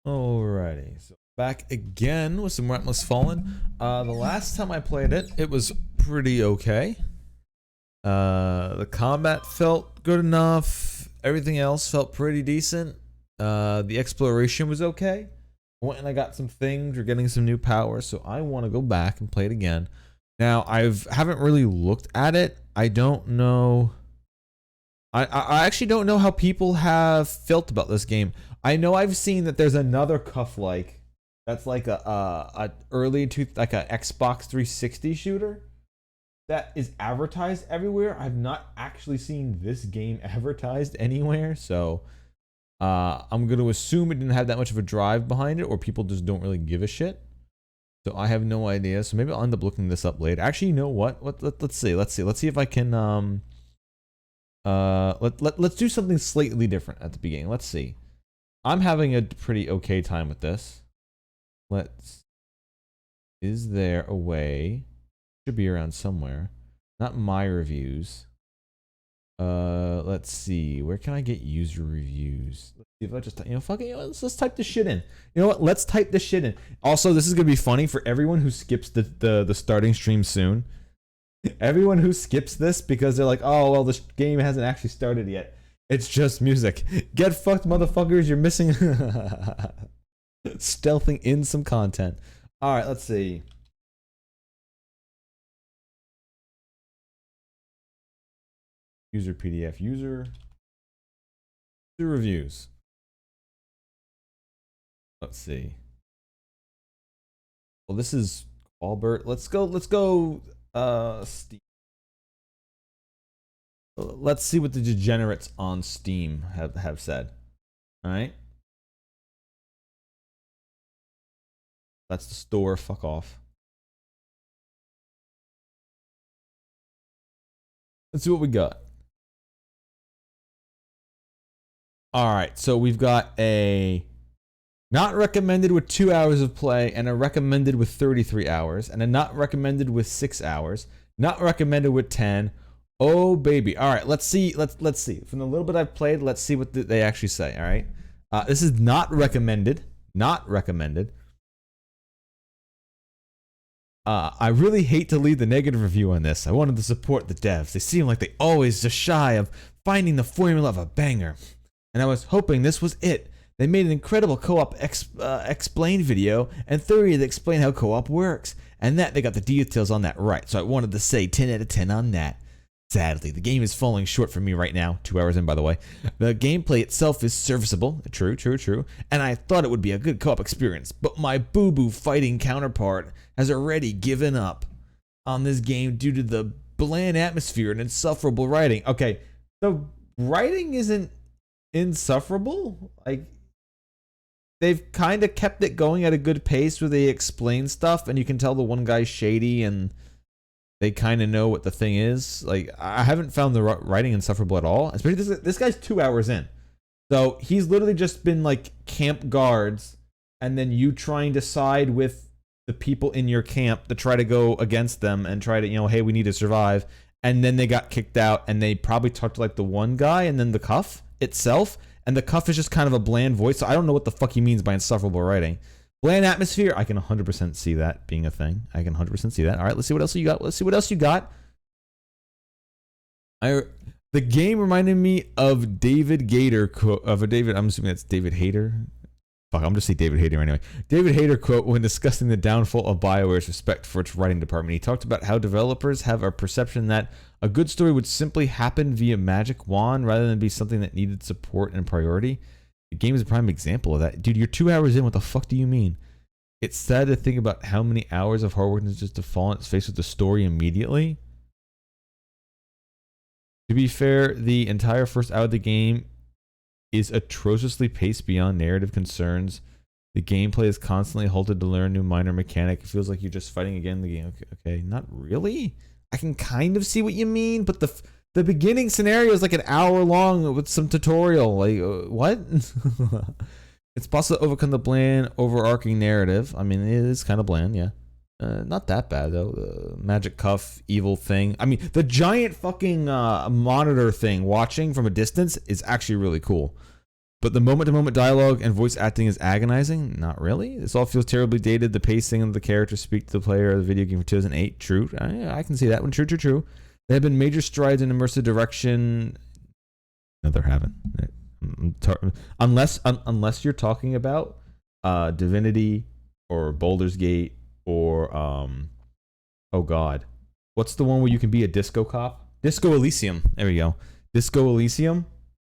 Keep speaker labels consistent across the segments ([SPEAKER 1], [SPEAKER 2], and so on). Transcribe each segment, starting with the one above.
[SPEAKER 1] Alrighty, so back again with some Relentless Fallen. The last time I played it, it was pretty okay. The combat felt good enough. Everything else felt pretty decent. The exploration was okay. I went and I got some things. We're getting some new powers, so I want to go back and play it again. Now, haven't really looked at it. I don't know. I actually don't know how people have felt about this game. I know I've seen that there's another Cufflike that's like a like a Xbox 360 shooter that is advertised everywhere. I've not actually seen this game advertised anywhere, so I'm gonna assume it didn't have that much of a drive behind it, or people just don't really give a shit. So I have no idea. So maybe I'll end up looking this up later. Actually, you know what? Let's see if I can let's do something slightly different at the beginning. Let's see. I'm having a pretty okay time with this. Is there a way? Should be around somewhere. Not my reviews. Let's see. Where can I get user reviews? Let's see if I just, fuck it, let's type this shit in. You know what? Let's type this shit in. Also, this is gonna be funny for everyone who skips the starting stream soon. Everyone who skips this because they're like, oh, well, this game hasn't actually started yet. It's just music. Get fucked, motherfuckers. You're missing stealthing in some content. All right, let's see. User PDF. User reviews. Let's see. Well, this is Albert. Let's go Steam. Let's see what the degenerates on Steam have said. All right. That's the store. Fuck off. Let's see what we got. All right. So we've got a not recommended with 2 hours of play, and a recommended with 33 hours, and a not recommended with 6 hours, not recommended with 10. Oh baby. All right, let's see. Let's see. From the little bit I've played, let's see what they actually say. All right. This is not recommended. Not recommended. I really hate to leave the negative review on this. I wanted to support the devs. They seem like they always just shy of finding the formula of a banger, and I was hoping this was it. They made an incredible co-op explain video and theory that explain how co-op works, and that they got the details on that right. So I wanted to say 10 out of 10 on that. Sadly, the game is falling short for me right now. 2 hours in, by the way. The gameplay itself is serviceable. True. And I thought it would be a good co-op experience, but my boo-boo fighting counterpart has already given up on this game due to the bland atmosphere and insufferable writing. Okay, the writing isn't insufferable. Like, they've kind of kept it going at a good pace where they explain stuff, and you can tell the one guy's shady and they kind of know what the thing is. Like, I haven't found the writing insufferable at all. Especially this guy's 2 hours in. So he's literally just been like camp guards, and then you trying to side with the people in your camp to try to go against them and try to, hey, we need to survive. And then they got kicked out, and they probably talked to like the one guy and then the cuff itself. And the cuff is just kind of a bland voice. So I don't know what the fuck he means by insufferable writing. Bland atmosphere, I can 100% see that being a thing. I can 100% see that. All right, let's see what else you got. The game reminded me of David Gator quote I'm assuming that's David Hayter. Fuck, I'm just saying David Hayter anyway. David Hayter quote when discussing the downfall of BioWare's respect for its writing department. He talked about how developers have a perception that a good story would simply happen via magic wand rather than be something that needed support and priority. The game is a prime example of that. Dude, you're 2 hours in. What the fuck do you mean? It's sad to think about how many hours of hard work is just to fall on its face with the story immediately. To be fair, the entire first hour of the game is atrociously paced beyond narrative concerns. The gameplay is constantly halted to learn new minor mechanic. It feels like you're just fighting again in the game. Okay, not really. I can kind of see what you mean, but the beginning scenario is like an hour long with some tutorial. Like, what? It's possible to overcome the bland, overarching narrative. I mean, it is kind of bland, yeah. Not that bad, though. The magic cuff, evil thing. I mean, the giant fucking monitor thing watching from a distance is actually really cool. But the moment-to-moment dialogue and voice acting is agonizing. Not really. This all feels terribly dated. The pacing of the characters speak to the player of the video game from 2008. True. I can see that one. True. There have been major strides in immersive direction. No, there haven't. Unless you're talking about Divinity or Baldur's Gate or oh god, what's the one where you can be a disco cop? Disco Elysium. There we go. Disco Elysium.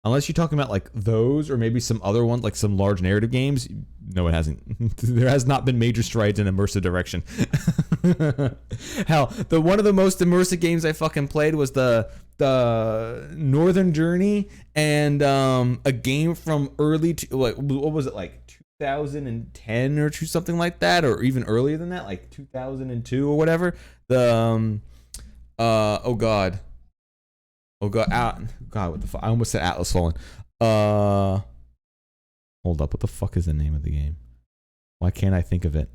[SPEAKER 1] Unless you're talking about like those or maybe some other ones, like some large narrative games. No, it hasn't. There has not been major strides in immersive direction. Hell, one of the most immersive games I fucking played was the Northern Journey and a game from early what was it, like 2010 or something like that, or even earlier than that, like 2002 or whatever. The oh god, what the fuck? I almost said Atlas Fallen. Hold up, what the fuck is the name of the game? Why can't I think of it?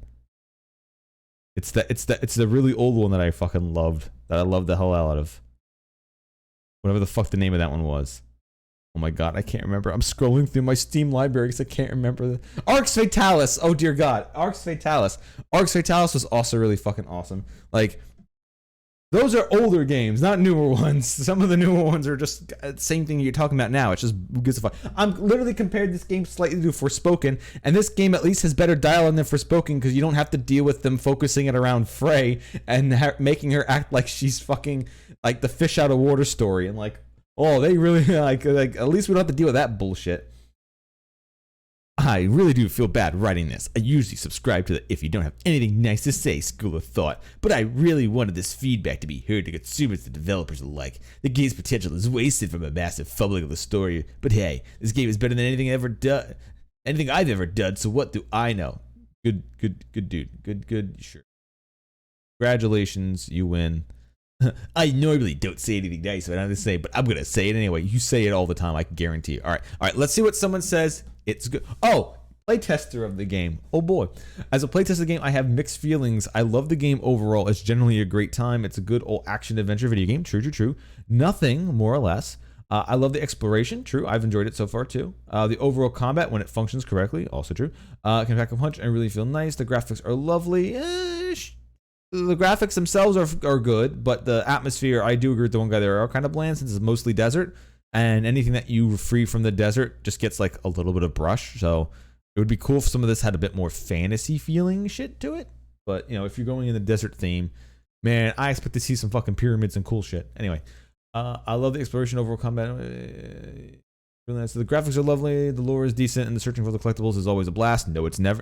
[SPEAKER 1] It's the really old one that I fucking loved. That I loved the hell out of. Whatever the fuck the name of that one was. Oh my god, I can't remember. I'm scrolling through my Steam library because I can't remember. Arx Fatalis. Oh dear god, Arx Fatalis. Arx Fatalis was also really fucking awesome. Like, those are older games, not newer ones. Some of the newer ones are just the same thing you're talking about now. It's just good stuff. I'm literally compared this game slightly to Forspoken, and this game at least has better dialogue than Forspoken because you don't have to deal with them focusing it around Frey and making her act like she's fucking like the fish out of water story and like, oh, they really like at least we don't have to deal with that bullshit. I really do feel bad writing this. I usually subscribe to the if you don't have anything nice to say school of thought, but I really wanted this feedback to be heard to consumers and developers alike. The game's potential is wasted from a massive fumbling of the story, but hey, this game is better than anything I've ever done, so what do I know? Good dude. Good, sure. Congratulations, you win. I normally don't say anything nice when I'm to say, but I'm gonna say it anyway. You say it all the time, I can guarantee you. All right, let's see what someone says. It's good. Oh, playtester of the game. Oh boy. As a playtester of the game, I have mixed feelings. I love the game overall. It's generally a great time. It's a good old action adventure video game. True. Nothing more or less. I love the exploration. True. I've enjoyed it so far too. The overall combat, when it functions correctly, also true. Can pack a punch and really feel nice. The graphics are lovely. The graphics themselves are good, but the atmosphere, I do agree with the one guy there, are kind of bland since it's mostly desert. And anything that you free from the desert just gets like a little bit of brush. So it would be cool if some of this had a bit more fantasy feeling shit to it. But, you know, if you're going in the desert theme, man, I expect to see some fucking pyramids and cool shit. Anyway, I love the exploration overall combat. Really nice. So the graphics are lovely. The lore is decent, and the searching for the collectibles is always a blast. No, it's never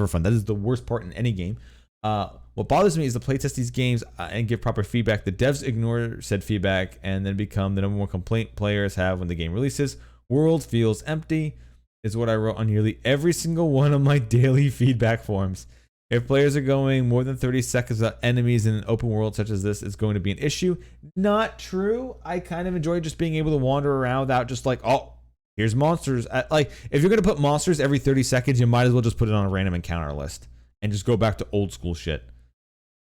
[SPEAKER 1] fun. That is the worst part in any game. What bothers me is to playtest these games and give proper feedback. The devs ignore said feedback and then become the number one complaint players have when the game releases. World feels empty is what I wrote on nearly every single one of my daily feedback forms. If players are going more than 30 seconds without enemies in an open world such as this, it's going to be an issue. Not true. I kind of enjoy just being able to wander around without just like, oh, here's monsters. Like, if you're going to put monsters every 30 seconds, you might as well just put it on a random encounter list and just go back to old school shit.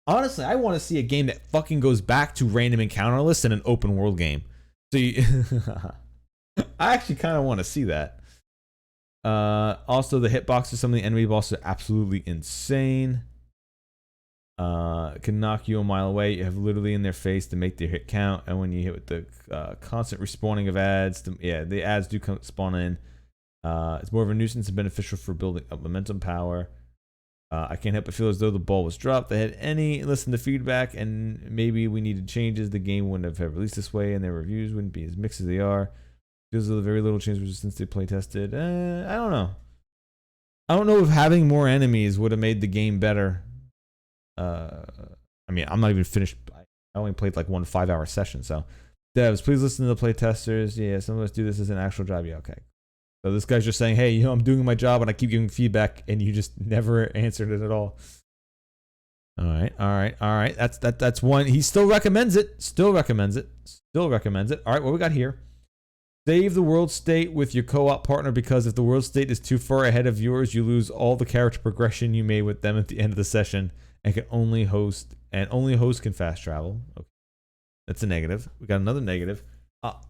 [SPEAKER 1] Honestly, I want to see a game that fucking goes back to random encounter lists in an open world game. So I actually kind of want to see that. Also, the hitboxes, some of the enemy bosses are absolutely insane. Can knock you a mile away. You have literally in their face to make their hit count. And when you hit with the constant respawning of ads, the ads do spawn in. It's more of a nuisance and beneficial for building up momentum power. I can't help but feel as though the ball was dropped. They had listen to feedback, and maybe we needed changes. The game wouldn't have released this way, and their reviews wouldn't be as mixed as they are. Feels as though the very little change was since they play tested. I don't know. I don't know if having more enemies would have made the game better. I mean, I'm not even finished. I only played like 1 5-hour session. So, devs, please listen to the play testers. Yeah, some of us do this as an actual job. Yeah, okay. So this guy's just saying, hey, you know, I'm doing my job and I keep giving feedback and you just never answered it at all. All right. That's one. He still recommends it. Still recommends it. All right, what we got here? Save the world state with your co-op partner because if the world state is too far ahead of yours, you lose all the character progression you made with them at the end of the session and only host can fast travel. Okay. That's a negative. We got another negative.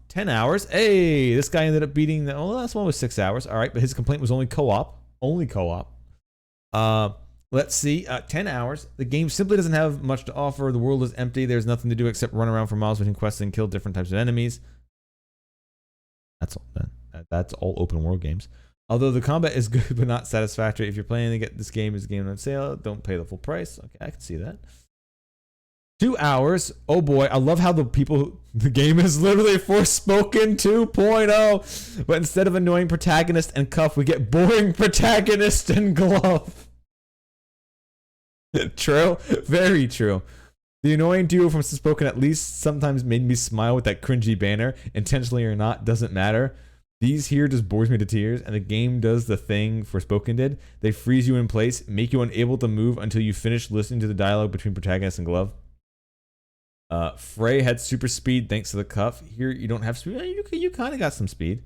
[SPEAKER 1] 10 hours. Hey, this guy ended up beating the, oh, last one was 6 hours. All right, but his complaint was only co-op. Only co-op. Let's see. 10 hours. The game simply doesn't have much to offer. The world is empty. There's nothing to do except run around for miles between quests and kill different types of enemies. That's all. That's all open world games. Although the combat is good but not satisfactory. If you're planning to get this game as a game on sale, don't pay the full price. Okay, I can see that. 2 hours. Oh boy, I love how the game is literally Forspoken 2.0, but instead of annoying protagonist and Cuff, we get boring protagonist and Glove. True, very true. The annoying duo from Forspoken at least sometimes made me smile with that cringy banner. Intentionally or not, doesn't matter. These here just bores me to tears, and the game does the thing Forspoken did. They freeze you in place, make you unable to move until you finish listening to the dialogue between protagonist and Glove. Frey had super speed thanks to the Cuff. Here you don't have speed. You kind of got some speed.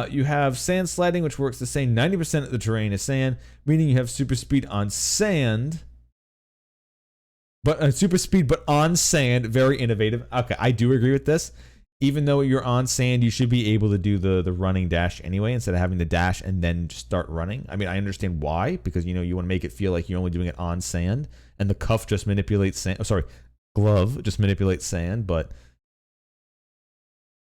[SPEAKER 1] You have sand sliding, which works the same. 90% of the terrain is sand, meaning you have super speed on sand. But super speed, but on sand. Very innovative. Okay, I do agree with this. Even though you're on sand, you should be able to do the running dash anyway, instead of having to dash and then just start running. I mean, I understand why, because you want to make it feel like you're only doing it on sand, and the Cuff just manipulates sand. Oh, sorry, Glove just manipulates sand, but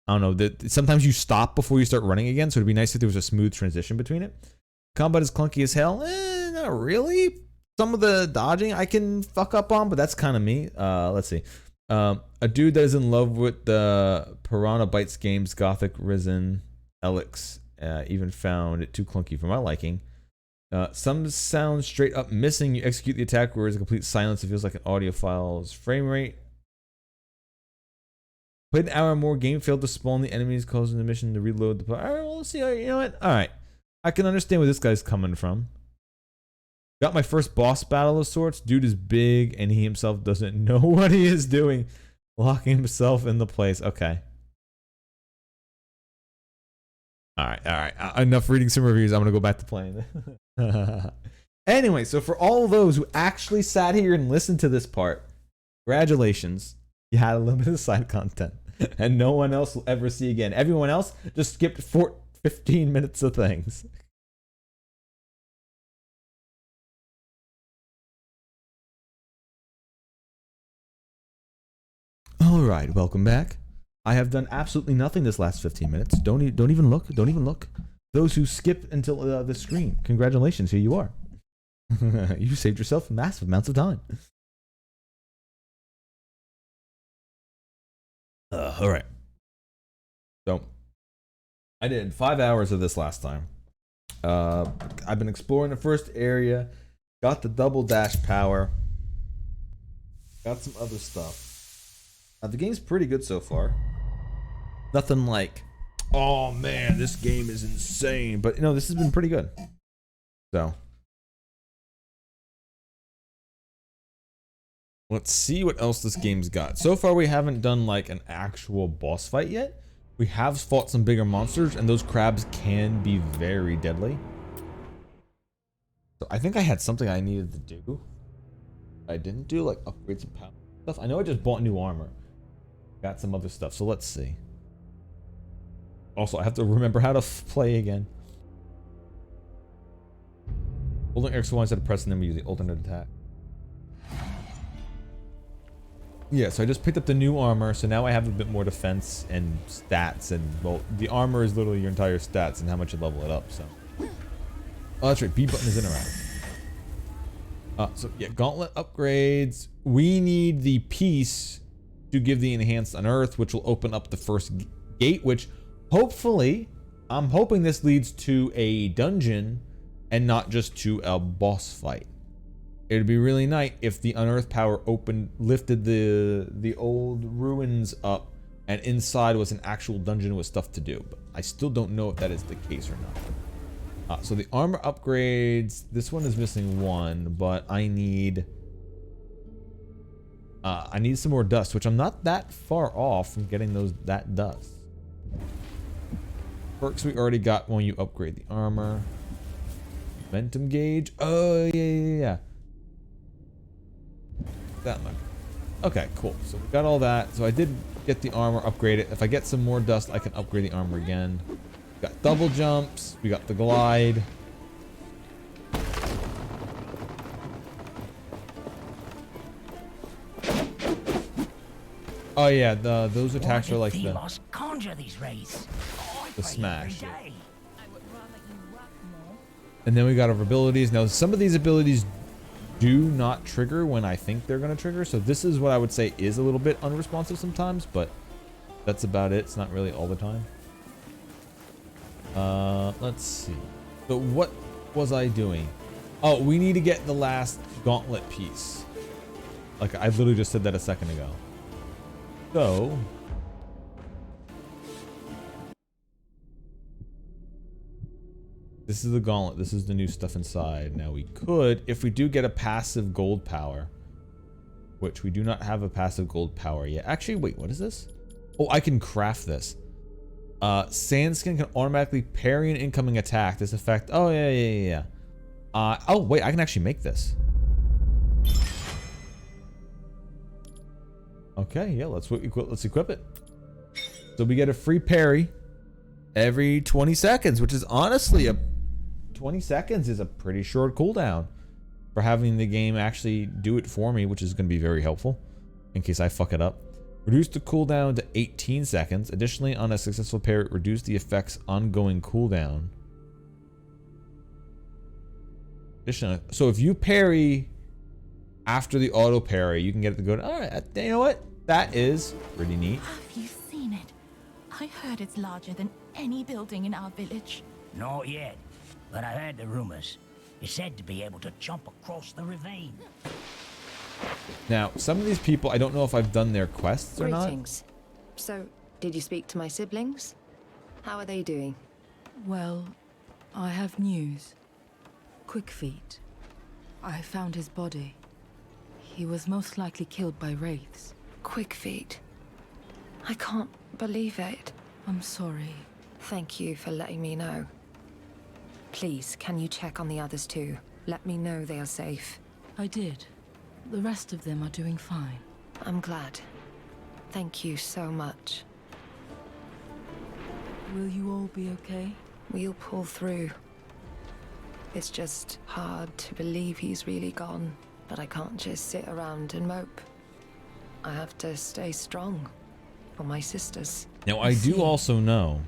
[SPEAKER 1] I don't know. Sometimes you stop before you start running again, so it'd be nice if there was a smooth transition between it. Combat is clunky as hell. Not really. Some of the dodging I can fuck up on, but that's kind of me. Let's see. A dude that is in love with the Piranha Bytes games, Gothic Risen, Elix, even found it too clunky for my liking. Some sounds straight up missing. You execute the attack where it's a complete silence. It feels like an audio file's frame rate. Played an hour or more. Game failed to spawn the enemies, causing the mission to reload the. All right, well, let's see. You know what? All right, I can understand where this guy's coming from. Got my first boss battle of sorts. Dude is big, and he himself doesn't know what he is doing. Locking himself in the place. Okay. All right. Enough reading some reviews. I'm going to go back to playing. Anyway, so for all those who actually sat here and listened to this part, congratulations. You had a little bit of side content. And no one else will ever see again. Everyone else just skipped 15 minutes of things. All right, welcome back. I have done absolutely nothing this last 15 minutes. Don't even look. Don't even look. Those who skip until the screen, congratulations, here you are. You saved yourself massive amounts of time. All right. So, I did 5 hours of this last time. I've been exploring the first area, got the double dash power, got some other stuff. The game's pretty good so far. Nothing like, oh man, this game is insane. But this has been pretty good. So let's see what else this game's got. So far we haven't done like an actual boss fight yet. We have fought some bigger monsters, and those crabs can be very deadly. So I think I had something I needed to do. I didn't do, like upgrade some power stuff. I know I just bought new armor. Got some other stuff, so let's see. Also, I have to remember how to play again. Holding X1 instead of pressing them, using alternate attack. Yeah, so I just picked up the new armor, so now I have a bit more defense and stats, and well, the armor is literally your entire stats and how much you level it up, so. Oh, that's right, B button is interactive. So yeah, gauntlet upgrades. We need the piece to give the enhanced unearth, which will open up the first gate, which hopefully, I'm hoping this leads to a dungeon and not just to a boss fight. It'd be really nice if the unearth power lifted the old ruins up, and inside was an actual dungeon with stuff to do. But I still don't know if that is the case or not. So the armor upgrades. This one is missing one, but I need some more dust, which I'm not that far off from getting that dust. Perks we already got when you upgrade the armor. Momentum gauge. Oh yeah. That much. Okay, cool. So we got all that. So I did get the armor upgraded. If I get some more dust, I can upgrade the armor again. We got double jumps. We got the glide. Oh yeah, those attacks are like
[SPEAKER 2] conjure these rays?
[SPEAKER 1] The smash. And then we got our abilities. Now some of these abilities do not trigger when I think they're going to trigger. So this is what I would say is a little bit unresponsive sometimes, but that's about it. It's not really all the time. Let's see. So what was I doing? Oh, we need to get the last gauntlet piece. Like I literally just said that a second ago. So this is the gauntlet. This is the new stuff inside. Now we could, if we do get a passive gold power, which we do not have a passive gold power yet. Actually, wait, what is this? Oh, I can craft this. Sandskin can automatically parry an incoming attack. This effect. Oh, yeah. Oh, wait, I can actually make this. Okay, yeah, let's equip it. So we get a free parry every 20 seconds, which is honestly 20 seconds is a pretty short cooldown for having the game actually do it for me, which is going to be very helpful in case I fuck it up. Reduce the cooldown to 18 seconds. Additionally, on a successful parry, reduce the effect's ongoing cooldown. Additionally, so if you parry after the auto parry, you can get it to go to, all right, you know what? That is pretty neat.
[SPEAKER 3] Have you seen it? I heard it's larger than any building in our village.
[SPEAKER 2] Not yet, but I heard the rumors. It's said to be able to jump across the ravine.
[SPEAKER 1] Now, some of these people, I don't know if I've done their quests or not.
[SPEAKER 4] Greetings. So, did you speak to my siblings? How are they doing?
[SPEAKER 5] Well, I have news. Quickfeet. I found his body. He was most likely killed by wraiths.
[SPEAKER 4] Quickfeet. I can't believe it.
[SPEAKER 5] I'm sorry.
[SPEAKER 4] Thank you for letting me know. Please, can you check on the others too? Let me know they are safe.
[SPEAKER 5] I did. The rest of them are doing fine.
[SPEAKER 4] I'm glad. Thank you so much.
[SPEAKER 5] Will you all be okay?
[SPEAKER 4] We'll pull through. It's just hard to believe he's really gone, but I can't just sit around and mope. I have to stay strong for my sisters.
[SPEAKER 1] Now, I do also know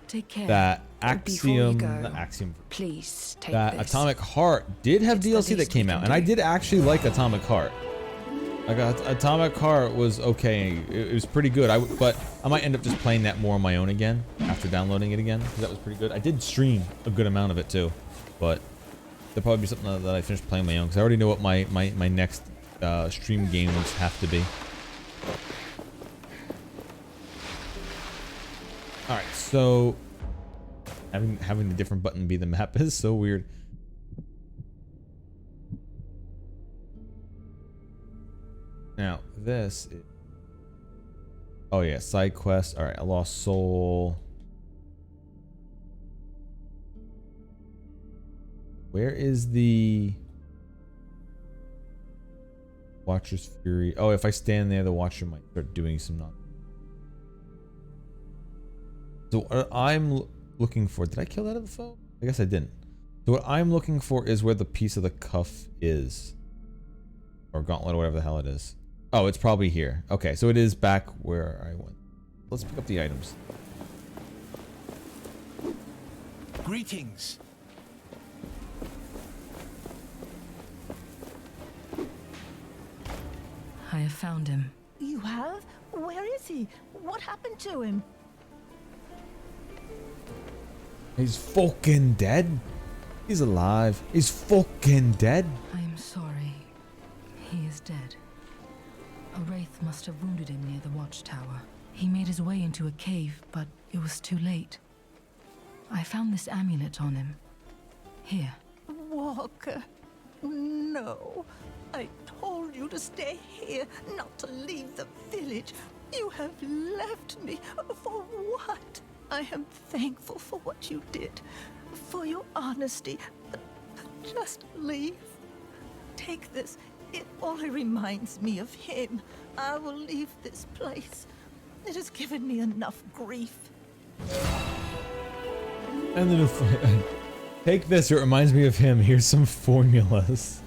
[SPEAKER 5] Take care.
[SPEAKER 1] that Axiom,
[SPEAKER 4] Please take
[SPEAKER 1] that
[SPEAKER 4] this.
[SPEAKER 1] Atomic Heart did have
[SPEAKER 4] It's the
[SPEAKER 1] DLC that
[SPEAKER 4] least
[SPEAKER 1] came
[SPEAKER 4] we
[SPEAKER 1] out,
[SPEAKER 4] can
[SPEAKER 1] and I
[SPEAKER 4] do.
[SPEAKER 1] did actually like Atomic Heart. I got Atomic Heart was okay. It was pretty good. But I might end up just playing that more on my own again after downloading it again, because that was pretty good. I did stream a good amount of it too, but there'll probably be something that I finished playing my own, because I already know what my next stream game would have to be. All right, so having the different button be the map is so weird. Now this is, oh yeah, side quest. All right, a lost soul. Where is the Watcher's Fury? Oh, if I stand there, the Watcher might start doing some not. So what I'm looking for, did I kill that other foe? I guess I didn't. So what I'm looking for is where the piece of the cuff is. Or gauntlet or whatever the hell it is. Oh, it's probably here. Okay, so it is back where I went. Let's pick up the items.
[SPEAKER 6] Greetings.
[SPEAKER 5] I have found him.
[SPEAKER 3] You have? Where is he? What happened to him?
[SPEAKER 1] He's fucking dead. He's alive. He's fucking dead.
[SPEAKER 5] I am sorry. He is dead. A wraith must have wounded him near the watchtower. He made his way into a cave, but it was too late. I found this amulet on him. Here.
[SPEAKER 3] Walker. No. I told you to stay here, not to leave the village. You have left me. For what? I am thankful for what you did, for your honesty, but just leave. Take this. It only reminds me of him. I will leave this place. It has given me enough grief.
[SPEAKER 1] And then take this, it reminds me of him. Here's some formulas.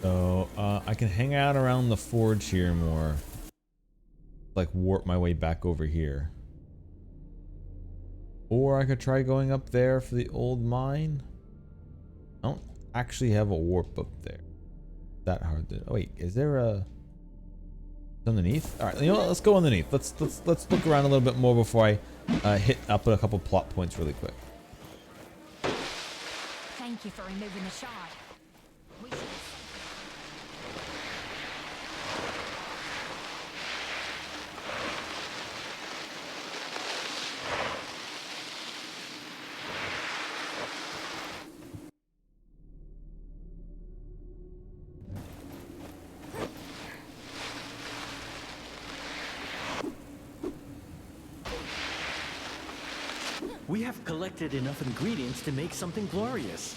[SPEAKER 1] So, I can hang out around the forge here more. Like, warp my way back over here. Or I could try going up there for the old mine. I don't actually have a warp up there. That hard to... Oh wait, is there a... underneath? Alright, you know what? Let's go underneath. Let's look around a little bit more before I hit up a couple plot points really quick.
[SPEAKER 7] Thank you for removing the shard. We should...
[SPEAKER 8] We have collected enough ingredients to make something glorious.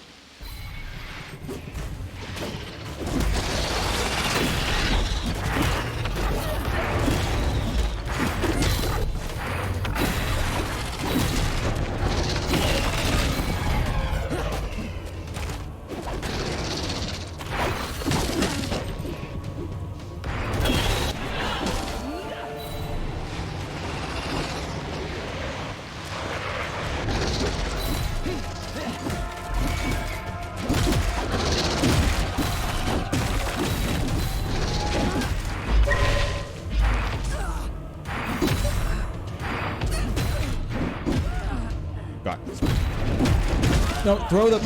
[SPEAKER 1] No, throw the...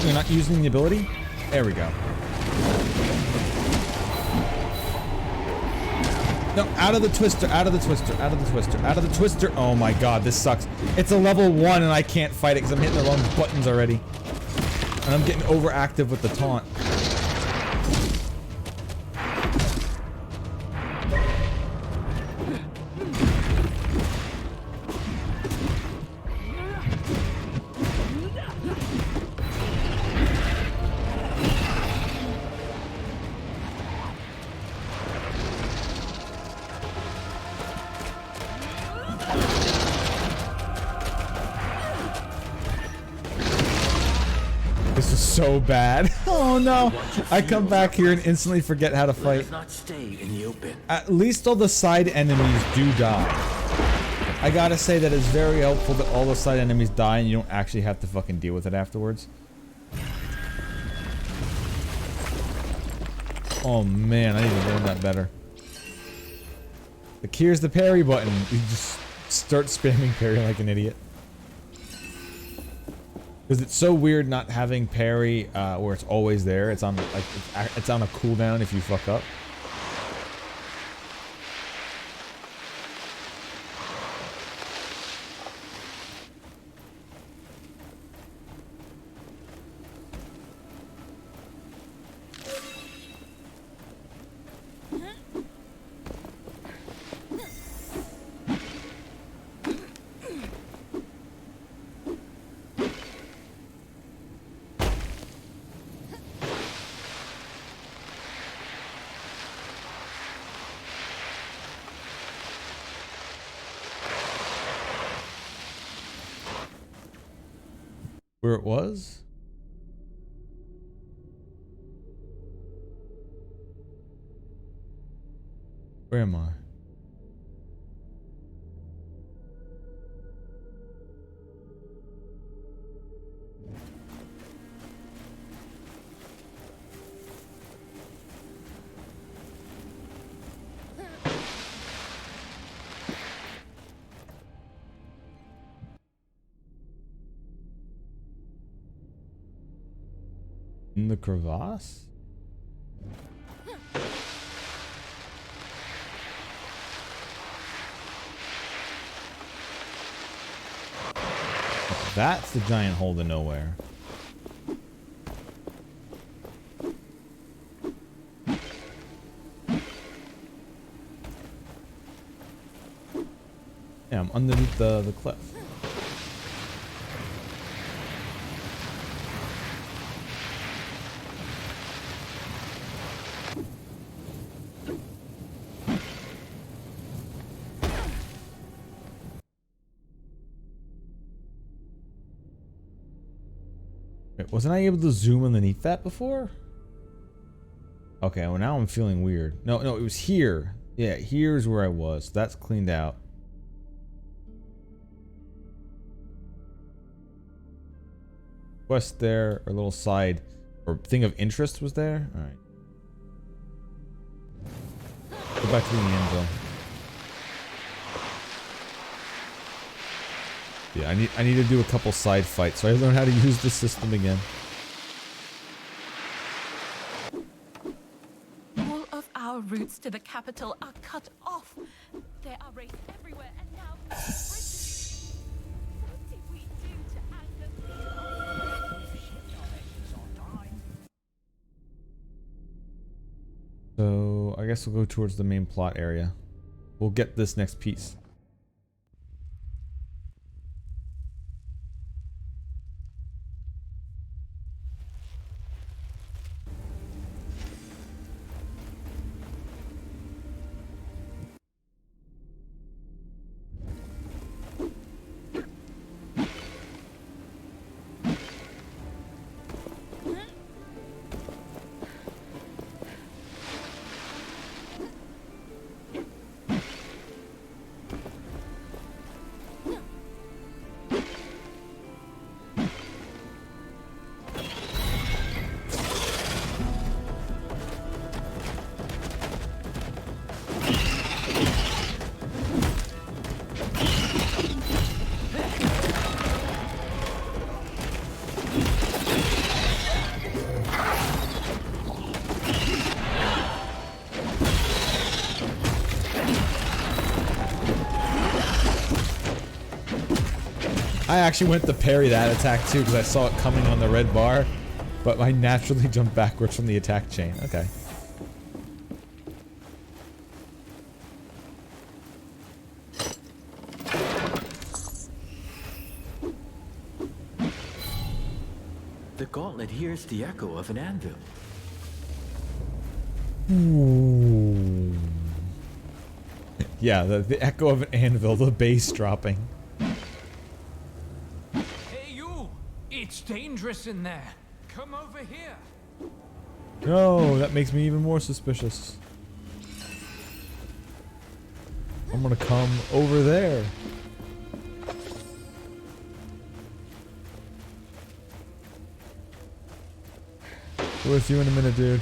[SPEAKER 1] You're not using the ability? There we go. No, out of the twister, out of the twister, out of the twister, out of the twister. Oh my god, this sucks. It's a level 1 and I can't fight it because I'm hitting the wrong buttons already. And I'm getting overactive with the taunt. So bad. Oh no. I come back here and instantly forget how to fight.
[SPEAKER 8] Let us not stay in the open.
[SPEAKER 1] At least all the side enemies do die. I gotta say that it's very helpful that all the side enemies die and you don't actually have to fucking deal with it afterwards. Oh man, I need to learn that better. Like, here's the parry button. You just start spamming parry like an idiot. Because it's so weird not having parry where it's always there. It's on like it's on a cooldown if you fuck up. Where it was? Where am I? In the crevasse? That's the giant hole to nowhere. Yeah, I'm underneath the cliff. Wait, wasn't I able to zoom underneath that before? Okay, well now I'm feeling weird. No, it was here. Yeah, here's where I was. That's cleaned out. Quest there, or little side, or thing of interest was there? Alright. Go back to the anvil. Yeah, I need to do a couple side fights so I learn how to use the system again.
[SPEAKER 5] All of our routes to the capital are cut off. There are wraiths everywhere, and now bridges. What did we do to anger?
[SPEAKER 1] So I guess we'll go towards the main plot area. We'll get this next piece. I actually went to parry that attack too because I saw it coming on the red bar, but I naturally jumped backwards from the attack chain. Okay.
[SPEAKER 8] The gauntlet hears the echo of an anvil.
[SPEAKER 1] Ooh. Yeah, the echo of an anvil, the bass dropping.
[SPEAKER 6] Hey, you! It's dangerous in there. Come over here.
[SPEAKER 1] No, that makes me even more suspicious. I'm gonna come over there. With you in a minute, dude.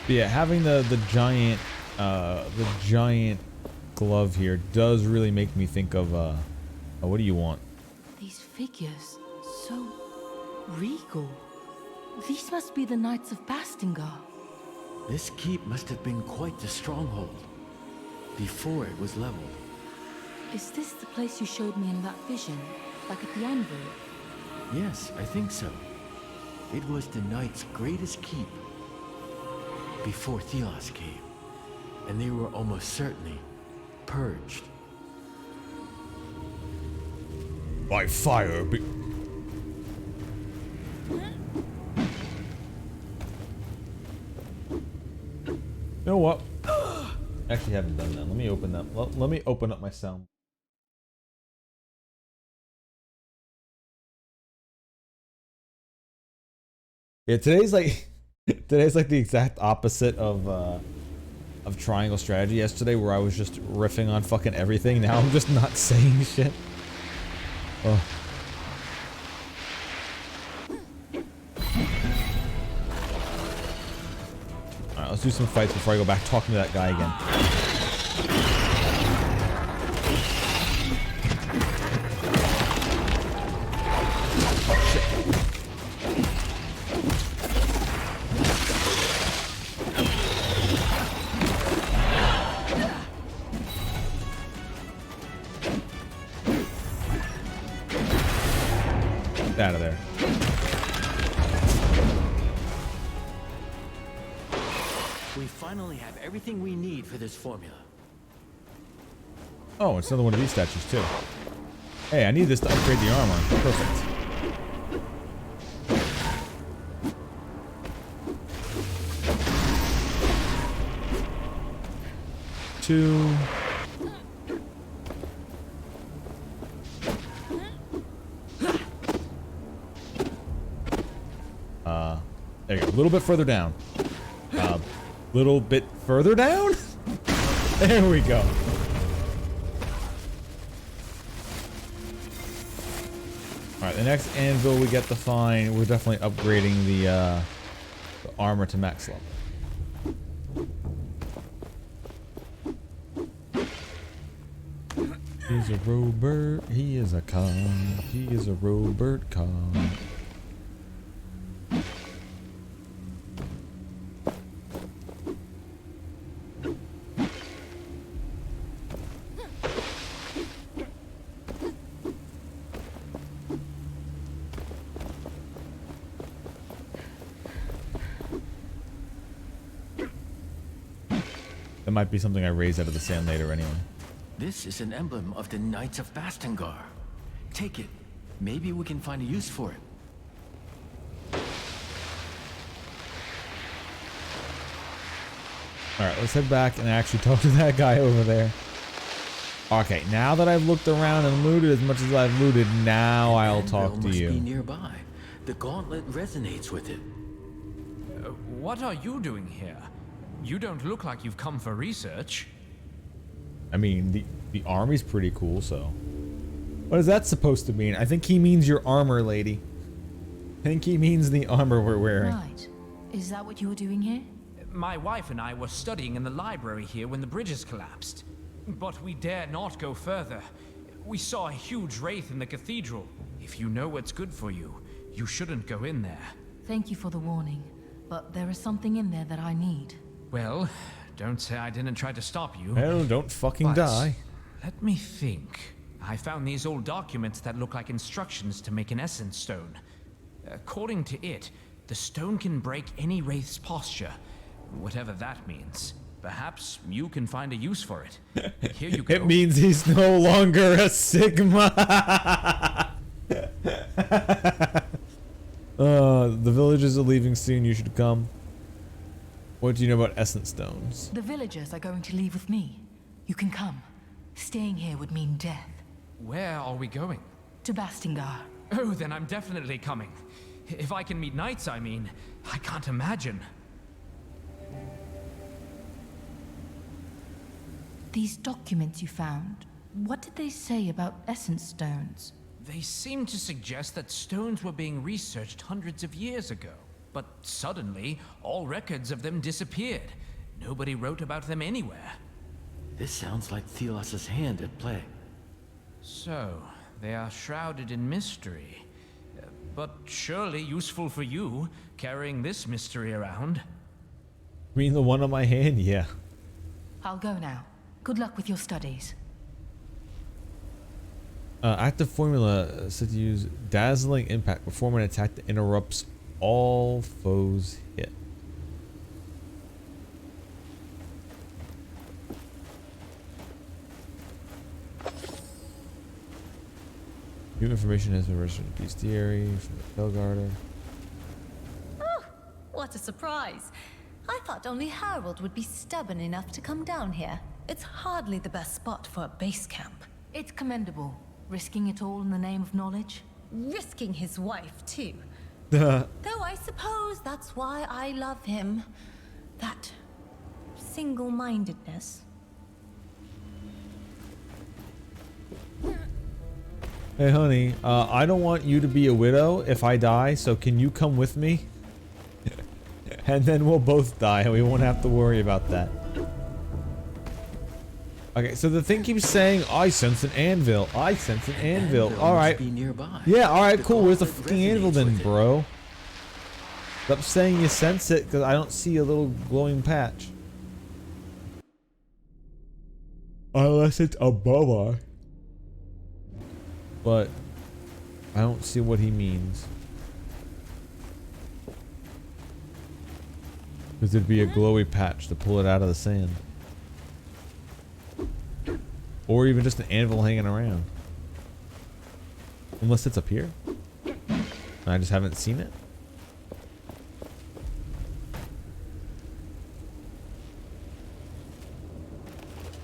[SPEAKER 1] But yeah, having the giant glove here does really make me think of what do you want?
[SPEAKER 5] These figures, so regal. These must be the Knights of Bastingar.
[SPEAKER 8] This keep must have been quite the stronghold before it was leveled.
[SPEAKER 5] Is this the place you showed me in that vision, like at the anvil?
[SPEAKER 8] Yes, I think so. It was the Knights' greatest keep before Thelos came, and they were almost certainly purged.
[SPEAKER 1] By fire. You know what? Actually, haven't done that. Let me open that. Let me open up my sound. Yeah, today's like the exact opposite of triangle strategy yesterday, where I was just riffing on fucking everything. Now I'm just not saying shit. Oh. Alright, let's do some fights before I go back talking to that guy again. Out of there.
[SPEAKER 8] We finally have everything we need for this formula.
[SPEAKER 1] Oh, it's another one of these statues too. Hey, I need this to upgrade the armor. Perfect. Two. There you go. A little bit further down. Little bit further down? There we go. Alright, the next anvil we get to find, we're definitely upgrading the armor to max level. He's a Robert, he is a con, he is a Robert con. That might be something I raise out of the sand later anyway.
[SPEAKER 8] This is an emblem of the Knights of Bastengar. Take it. Maybe we can find a use for it.
[SPEAKER 1] Alright, let's head back and actually talk to that guy over there. Okay, now that I've looked around and looted as much as I've looted, now I'll talk to you.
[SPEAKER 8] Must be nearby. The gauntlet resonates with it.
[SPEAKER 6] What are you doing here? You don't look like you've come for research.
[SPEAKER 1] I mean, the army's pretty cool, so... What is that supposed to mean? I think he means your armor, lady. I think he means the armor we're wearing.
[SPEAKER 5] Right. Is that what you were doing here?
[SPEAKER 6] My wife and I were studying in the library here when the bridges collapsed. But we dare not go further. We saw a huge wraith in the cathedral. If you know what's good for you, you shouldn't go in there.
[SPEAKER 5] Thank you for the warning, but there is something in there that I need.
[SPEAKER 6] Well, don't say I didn't try to stop you.
[SPEAKER 1] Well, don't fucking die.
[SPEAKER 6] Let me think. I found these old documents that look like instructions to make an essence stone. According to it, the stone can break any wraith's posture, whatever that means. Perhaps you can find a use for it. Here you go.
[SPEAKER 1] It means he's no longer a Sigma. The villagers are leaving soon. You should come. What do you know about essence stones?
[SPEAKER 5] The villagers are going to leave with me. You can come. Staying here would mean death.
[SPEAKER 6] Where are we going?
[SPEAKER 5] To Bastingar.
[SPEAKER 6] Oh, then I'm definitely coming. If I can meet knights, I mean, I can't imagine.
[SPEAKER 5] These documents you found, what did they say about essence stones?
[SPEAKER 6] They seem to suggest that stones were being researched hundreds of years ago. But suddenly, all records of them disappeared. Nobody wrote about them anywhere.
[SPEAKER 8] This sounds like Thelos' hand at play.
[SPEAKER 6] So, they are shrouded in mystery. But surely useful for you, carrying this mystery around.
[SPEAKER 1] You mean the one on my hand? Yeah.
[SPEAKER 5] I'll go now. Good luck with your studies.
[SPEAKER 1] Active formula said to use dazzling impact. Perform an attack that interrupts all foes hit. New information has been registered in bestiary from the Felgarder.
[SPEAKER 9] Oh, what a surprise. I thought only Harold would be stubborn enough to come down here. It's hardly the best spot for a base camp.
[SPEAKER 5] It's commendable, risking it all in the name of knowledge.
[SPEAKER 9] Risking his wife, too.
[SPEAKER 1] Duh.
[SPEAKER 9] Though I suppose that's why I love him. That single-mindedness.
[SPEAKER 1] Hey honey, I don't want you to be a widow if I die, so can you come with me? And then we'll both die and we won't have to worry about that. Okay, so the thing keeps saying, I sense an anvil. I sense an anvil. Alright. Yeah, alright, cool. Where's the fucking anvil then, bro? Stop saying you sense it, because I don't see a little glowing patch. Unless it's above us. But I don't see what he means. Because there'd be a glowy patch to pull it out of the sand. Or even just an anvil hanging around. Unless it's up here. And I just haven't seen it.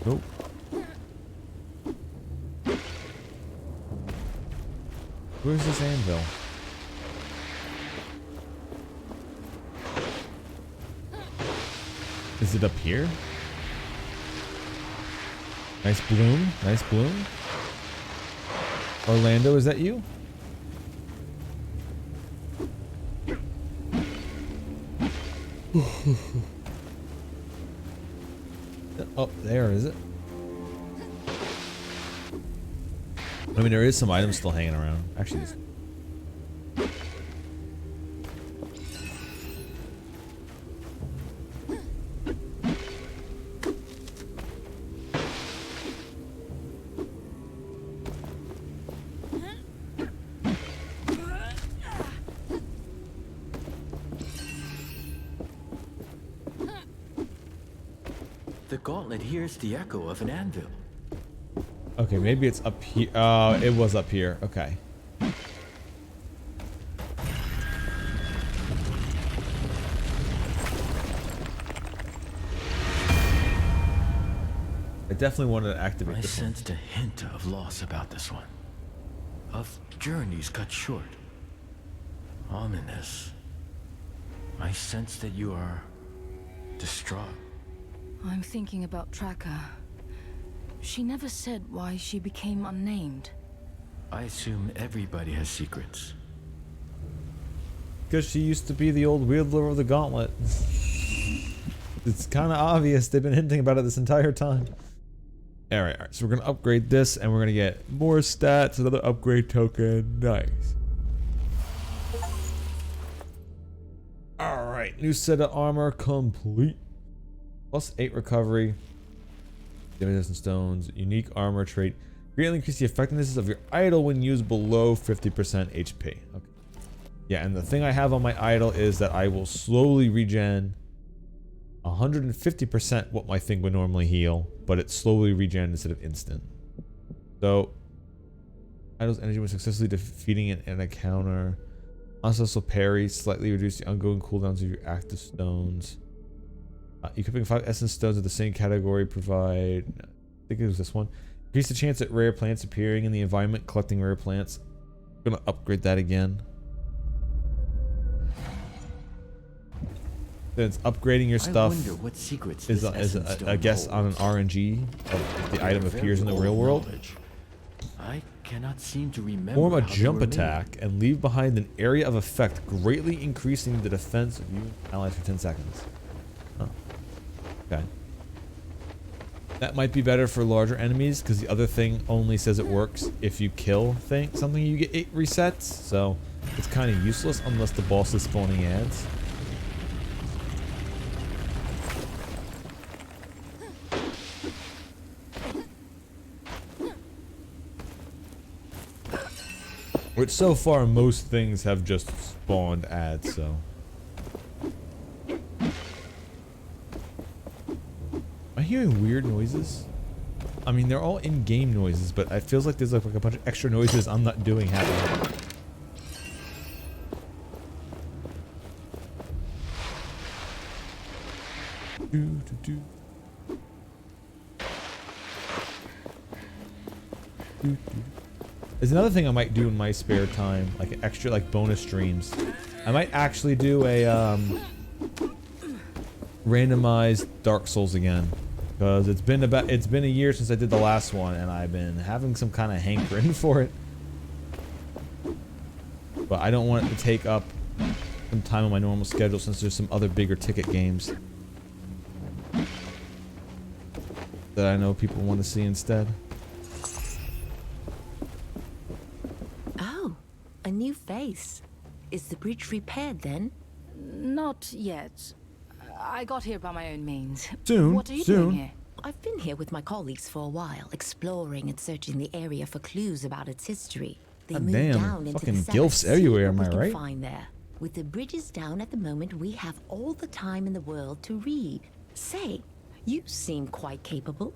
[SPEAKER 1] Nope. Where's this anvil? Is it up here? Nice bloom. Nice bloom. Orlando, is that you? Oh, there is it. I mean, there is some items still hanging around. Actually, this.
[SPEAKER 8] The gauntlet hears the echo of an anvil.
[SPEAKER 1] Okay, maybe it's up here. It was up here. Okay. I definitely wanted to activate
[SPEAKER 8] I
[SPEAKER 1] this one.
[SPEAKER 8] sensed a hint of loss about this one. Of journeys cut short. Ominous. I sense that you are distraught.
[SPEAKER 5] I'm thinking about Tracker. She never said why she became unnamed.
[SPEAKER 8] I assume everybody has secrets.
[SPEAKER 1] Because she used to be the old wielder of the gauntlet. It's kind of obvious. They've been hinting about it this entire time. Alright, so we're going to upgrade this and we're going to get more stats, another upgrade token. Nice. Alright, new set of armor complete. Plus 8 recovery. Damage and stones. Unique armor trait. Greatly increase the effectiveness of your idol when used below 50% HP. Okay. Yeah, and the thing I have on my idol is that I will slowly regen 150% what my thing would normally heal, but it slowly regen instead of instant. So, idol's energy when successfully defeating an encounter. Unsuccessful parry, slightly reduce the ongoing cooldowns of your active stones. Equipping 5 essence stones of the same category provide. I think it was this one. Increase the chance at rare plants appearing in the environment, collecting rare plants. I'm gonna upgrade that again. Then it's upgrading your stuff.
[SPEAKER 8] I wonder what secrets
[SPEAKER 1] is
[SPEAKER 8] this
[SPEAKER 1] I guess on an RNG if the item appears in the real world.
[SPEAKER 8] I cannot seem to remember.
[SPEAKER 1] Form a
[SPEAKER 8] how they
[SPEAKER 1] jump
[SPEAKER 8] were
[SPEAKER 1] attack and leave behind an area of effect, greatly increasing the defense of you and allies for 10 seconds. Oh. Okay. That might be better for larger enemies because the other thing only says it works if you kill something you get 8 resets. So it's kind of useless unless the boss is spawning ads. Which so far most things have just spawned ads, so. Am I hearing weird noises? I mean, they're all in-game noises, but it feels like there's like a bunch of extra noises I'm not doing happening. There's another thing I might do in my spare time, like an extra, like bonus streams. I might actually do a randomized Dark Souls again, because it's been a year since I did the last one, and I've been having some kind of hankering for it. But I don't want it to take up some time on my normal schedule since there's some other bigger ticket games that I know people want to see instead.
[SPEAKER 10] A new face. Is the bridge repaired then?
[SPEAKER 5] Not yet. I got here by my own means.
[SPEAKER 1] Soon.
[SPEAKER 5] What are you doing here?
[SPEAKER 10] I've been here with my colleagues for a while, exploring and searching the area for clues about its history. They
[SPEAKER 1] God
[SPEAKER 10] move
[SPEAKER 1] damn,
[SPEAKER 10] down into
[SPEAKER 1] fucking
[SPEAKER 10] the cellar.
[SPEAKER 1] gilfs
[SPEAKER 10] See
[SPEAKER 1] everywhere,
[SPEAKER 10] what
[SPEAKER 1] am I
[SPEAKER 10] we can
[SPEAKER 1] right?
[SPEAKER 10] find there. With the bridges down at the moment, we have all the time in the world to read. Say, you seem quite capable.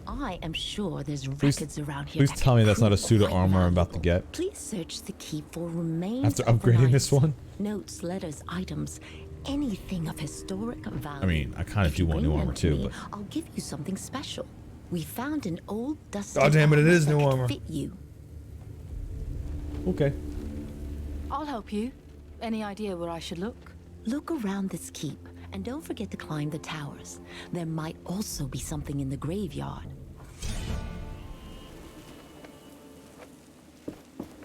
[SPEAKER 10] I am sure there's records around here.
[SPEAKER 1] Please tell me that's not a suit of armor I'm about to get.
[SPEAKER 10] Please search the keep for remains
[SPEAKER 1] After
[SPEAKER 10] of the
[SPEAKER 1] upgrading this
[SPEAKER 10] knights.
[SPEAKER 1] one?
[SPEAKER 10] Notes, letters, items, anything of historic value.
[SPEAKER 1] I mean, I kind of
[SPEAKER 10] If
[SPEAKER 1] do
[SPEAKER 10] you
[SPEAKER 1] want
[SPEAKER 10] bring
[SPEAKER 1] new
[SPEAKER 10] them
[SPEAKER 1] armor
[SPEAKER 10] to
[SPEAKER 1] too,
[SPEAKER 10] me,
[SPEAKER 1] but
[SPEAKER 10] I'll give you something special. We found an old dusty
[SPEAKER 1] God damn it, it is
[SPEAKER 10] that
[SPEAKER 1] new
[SPEAKER 10] could
[SPEAKER 1] armor.
[SPEAKER 10] fit you.
[SPEAKER 1] okay.
[SPEAKER 5] I'll help you. Any idea where I should look?
[SPEAKER 10] Look around this keep, and don't forget to climb the towers. There might also be something in the graveyard.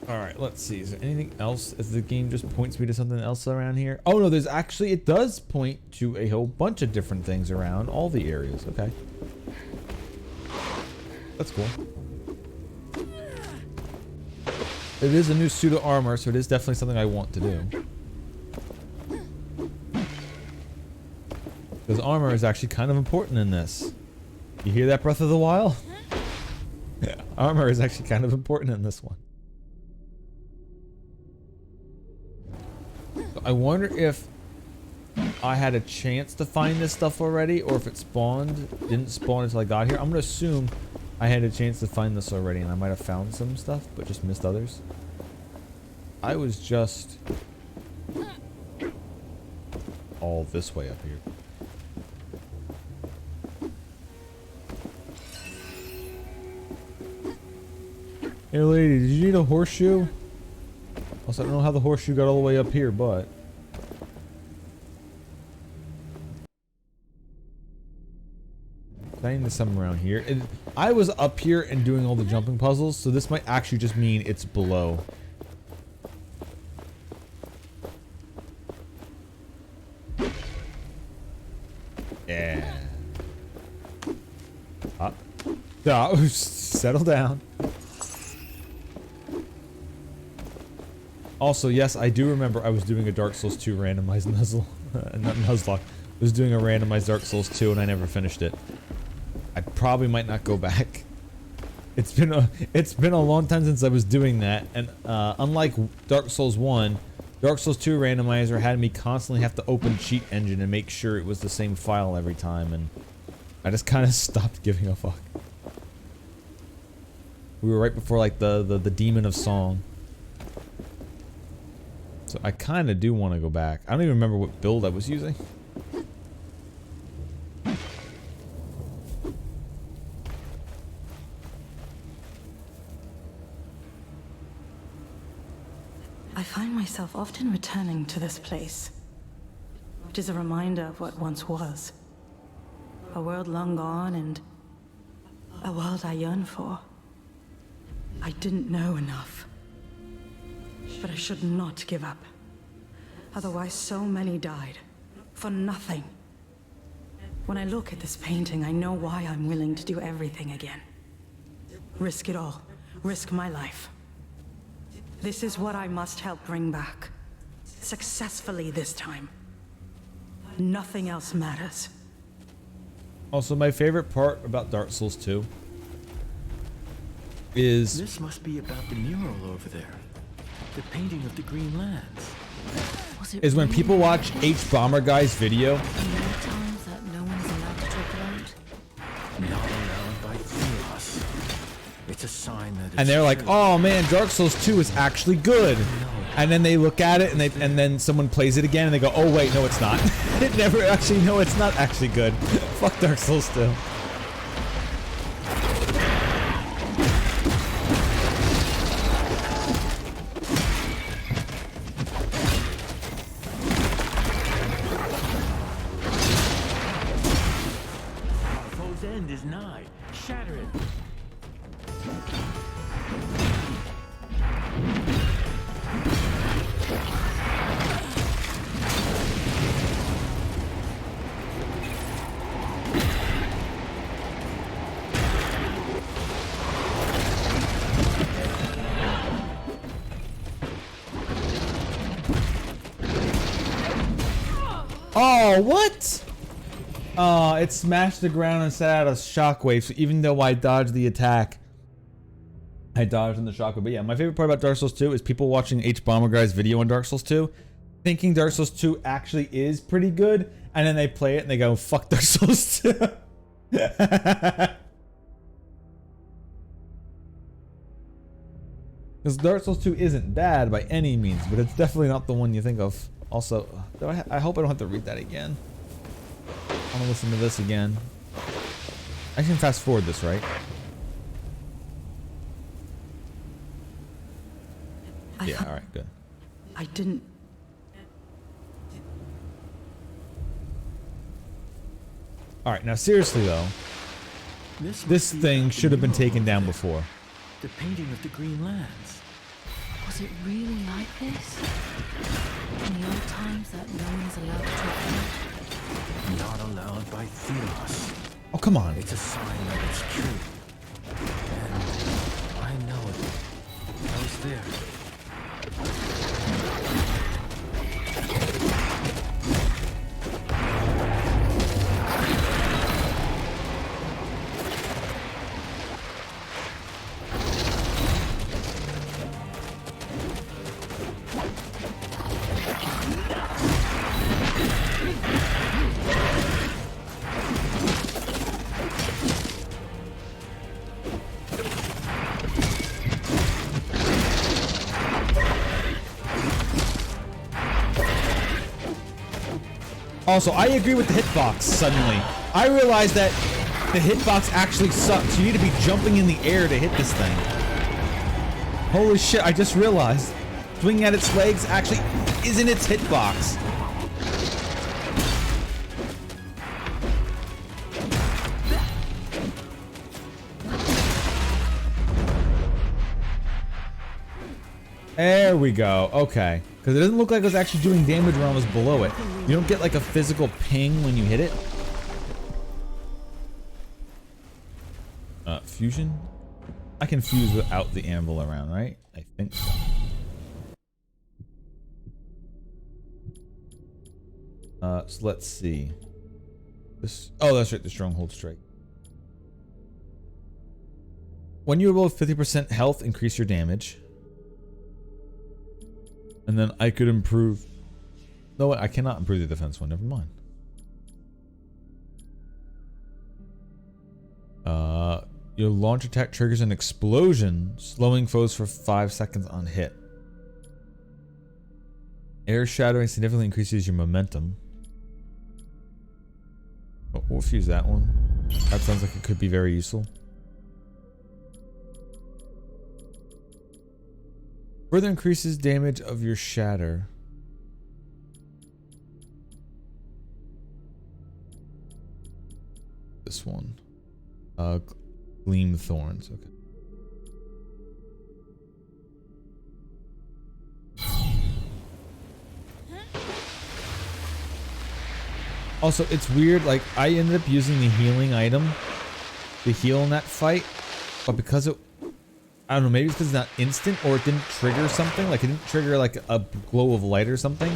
[SPEAKER 1] All right, let's see. Is there anything else? If the game just points me to something else around here? Oh no, there's actually, it does point to a whole bunch of different things around all the areas. Okay. That's cool. It is a new suit of armor, so it is definitely something I want to do. Because armor is actually kind of important in this. You hear that, Breath of the Wild? Yeah, armor is actually kind of important in this one. So I wonder if I had a chance to find this stuff already, or if it didn't spawn until I got here. I'm gonna assume I had a chance to find this already, and I might have found some stuff, but just missed others. I was just all this way up here. Hey lady, did you need a horseshoe? Also, I don't know how the horseshoe got all the way up here, but... I need something around here. I was up here and doing all the jumping puzzles, so this might actually just mean it's below. Yeah. Settle down. Also, yes, I do remember I was doing a Dark Souls 2 randomized Nuzzle. Not Nuzlocke. I was doing a randomized Dark Souls 2 and I never finished it. I probably might not go back. It's been a long time since I was doing that, and unlike Dark Souls 1, Dark Souls 2 randomizer had me constantly have to open Cheat Engine and make sure it was the same file every time, and I just kind of stopped giving a fuck. We were right before like the Demon of Song. So I kind of do want to go back. I don't even remember what build I was using.
[SPEAKER 5] I find myself often returning to this place. It is a reminder of what once was. A world long gone and a world I yearn for. I didn't know enough. But I should not give up. Otherwise, so many died. For nothing. When I look at this painting, I know why I'm willing to do everything again. Risk it all. Risk my life. This is what I must help bring back. Successfully this time. Nothing else matters.
[SPEAKER 1] Also, my favorite part about Dark Souls 2 is...
[SPEAKER 8] This must be about the mural over there. The painting of the Green Lands.
[SPEAKER 1] Is when people watch H Bomber Guy's video.
[SPEAKER 5] Times that no one's allowed to talk about.
[SPEAKER 8] Not allowed by Theos. It's a sign that it's
[SPEAKER 1] And they're like,
[SPEAKER 8] true.
[SPEAKER 1] "Oh man, Dark Souls 2 is actually good." And then they look at it and then someone plays it again and they go, "Oh wait, no it's not." It never actually, no, it's not actually good. Fuck Dark Souls 2.
[SPEAKER 8] Our foe's end is nigh. Shatter it.
[SPEAKER 1] Oh, what? Oh, it smashed the ground and set out a shockwave, so even though I dodged the attack, I dodged in the shock, but yeah, my favorite part about Dark Souls 2 is people watching H Bomber Guy's video on Dark Souls 2, thinking Dark Souls 2 actually is pretty good, and then they play it and they go, fuck Dark Souls 2. Because Dark Souls 2 isn't bad by any means, but it's definitely not the one you think of. Also, I hope I don't have to read that again. I want to listen to this again. I can fast forward this, right? Yeah, alright, good.
[SPEAKER 3] I didn't.
[SPEAKER 1] Alright, now seriously though, this thing should have been taken down before.
[SPEAKER 8] The painting of the Green Lands.
[SPEAKER 5] Was it really like this? In the old times that no one is allowed to travel?
[SPEAKER 8] Not allowed by Theos.
[SPEAKER 1] Oh, come on.
[SPEAKER 8] It's a sign that it's true. And I know it. I was there.
[SPEAKER 1] Also, I agree with the hitbox suddenly. I realized that the hitbox actually sucks. You need to be jumping in the air to hit this thing. Holy shit, I just realized. Swinging at its legs actually isn't its hitbox. There we go. Okay. Because it doesn't look like it was actually doing damage when I was below it. You don't get like a physical ping when you hit it. Fusion? I can fuse without the anvil around, right? I think so. So let's see. This. Oh, that's right. The stronghold strike. When you're below 50% health, increase your damage. And then I could improve. No, I cannot improve the defense one. Never mind. Your launch attack triggers an explosion, slowing foes for 5 seconds on hit. Air shattering significantly increases your momentum. Oh, we'll fuse that one. That sounds like it could be very useful. Further increases damage of your shatter. This one. Gleam thorns. Okay. Also, it's weird. Like, I ended up using the healing item to heal in that fight, but because it, I don't know, maybe it's because it's not instant or it didn't trigger something. Like, it didn't trigger like a glow of light or something.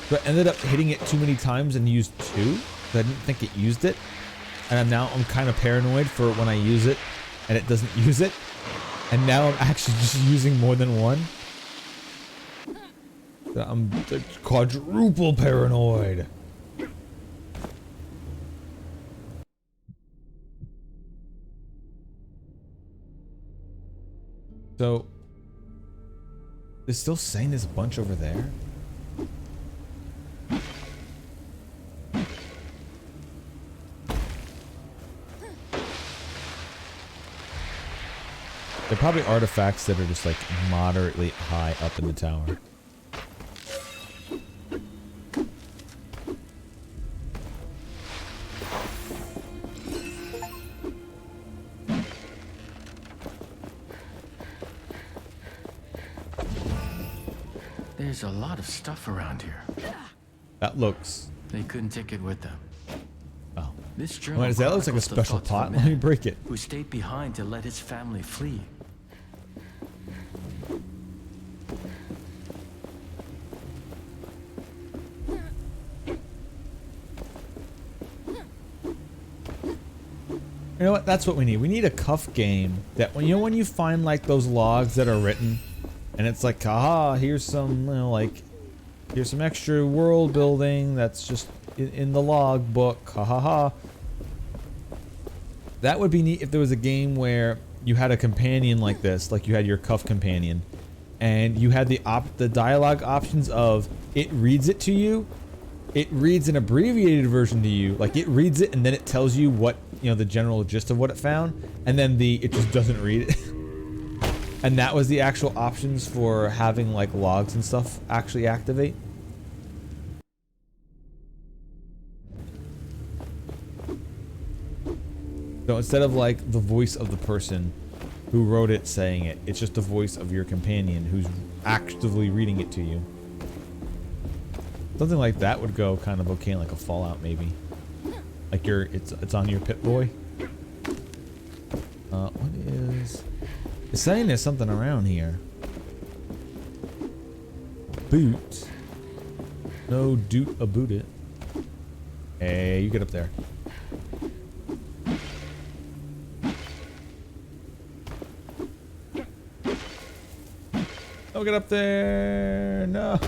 [SPEAKER 1] So I ended up hitting it too many times and used 2. So I didn't think it used it. And now I'm kind of paranoid for when I use it and it doesn't use it. And now I'm actually just using more than one. So I'm like quadruple paranoid. So, they're still saying there's a bunch over there? They're probably artifacts that are just like moderately high up in the tower.
[SPEAKER 8] There's a lot of stuff around here.
[SPEAKER 1] That looks...
[SPEAKER 8] They couldn't take it with them.
[SPEAKER 1] Oh.
[SPEAKER 8] This journal
[SPEAKER 1] Wait, that looks like a
[SPEAKER 8] chronicles the
[SPEAKER 1] special
[SPEAKER 8] thoughts of a
[SPEAKER 1] pot. Let me
[SPEAKER 8] man
[SPEAKER 1] break it.
[SPEAKER 8] who stayed behind to let his family flee.
[SPEAKER 1] You know what? That's what we need. We need a cuff game that when when you find like those logs that are written, and it's like, haha, here's some, like, here's some extra world building that's just in the log book, ha ha ha. That would be neat if there was a game where you had a companion like this, like you had your cuff companion, and you had the dialogue options of it reads it to you, it reads an abbreviated version to you, like it reads it and then it tells you what, the general gist of what it found, and then it just doesn't read it. And that was the actual options for having like logs and stuff actually activate. So instead of like the voice of the person who wrote it saying it, it's just the voice of your companion who's actively reading it to you. Something like that would go kind of okay in like a Fallout maybe. Like it's on your Pip-Boy. What is... It's saying there's something around here. Boot. No doot about it. Hey, you get up there. Oh, get up there! No.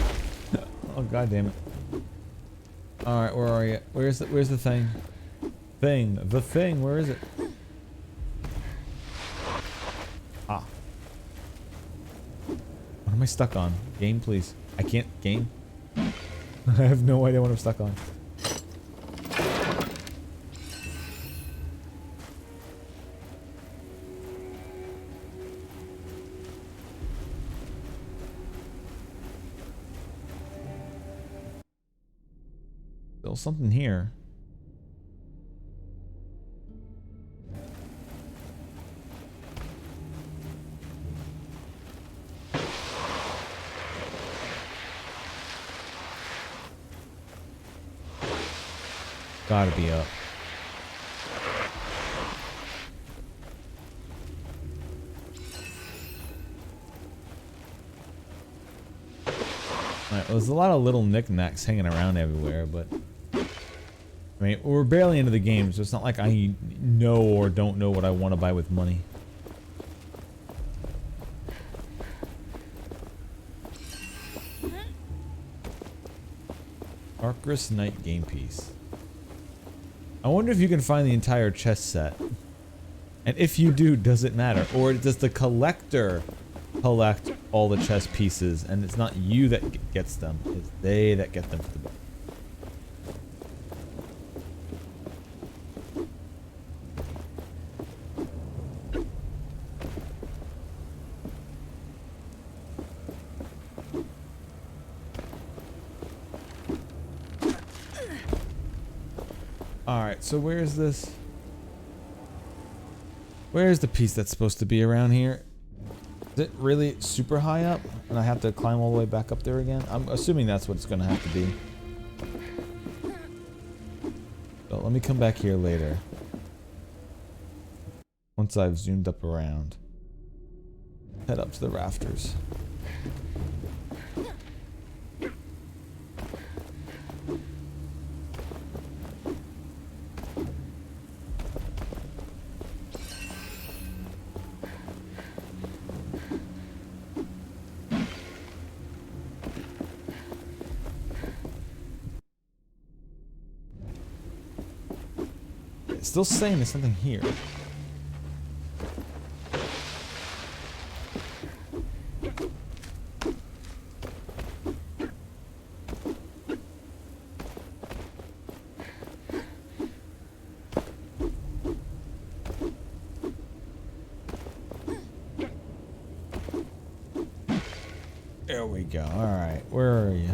[SPEAKER 1] Oh, god damn it. All right, where are you? Where's the thing? The thing. Where is it? Ah. What am I stuck on? Game, please. I can't game. I have no idea what I'm stuck on. There's something here. Gotta be up. Alright, well, there's a lot of little knickknacks hanging around everywhere, but I mean, we're barely into the game, so it's not like I know or don't know what I want to buy with money. Arcris Knight game piece. I wonder if you can find the entire chess set. And if you do, does it matter? Or does the collector collect all the chess pieces and it's not you that gets them, it's they that get them for the book? Alright, so where's this? Where's the piece that's supposed to be around here? Is it really super high up? And I have to climb all the way back up there again? I'm assuming that's what it's going to have to be. So let me come back here later. Once I've zoomed up around. Head up to the rafters. Still saying there's something here. There we go. All right, where are you?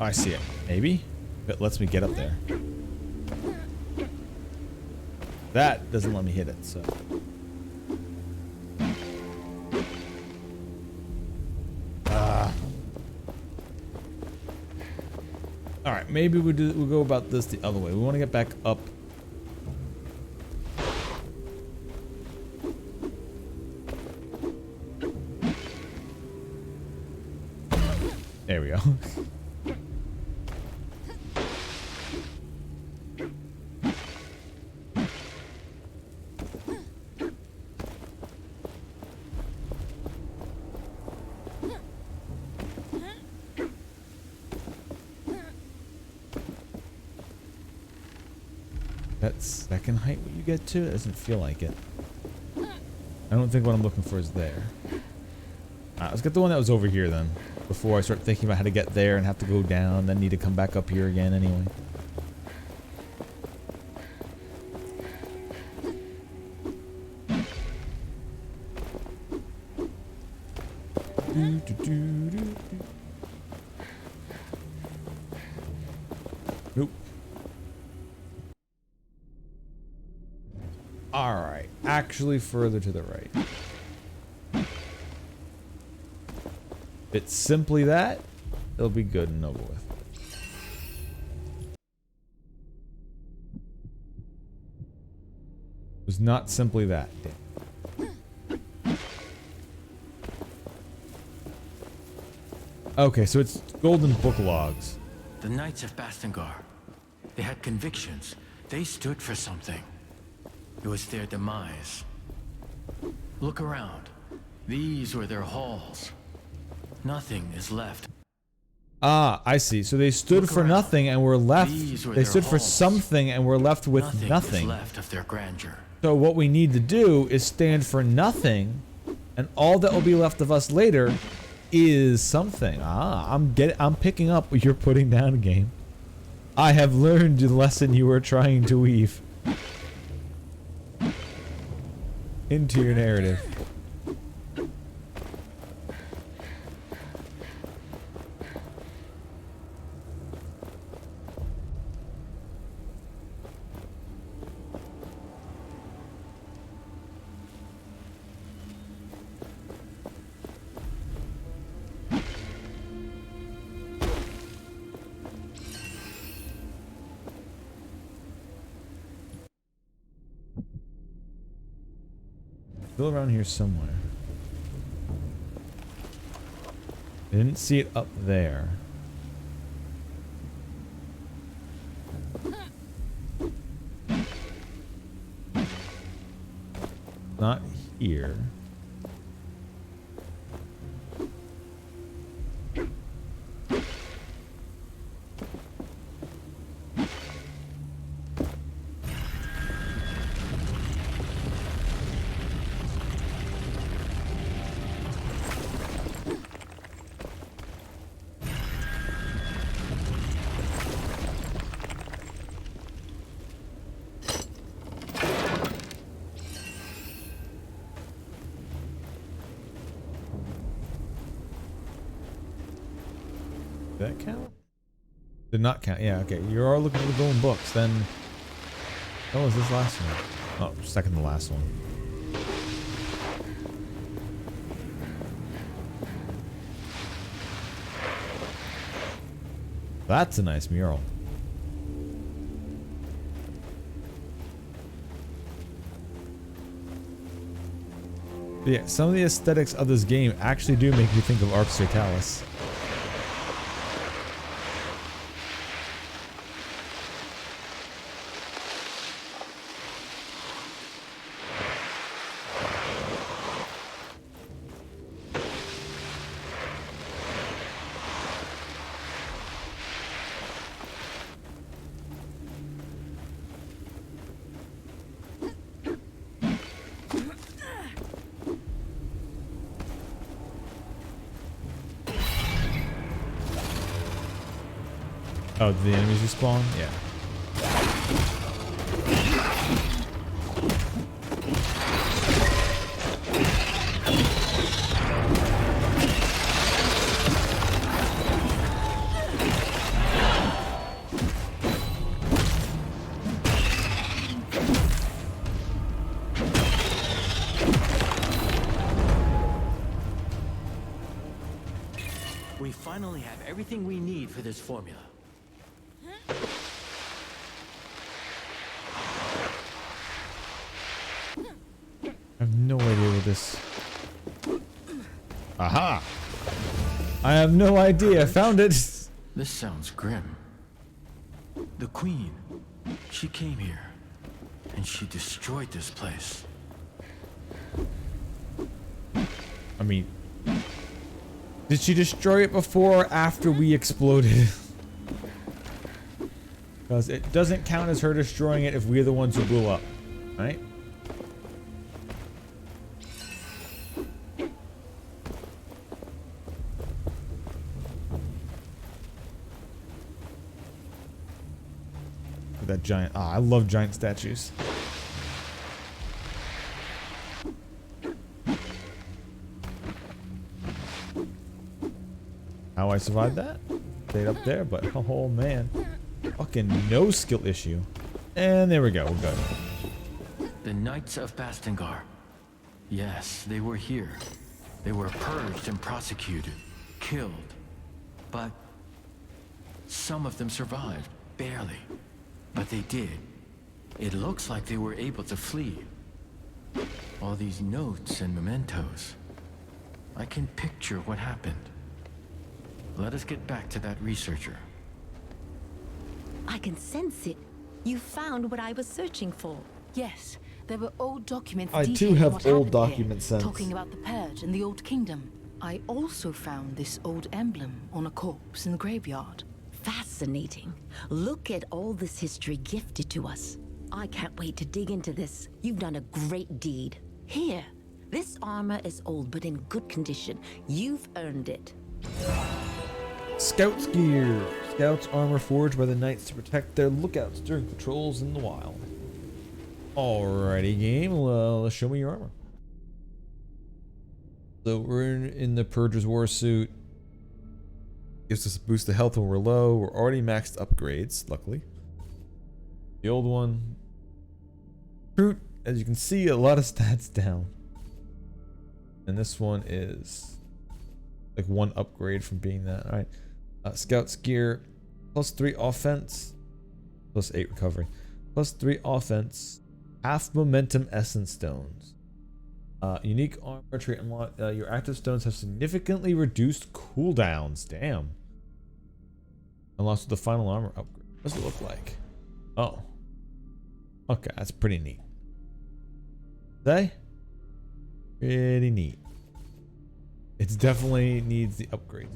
[SPEAKER 1] Oh, I see it. Maybe? It lets me get up there. That doesn't let me hit it, so. Alright, maybe we'll go about this the other way. We want to get back up There we go. That's second height what you get to? It doesn't feel like it. I don't think what I'm looking for is there. Alright, let's get the one that was over here then. Before I start thinking about how to get there and have to go down, then need to come back up here again anyway. Nope. Alright, actually further to the right. If it's simply that, it'll be good and over with. It was not simply that. Okay, so it's golden book logs.
[SPEAKER 8] The Knights of Bastingar. They had convictions. They stood for something. It was their demise. Look around. These were their halls. Nothing is left.
[SPEAKER 1] Ah, I see. So they stood for nothing and were left. They stood for something and were left with nothing.
[SPEAKER 8] Is left of their grandeur.
[SPEAKER 1] So what we need to do is stand for nothing, and all that will be left of us later is something. Ah, I'm picking up what you're putting down, game. I have learned the lesson you were trying to weave into your narrative. Still around here somewhere. I didn't see it up there. Not here. Did that count? Did not count. Yeah, okay. You are looking at the golden books. Then, what was this last one? Oh, second to last one. That's a nice mural. But yeah, some of the aesthetics of this game actually do make me think of Arc Totalis. Oh, did the enemies respawn? Yeah.
[SPEAKER 8] We finally have everything we need for this formula. I
[SPEAKER 1] have no idea what this... Aha! I have no idea. I found it.
[SPEAKER 8] This sounds grim. The Queen, she came here, and she destroyed this place.
[SPEAKER 1] I mean, did she destroy it before or after we exploded? Because it doesn't count as her destroying it if we're the ones who blew up, right? That giant, I love giant statues. How I survived that? Stayed up there, but oh man. Fucking no skill issue. And there we go, we're good.
[SPEAKER 8] The Knights of Bastengar. Yes, they were here. They were purged and prosecuted, killed. But some of them survived, barely. But they did. It looks like they were able to flee. All these notes and mementos. I can picture what happened. Let us get back to that researcher.
[SPEAKER 10] I can sense it. You found what I was searching for.
[SPEAKER 5] Yes, there were old documents.
[SPEAKER 1] I too
[SPEAKER 5] detailing
[SPEAKER 1] have
[SPEAKER 5] what
[SPEAKER 1] old
[SPEAKER 5] happened
[SPEAKER 1] document
[SPEAKER 5] here,
[SPEAKER 1] sense.
[SPEAKER 5] talking about the Purge and the Old Kingdom. I also found this old emblem on a corpse in the graveyard.
[SPEAKER 10] Fascinating. Look at all this history gifted to us. I can't wait to dig into this. You've done a great deed. Here, this armor is old but in good condition. You've earned it.
[SPEAKER 1] Scouts gear. Scouts armor forged by the knights to protect their lookouts during patrols in the wild. Alrighty, game. Let's show me your armor. So we're in the Purger's War suit. Gives us a boost to health when we're low. We're already maxed upgrades, luckily. The old one. Fruit, as you can see, a lot of stats down. And this one is like one upgrade from being that. Alright. Scout's gear. +3 offense. +8 recovery. +3 offense. Half momentum essence stones. Unique armor trait unlock. Your active stones have significantly reduced cooldowns. Damn. Unlocks with the final armor upgrade. What does it look like? Oh. Okay, that's pretty neat. Say? Pretty neat. It definitely needs the upgrade.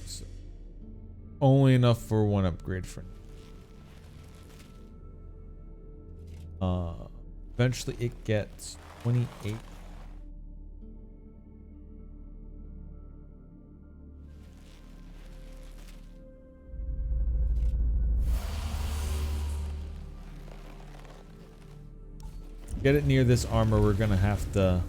[SPEAKER 1] So only enough for one upgrade for eventually it gets 28. Get it near this armor, we're gonna have to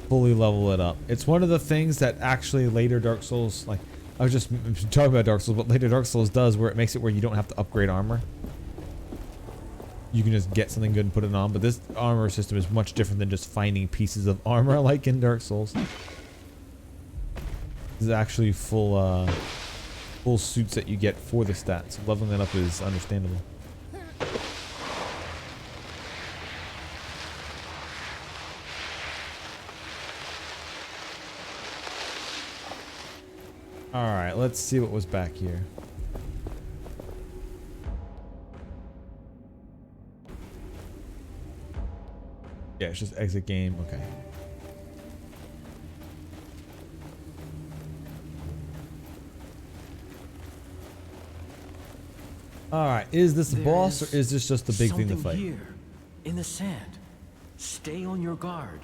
[SPEAKER 1] fully level it up. It's one of the things that actually later Dark Souls, like I was just talking about Dark Souls, but later Dark Souls does, where it makes it where you don't have to upgrade armor. You can just get something good and put it on, but this armor system is much different than just finding pieces of armor like in Dark Souls. This is actually full suits that you get for the stats. So leveling that up is understandable. Alright, let's see what was back here. Yeah, it's just exit game. Okay. Alright, is this the boss or is this just a big thing to fight?
[SPEAKER 8] Something here, in the sand. Stay on your guard.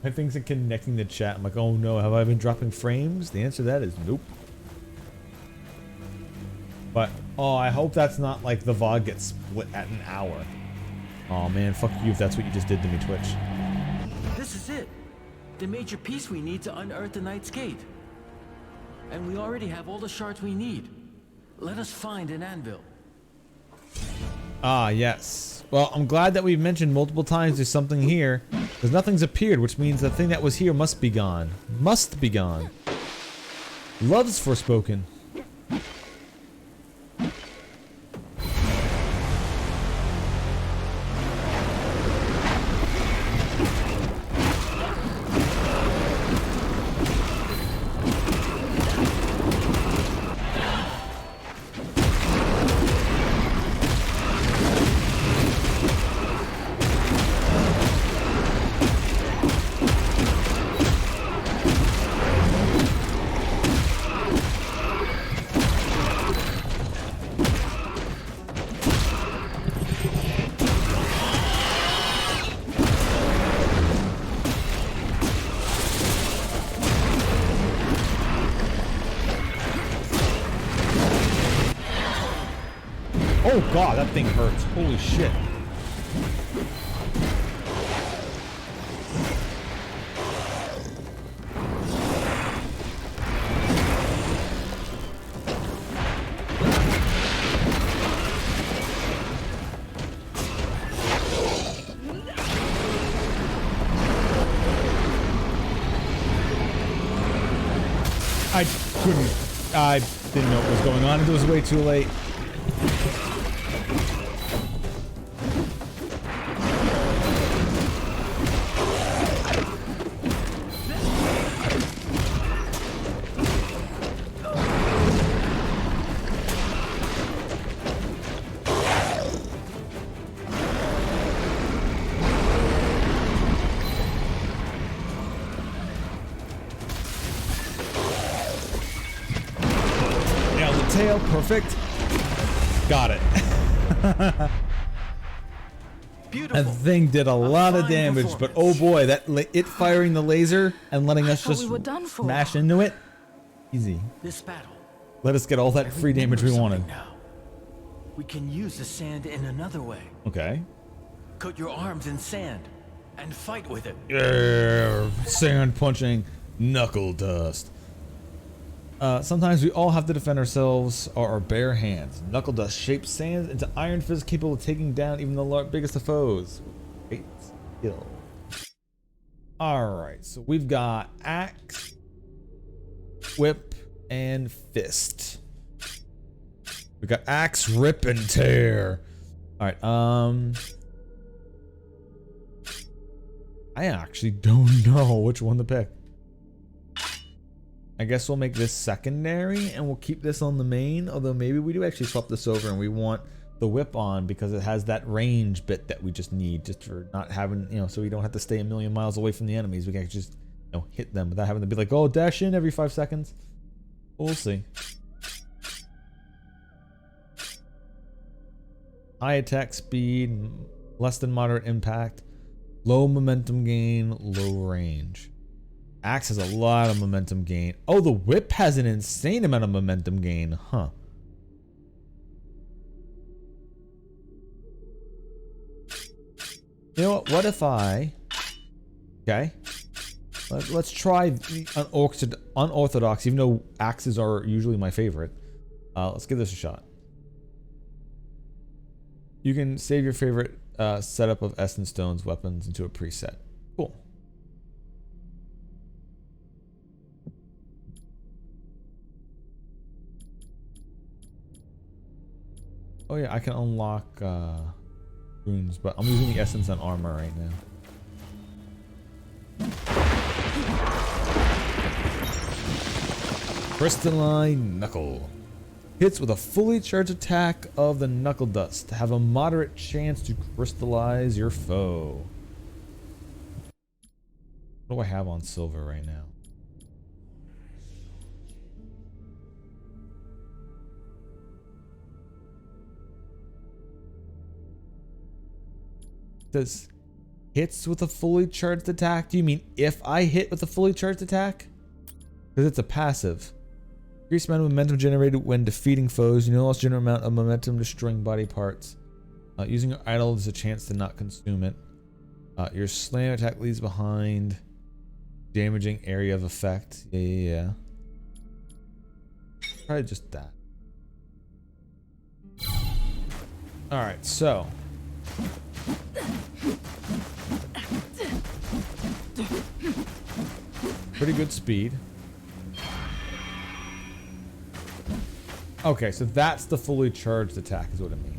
[SPEAKER 1] I think it's connecting the chat. I'm like, oh no, have I been dropping frames? The answer to that is nope. But, oh, I hope that's not like the VOD gets split at an hour. Oh man, fuck you if that's what you just did to me, Twitch.
[SPEAKER 8] This is it. The major piece we need to unearth the Knight's Gate. And we already have all the shards we need. Let us find an anvil. Ah,
[SPEAKER 1] yes. Well, I'm glad that we've mentioned multiple times there's something here. Because nothing's appeared, which means the thing that was here must be gone. Must be gone. Loves Forspoken. Oh god, that thing hurts. Holy shit. I didn't know what was going on. It was way too late. Tail, perfect. Got it.
[SPEAKER 8] Beautiful.
[SPEAKER 1] That thing did a lot of damage, but oh boy, that it firing the laser and letting us just smash into it. Easy.
[SPEAKER 8] This battle.
[SPEAKER 1] Let us get all that free damage we wanted.
[SPEAKER 8] Now. We can use the sand in another way.
[SPEAKER 1] Okay.
[SPEAKER 8] Coat your arms in sand and fight with it.
[SPEAKER 1] Yeah, sand punching knuckle dust. Sometimes we all have to defend ourselves or our bare hands. Knuckle dust shapes sand into iron fists capable of taking down even the biggest of foes. Great skill. Alright, so we've got axe, whip, and fist. We got axe, rip, and tear. Alright, I actually don't know which one to pick. I guess we'll make this secondary and we'll keep this on the main, although maybe we do actually swap this over and we want the whip on because it has that range bit that we just need just for not having, you know, so we don't have to stay a million miles away from the enemies. We can just, you know, hit them without having to be like, oh, dash in every 5 seconds. We'll see. High attack speed, less than moderate impact, low momentum gain, low range. Axe has a lot of momentum gain. Oh, the whip has an insane amount of momentum gain, huh? You know what if I... Okay. Let's try the unorthodox, even though axes are usually my favorite. Let's give this a shot. You can save your favorite setup of essence stones weapons into a preset. Cool. Oh yeah, I can unlock runes, but I'm using the essence on armor right now. Crystalline Knuckle. Hits with a fully charged attack of the Knuckle Dust. Have a moderate chance to crystallize your foe. What do I have on silver right now? Does hits with a fully charged attack? Do you mean if I hit with a fully charged attack? Because it's a passive. Increased amount of momentum generated when defeating foes. You no loss general amount of momentum destroying body parts. Using your idol is a chance to not consume it. Your slam attack leaves behind damaging area of effect. Yeah. Probably just that. Alright, so Pretty good speed. Okay, so that's the fully charged attack is what it means.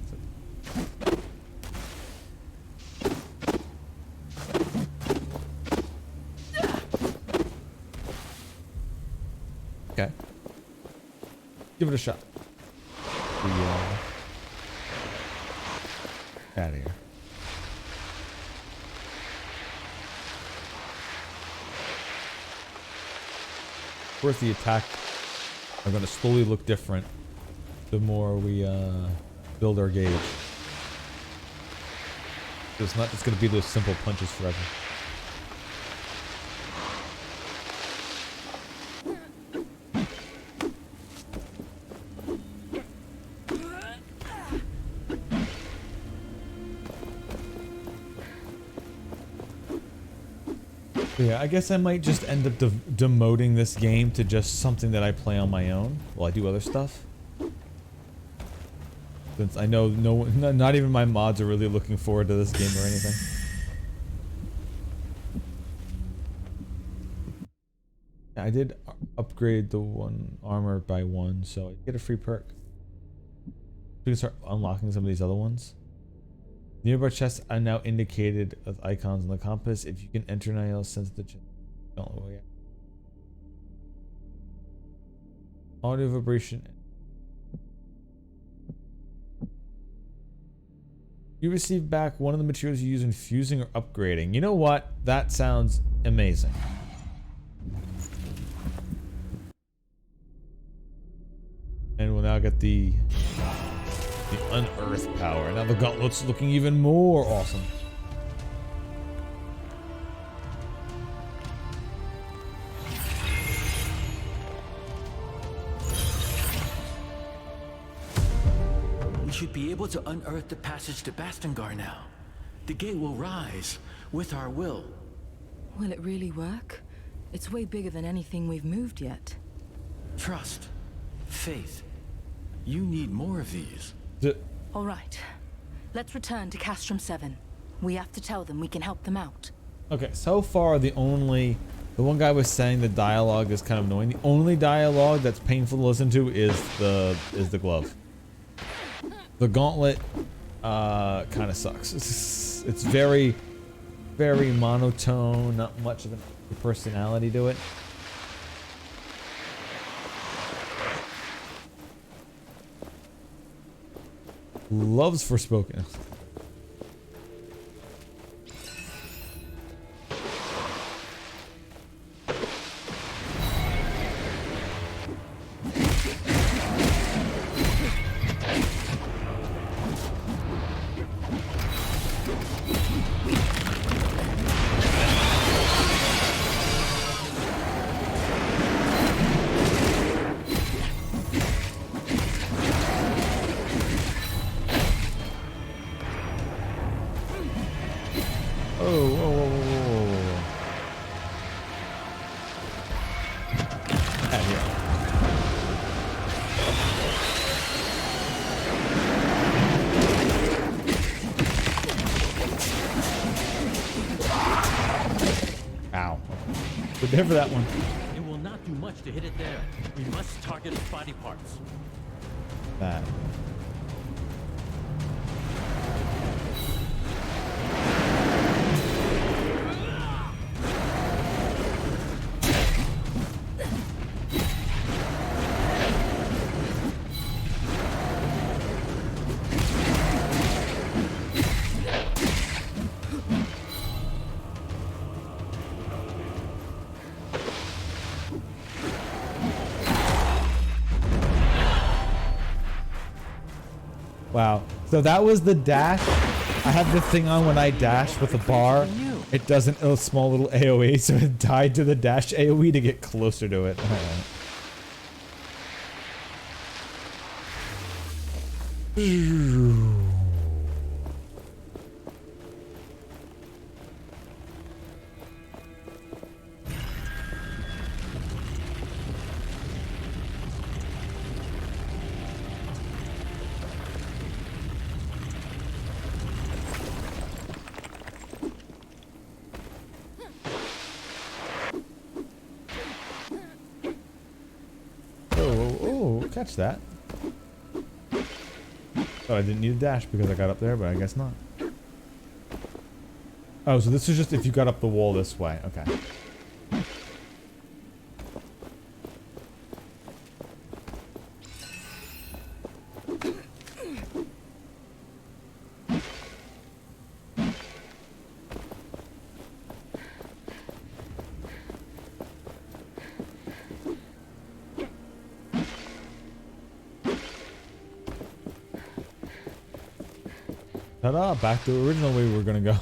[SPEAKER 1] Okay. Give it a shot. Out of here. Of course, the attack are going to slowly look different the more we build our gauge. It's not just going to be those simple punches forever. Yeah, I guess I might just end up demoting this game to just something that I play on my own while I do other stuff. Since I know not even my mods are really looking forward to this game or anything. I did upgrade the one armor by 1, so I get a free perk. We can start unlocking some of these other ones. Nearby chests are now indicated with icons on the compass. If you can enter an IL sense the chest. Don't know where yet. Audio vibration. You receive back one of the materials you use in fusing or upgrading. You know what? That sounds amazing. And we'll now get the unearth power. Now the gauntlet's looking even more awesome.
[SPEAKER 8] We should be able to unearth the passage to Bastengar now. The gate will rise with our will.
[SPEAKER 5] Will it really work? It's way bigger than anything we've moved yet.
[SPEAKER 8] Trust. Faith. You need more of these.
[SPEAKER 5] All right. Let's return to Castrum 7. We have to tell them we can help them out.
[SPEAKER 1] Okay, so far the one guy was saying the dialogue is kind of annoying. The only dialogue that's painful to listen to is the glove. The gauntlet kind of sucks. It's very, very monotone, not much of a personality to it. Loves Forspoken. There for that one.
[SPEAKER 11] It will not do much to hit it there. We must target its body parts.
[SPEAKER 1] That. Wow. So that was the dash. I have the thing on when I dash with a bar. It does a small little AoE, so it died to the dash AoE to get closer to it. catch that. Thought I didn't need a dash because I got up there, but I guess not. Oh, so this is just if you got up the wall this way. Okay. Ta-da! Back to the original way we were gonna go.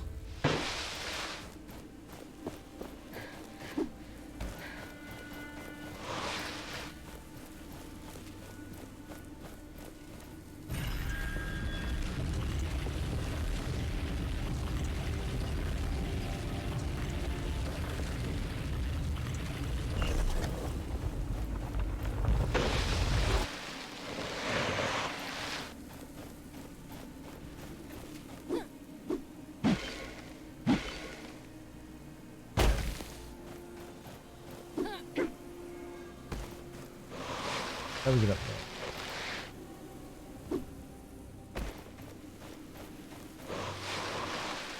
[SPEAKER 1] How do we get up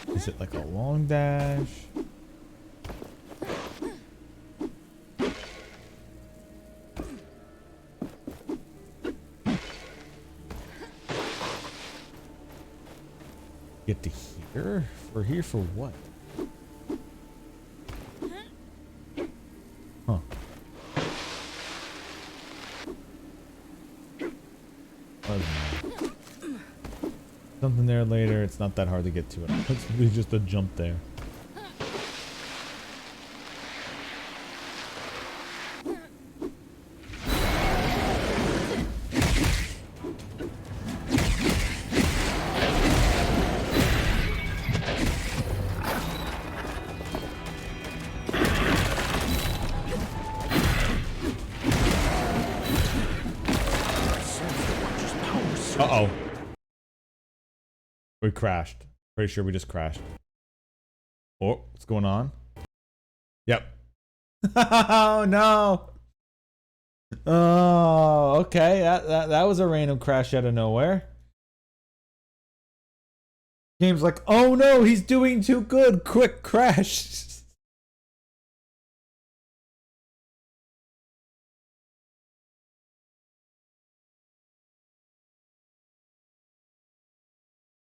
[SPEAKER 1] there? Is it like a long dash? Get to here? We're here for what? Huh. Something there later. It's not that hard to get to it. It's really just a jump there. Uh-oh. We crashed. Pretty sure we just crashed. Oh, what's going on? Yep. Oh, no. Oh, okay. That was a random crash out of nowhere. Game's like, oh no, he's doing too good. Quick crash.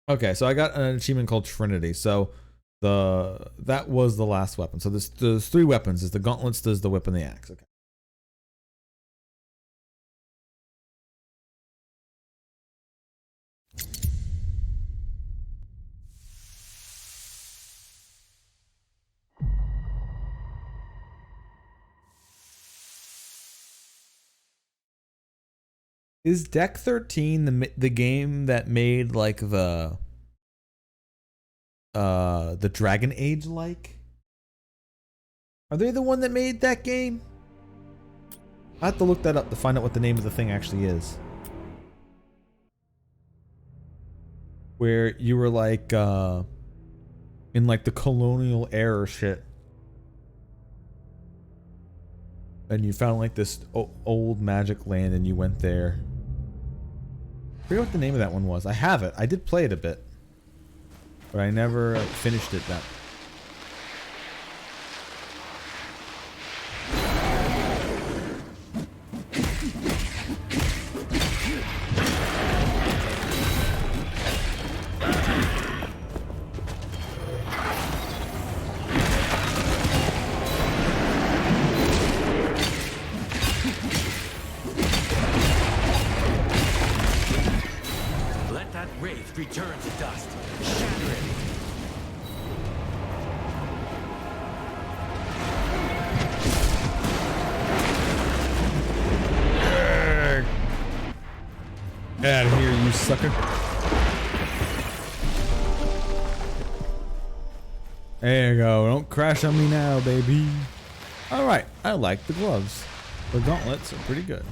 [SPEAKER 1] Okay, so I got an achievement called Trinity. So that was the last weapon. So there's 3 weapons. There's the gauntlets, there's the whip, and the axe. Okay. Is Deck 13 the game that made like the Dragon Age like? Are they the one that made that game? I have to look that up to find out what the name of the thing actually is. Where you were like in like the colonial era shit. And you found like this old magic land and you went there. I forget what the name of that one was. I have it. I did play it a bit. But I never finished it that.
[SPEAKER 8] Return to dust. Shatter it.
[SPEAKER 1] Get out of here, you sucker. There you go. Don't crash on me now, baby. Alright, I like the gloves. The gauntlets are pretty good.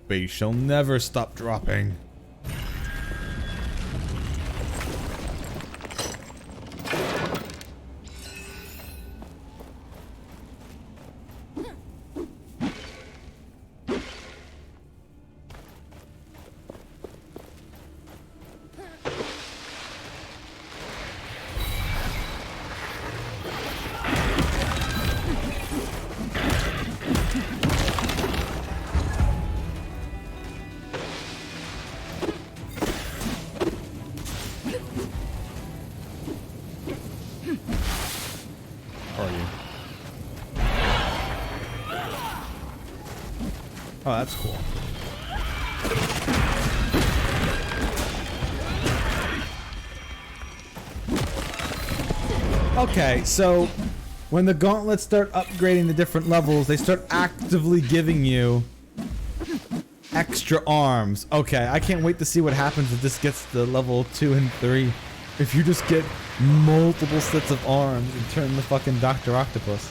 [SPEAKER 1] Base shall never stop dropping. Oh, that's cool. Okay, so when the gauntlets start upgrading the different levels, they start actively giving you extra arms. Okay, I can't wait to see what happens if this gets to level 2 and 3. If you just get multiple sets of arms and turn the fucking Dr. Octopus.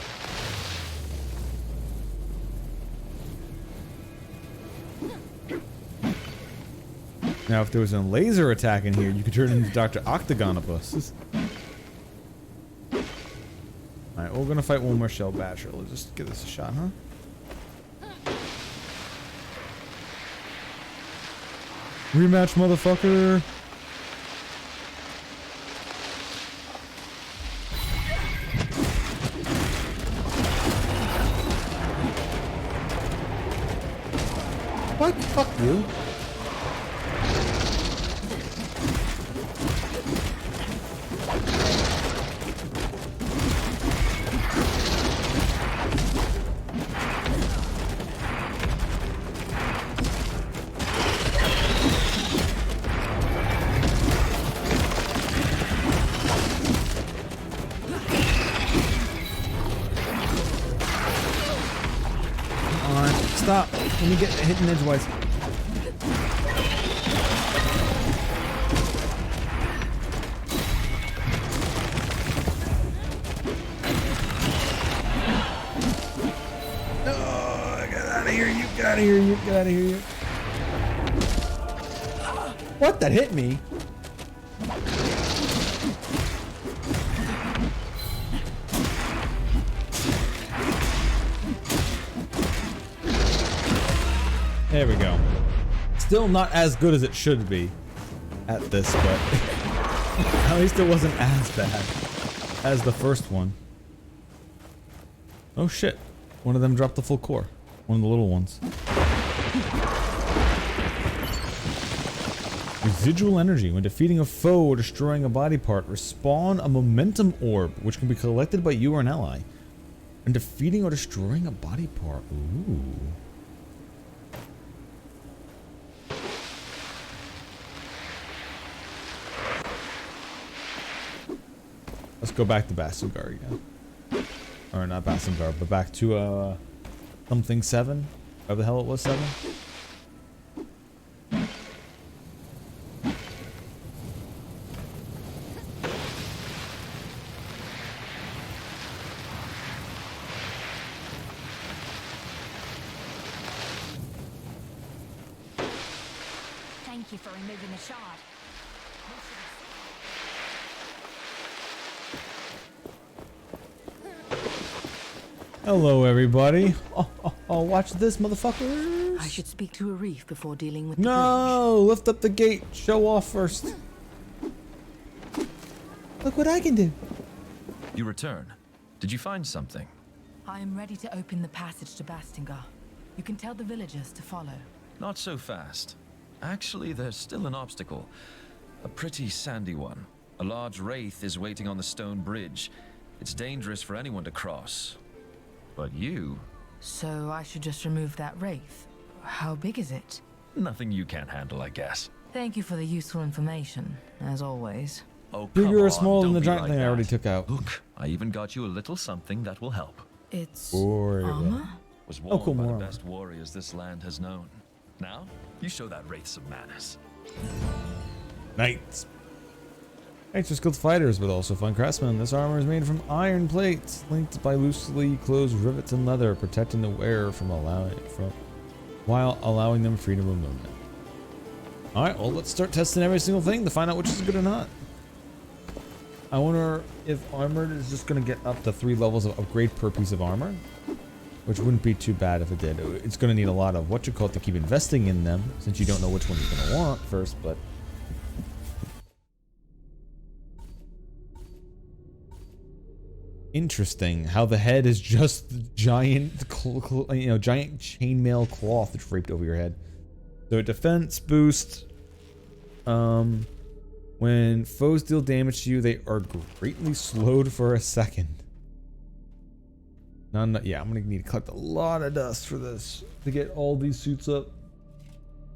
[SPEAKER 1] Now, if there was a laser attack in here, you could turn into Dr. Octagonopus. Alright, we're gonna fight one more Shell Basher. Let's just give this a shot, huh? Rematch, motherfucker! What? Fuck you. Stop. Let me get hitting edgewise. No, get out of here, you get out of here, you get out of here. What? That hit me? There we go. Still not as good as it should be at this, but at least it wasn't as bad as the first one. Oh shit. One of them dropped the full core. One of the little ones. Residual energy. When defeating a foe or destroying a body part, respawn a momentum orb, which can be collected by you or an ally. When defeating or destroying a body part. Ooh. Let's go back to Basingar again. Or not Basingar, but back to something 7. Whatever the hell it was, 7.
[SPEAKER 7] Thank you for removing the shard.
[SPEAKER 1] Hello, everybody. Oh, watch this, motherfuckers.
[SPEAKER 5] I should speak to a reef before dealing with
[SPEAKER 1] No, lift up the gate. Show off first. Look what I can do.
[SPEAKER 12] You return. Did you find something?
[SPEAKER 5] I am ready to open the passage to Bastingar. You can tell the villagers to follow.
[SPEAKER 12] Not so fast. Actually, there's still an obstacle. A pretty sandy one. A large wraith is waiting on the stone bridge. It's dangerous for anyone to cross. But you...
[SPEAKER 5] So I should just remove that wraith? How big is it?
[SPEAKER 12] Nothing you can't handle, I guess.
[SPEAKER 5] Thank you for the useful information, as always.
[SPEAKER 12] Oh,
[SPEAKER 1] bigger or
[SPEAKER 12] come on,
[SPEAKER 1] smaller than the
[SPEAKER 12] don't be
[SPEAKER 1] giant
[SPEAKER 12] like
[SPEAKER 1] thing I
[SPEAKER 12] that.
[SPEAKER 1] already took out.
[SPEAKER 12] Look, I even got you a little something that will help.
[SPEAKER 5] It's
[SPEAKER 1] armor?
[SPEAKER 12] Was worn
[SPEAKER 1] cool,
[SPEAKER 12] by
[SPEAKER 1] more
[SPEAKER 12] the
[SPEAKER 1] armor.
[SPEAKER 12] best warriors this land has known. Now, you show that wraith some manners.
[SPEAKER 1] Knights. Knights are skilled fighters, but also fine craftsmen. This armor is made from iron plates, linked by loosely closed rivets and leather, protecting the wearer while allowing them freedom of movement. Alright, well, let's start testing every single thing to find out which is good or not. I wonder if armored is just going to get up to 3 levels of upgrade per piece of armor, which wouldn't be too bad if it did. It's going to need a lot of what you call it to keep investing in them, since you don't know which one you're going to want first, but... Interesting how the head is just giant, giant chainmail cloth draped over your head. So a defense boost. When foes deal damage to you, they are greatly slowed for a second. None. Yeah, I'm gonna need to collect a lot of dust for this to get all these suits up.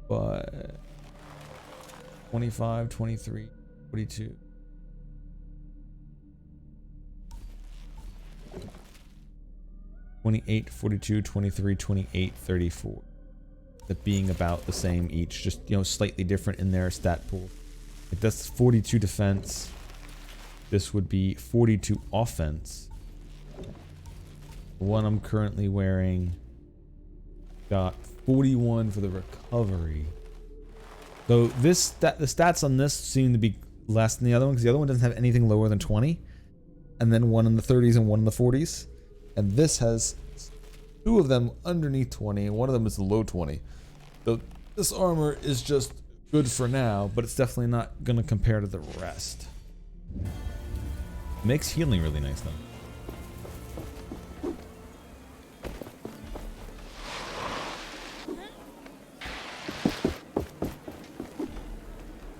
[SPEAKER 1] But 25, 23, 42. $28, 42, 23, 28, 34. That being about the same each, just slightly different in their stat pool. Like that's 42 defense. This would be 42 offense. The one I'm currently wearing got 41 for the recovery. Though the stats on this seem to be less than the other one, because the other one doesn't have anything lower than 20, and then one in the 30s and one in the 40s, and this has two of them underneath 20, and one of them is low 20. So this armor is just good for now, but it's definitely not gonna compare to the rest. Makes healing really nice though.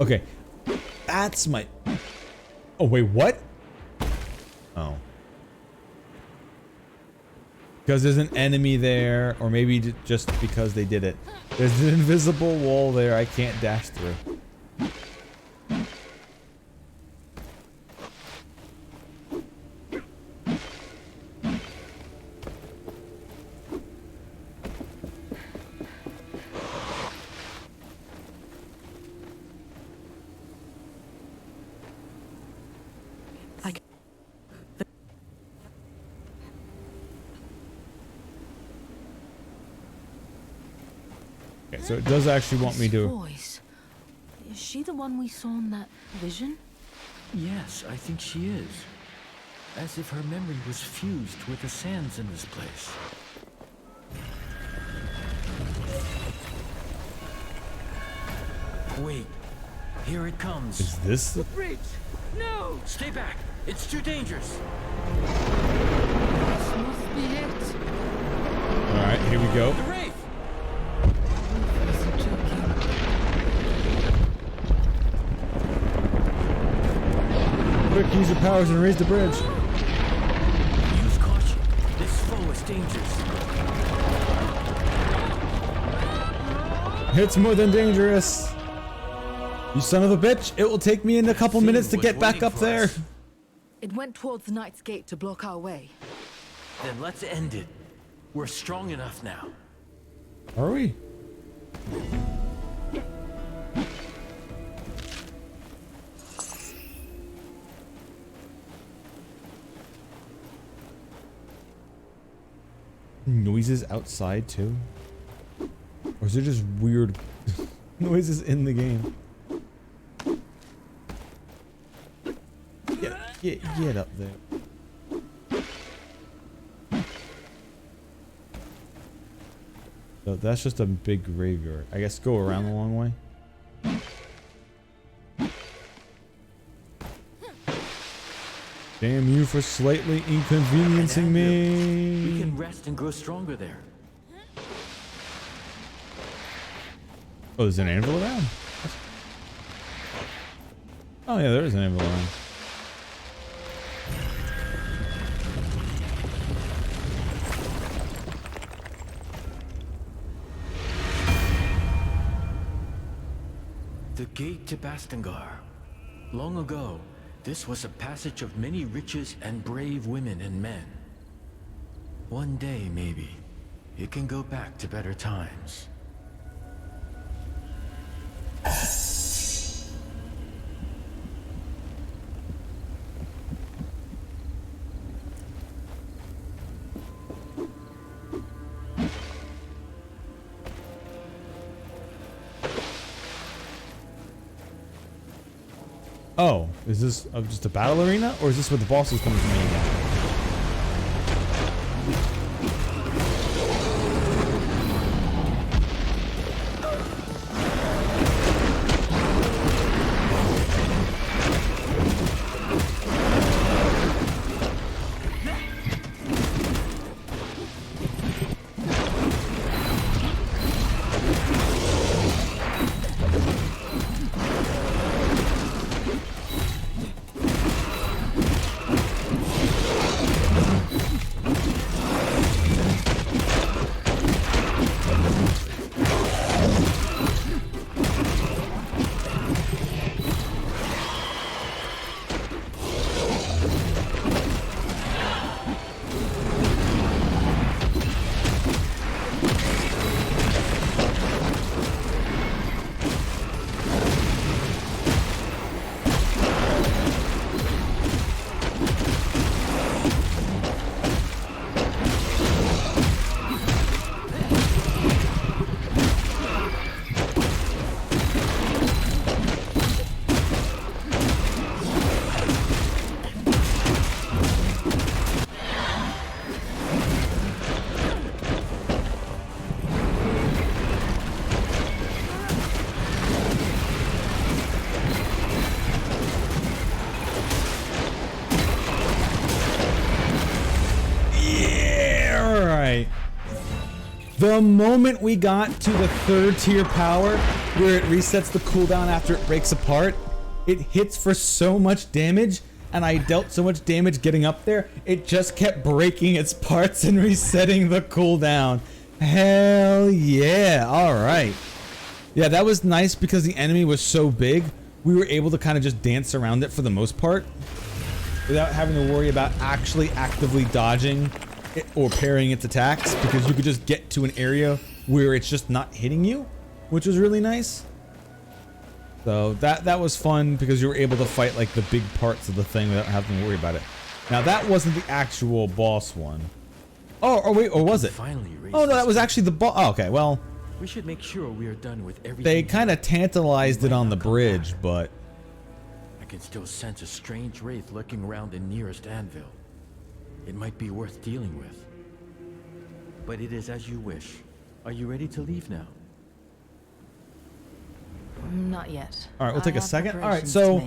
[SPEAKER 1] Okay, that's my... Oh, wait, what? Oh. Because there's an enemy there, or maybe just because they did it. There's an invisible wall there I can't dash through. Okay, so it does actually want me to...
[SPEAKER 5] Voice. Is she the one we saw in that vision?
[SPEAKER 8] Yes, I think she is. As if her memory was fused with the sands in this place. Wait, here it comes.
[SPEAKER 1] Is this the...
[SPEAKER 8] bridge? No! Stay back! It's too dangerous!
[SPEAKER 5] This must be it.
[SPEAKER 1] Alright, here we go.
[SPEAKER 8] The Wraith!
[SPEAKER 1] Quick, use your powers and raise the bridge.
[SPEAKER 8] Use caution. This foe is dangerous.
[SPEAKER 1] It's more than dangerous. You son of a bitch. It will take me in a couple minutes to get back up there.
[SPEAKER 4] It went towards the Knight's Gate to block our way.
[SPEAKER 8] Then let's end it. We're strong enough now.
[SPEAKER 1] Are we? Noises outside too? Or is it just weird noises in the game? Get up there. So that's just a big graveyard. I guess go around the long way. Damn you for slightly inconveniencing me.
[SPEAKER 8] We can rest and grow stronger there.
[SPEAKER 1] Oh, there's an anvil around? Oh yeah, there is an anvil around.
[SPEAKER 8] The gate to Bastengar. Long ago, this was a passage of many riches and brave women and men. One day, maybe, it can go back to better times.
[SPEAKER 1] Oh, is this just a battle arena, or is this where the boss is coming from again? The moment we got to the 3rd tier power, where it resets the cooldown after it breaks apart, it hits for so much damage, and I dealt so much damage getting up there, it just kept breaking its parts and resetting the cooldown. Hell yeah, alright. Yeah, that was nice because the enemy was so big, we were able to kind of just dance around it for the most part, without having to worry about actually actively dodging it or parrying its attacks, because you could just get to an area where it's just not hitting you, which was really nice. So that was fun because you were able to fight like the big parts of the thing without having to worry about it. Now that wasn't the actual boss one. Oh, wait, or was it? Oh no, that was actually the boss. Oh, okay, well,
[SPEAKER 11] we should make sure we are done with everything.
[SPEAKER 1] they kind of tantalized it on the bridge, but
[SPEAKER 11] I can still sense a strange wraith lurking around the nearest anvil. It might be worth dealing with. But it is as you wish. Are you ready to leave now?
[SPEAKER 5] Not yet.
[SPEAKER 1] all right, we'll take a
[SPEAKER 5] have
[SPEAKER 1] second. All right,
[SPEAKER 5] preparations
[SPEAKER 1] so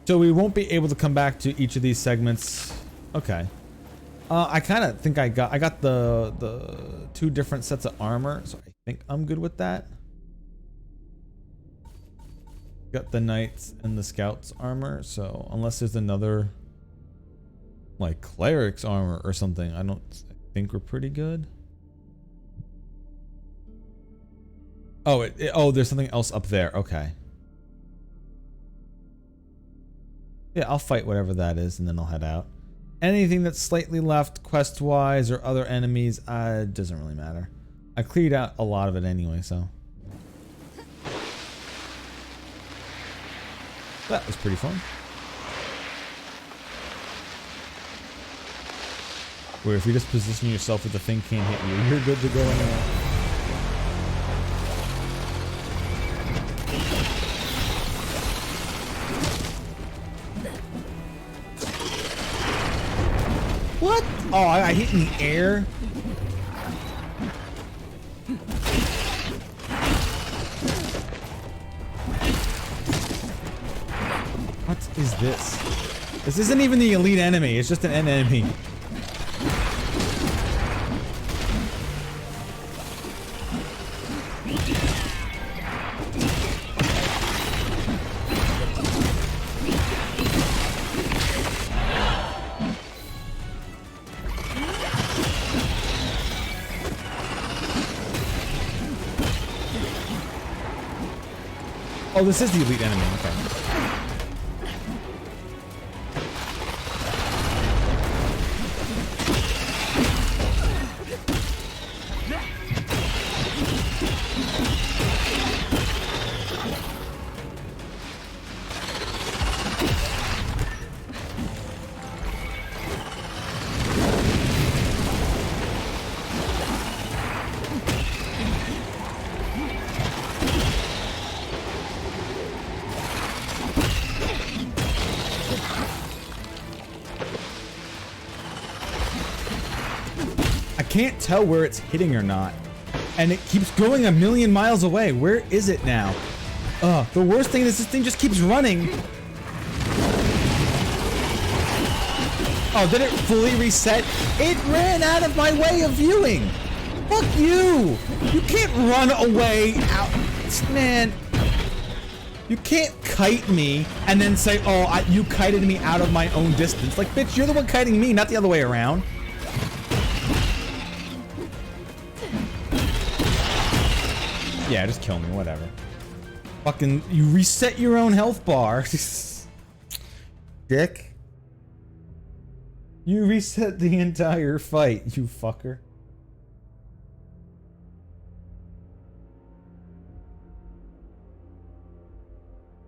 [SPEAKER 5] to make.
[SPEAKER 1] we won't be able to come back to each of these segments. Okay. I kind of think I got the 2 different sets of armor, so I think I'm good with that. Got the knights and the scouts armor, so unless there's another like cleric's armor or something, I think we're pretty good. Oh, oh, there's something else up there. Okay. Yeah, I'll fight whatever that is and then I'll head out. Anything that's slightly left quest-wise or other enemies, it doesn't really matter. I cleared out a lot of it anyway, so. That was pretty fun. Where if you just position yourself where the thing can't hit you, you're good to go anyway. What? Oh, I hit in the air? What is this? This isn't even the elite enemy, it's just an enemy. Oh, this is the elite enemy, okay. Can't tell where it's hitting or not, and it keeps going a million miles away. Where is it now? The worst thing is this thing just keeps running. Oh, did it fully reset? It ran out of my way of viewing. Fuck you. You can't run away out, man. You can't kite me and then say, oh, you kited me out of my own distance. Like, bitch, you're the one kiting me, not the other way around. Yeah, just kill me, whatever. Fucking, you reset your own health bar. Dick. You reset the entire fight, you fucker.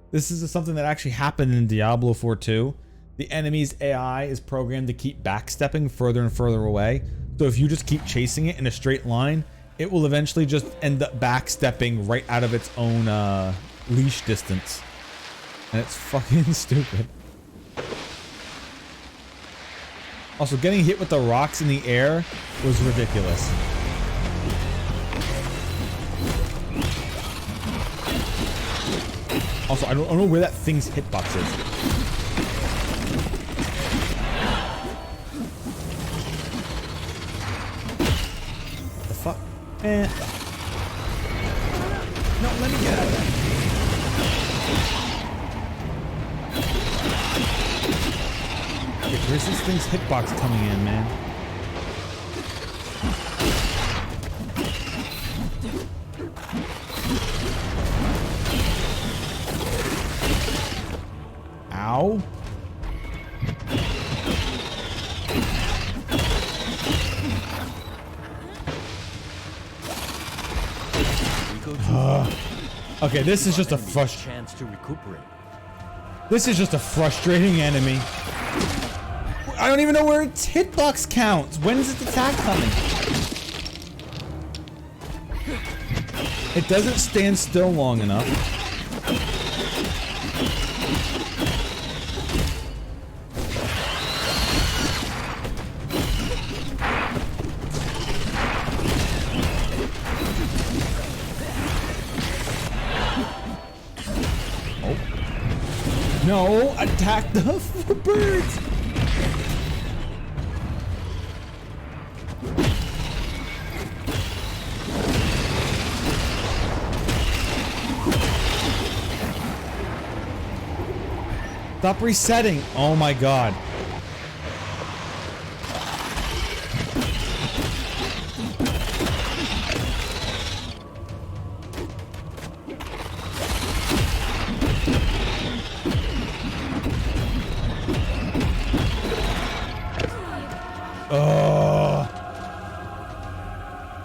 [SPEAKER 1] This is something that actually happened in Diablo 4 too. The enemy's AI is programmed to keep backstepping further and further away. So if you just keep chasing it in a straight line, it will eventually just end up backstepping right out of its own leash distance. And it's fucking stupid. Also, getting hit with the rocks in the air was ridiculous. Also, I don't know where that thing's hitbox is. Eh. No, let me get out of there. Okay, where's this thing's hitbox coming in, man? Ow. Okay, this is just a
[SPEAKER 11] chance to recuperate.
[SPEAKER 1] This is just a frustrating enemy. I don't even know where its hitbox counts. When is its attack coming? It doesn't stand still long enough. No, attack the birds! Stop resetting! Oh my god.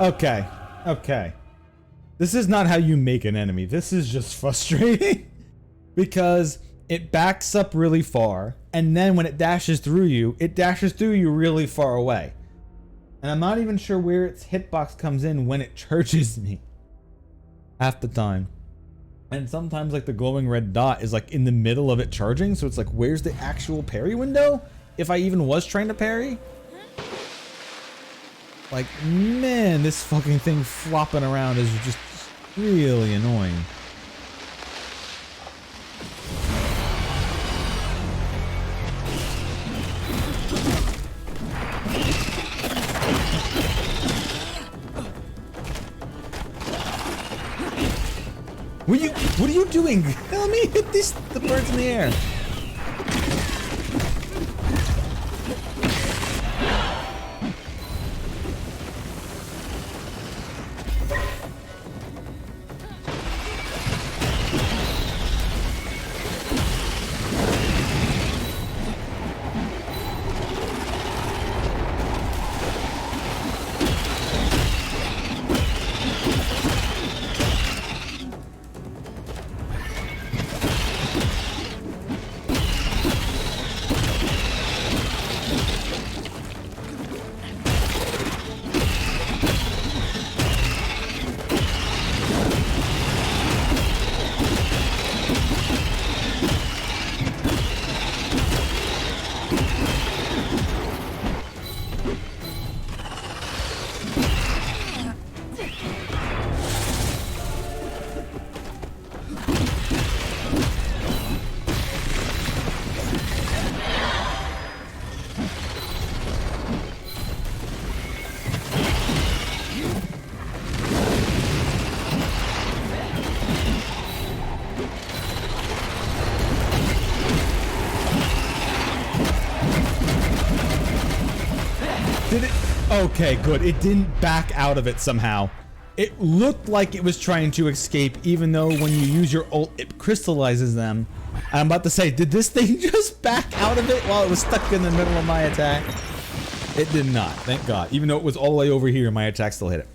[SPEAKER 1] Okay, okay. This is not how you make an enemy. This is just frustrating because it backs up really far, and then when it dashes through you really far away. And I'm not even sure where its hitbox comes in when it charges me. Half the time. And sometimes like the glowing red dot is like in the middle of it charging, so it's like, where's the actual parry window? If I even was trying to parry? Like, man, this fucking thing flopping around is just really annoying. What are you doing? Let me hit the birds in the air. Did it? Okay, good. It didn't back out of it somehow. It looked like it was trying to escape, even though when you use your ult, it crystallizes them. I'm about to say, did this thing just back out of it while it was stuck in the middle of my attack? It did not, thank God. Even though it was all the way over here, my attack still hit it.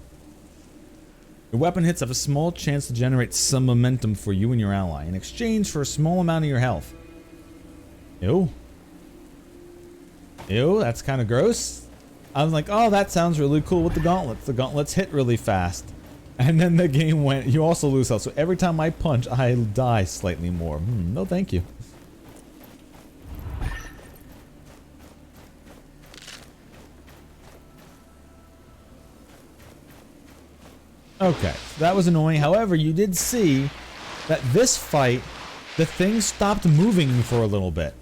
[SPEAKER 1] Your weapon hits have a small chance to generate some momentum for you and your ally in exchange for a small amount of your health. Ew. Ew, that's kind of gross. I was like, oh, that sounds really cool with the gauntlets. The gauntlets hit really fast. And then the game went, you also lose health. So every time I punch, I die slightly more. No, thank you. Okay, so that was annoying. However, you did see that this fight, the thing stopped moving for a little bit.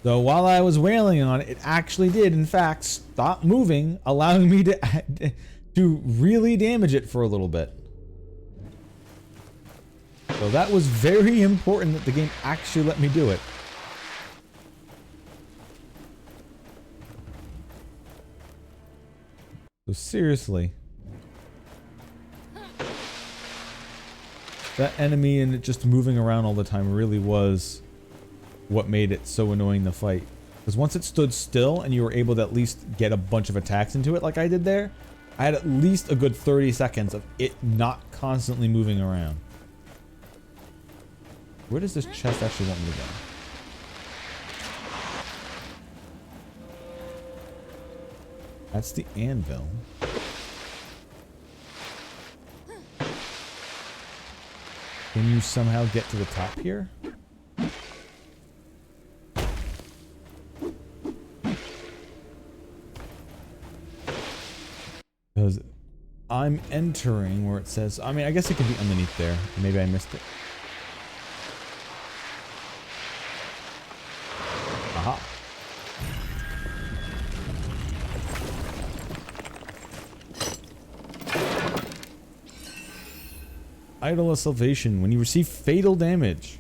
[SPEAKER 1] So while I was wailing on it, it actually did, in fact, stop moving, allowing me to to really damage it for a little bit. So that was very important that the game actually let me do it. So seriously. That enemy and it just moving around all the time really was what made it so annoying to fight. Because once it stood still and you were able to at least get a bunch of attacks into it like I did there, I had at least a good 30 seconds of it not constantly moving around. Where does this chest actually want me to go? That's the anvil. Can you somehow get to the top here? Because I'm entering where it says, I mean, I guess it could be underneath there. Maybe I missed it. Aha. Idol of Salvation. When you receive fatal damage,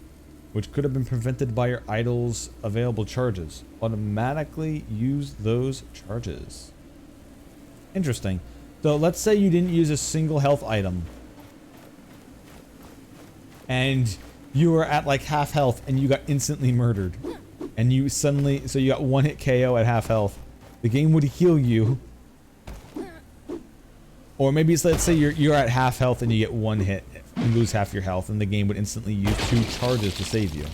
[SPEAKER 1] which could have been prevented by your idol's available charges, automatically use those charges. Interesting. So let's say you didn't use a single health item. And you were at like half health and you got instantly murdered. And you suddenly, so you got one hit KO at half health. The game would heal you. Or maybe it's, let's say you're at half health and you get one hit. You lose half your health and the game would instantly use 2 charges to save you.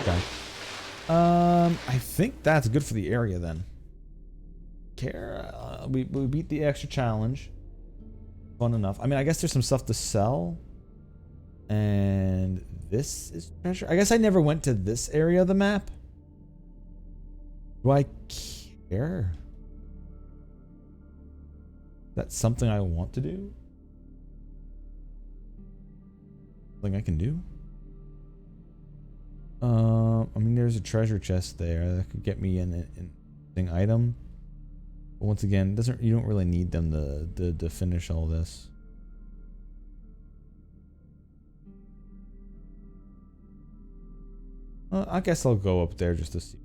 [SPEAKER 1] Okay. I think that's good for the area then. We beat the extra challenge. Fun enough. I mean, I guess there's some stuff to sell. And this is treasure. I guess I never went to this area of the map. Do I care? That's something I want to do? Something I can do? I mean, there's a treasure chest there that could get me an interesting item. But once again, you don't really need them to finish all this. I guess I'll go up there just to see.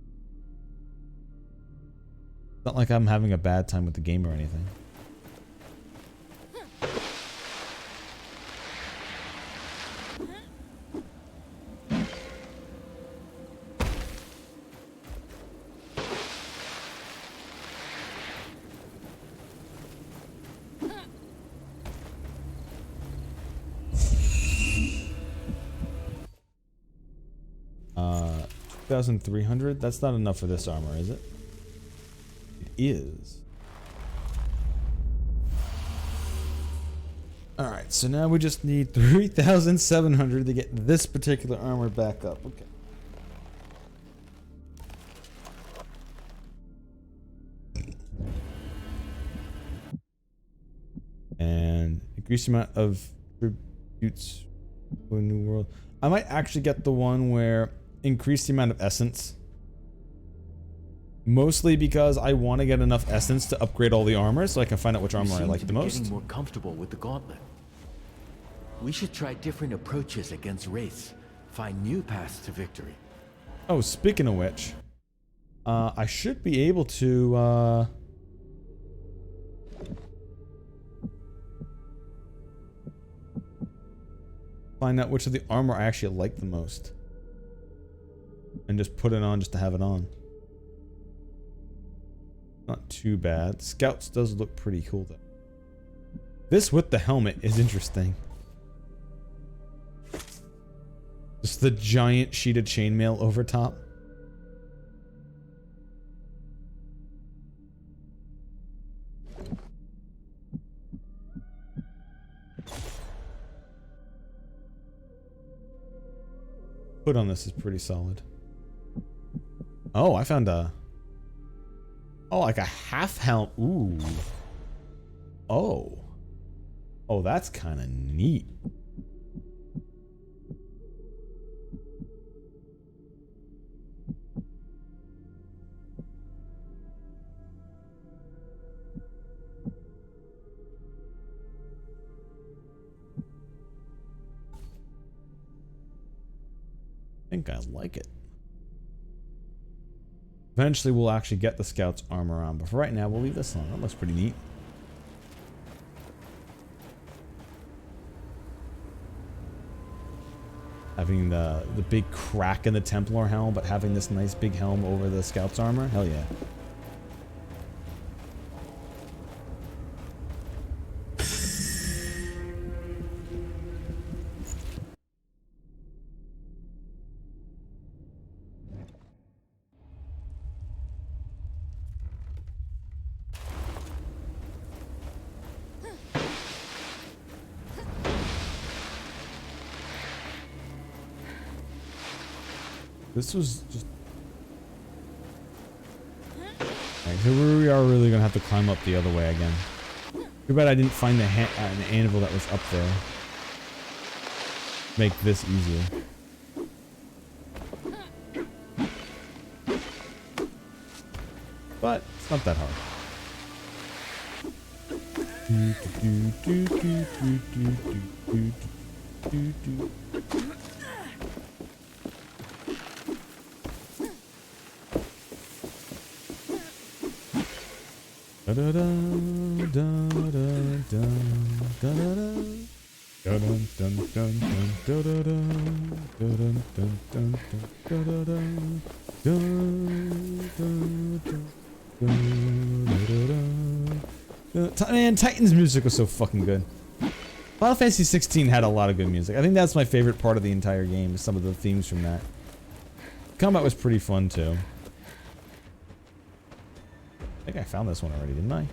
[SPEAKER 1] It's not like I'm having a bad time with the game or anything. Uh, 2,300? That's not enough for this armor, is it? It is. Alright, so now we just need 3,700 to get this particular armor back up. Okay. And increase the amount of tributes for a new world. I might actually get the one where increase the amount of essence. Mostly because I want to get enough essence to upgrade all the armor so I can find out which armor I like the most.
[SPEAKER 11] Getting more comfortable with the gauntlet. We should try different approaches against wraiths. Find new paths to victory.
[SPEAKER 1] Oh, speaking of which, I should be able to find out which of the armor I actually like the most. And just put it on just to have it on. Not too bad. Scouts does look pretty cool though. This with the helmet is interesting. Just the giant sheet of chainmail over top. Hood on this is pretty solid. Oh, I found a... Oh, like a half helm. Ooh. Oh. Oh, that's kind of neat. think I like it. Eventually we'll actually get the Scout's armor on, but for right now we'll leave this on. That looks pretty neat. Having the big crack in the Templar helm, but having this nice big helm over the Scout's armor. Hell yeah. This was just... Alright, so we are really gonna have to climb up the other way again. Too bad I didn't find the anvil that was up there. Make this easier. But it's not that hard. Man, Titan's music was so fucking good. Final Fantasy 16 had a lot of good music. I think that's my favorite part of the entire game, some of the themes from that. Combat was pretty fun too. I think I found this one already, didn't I?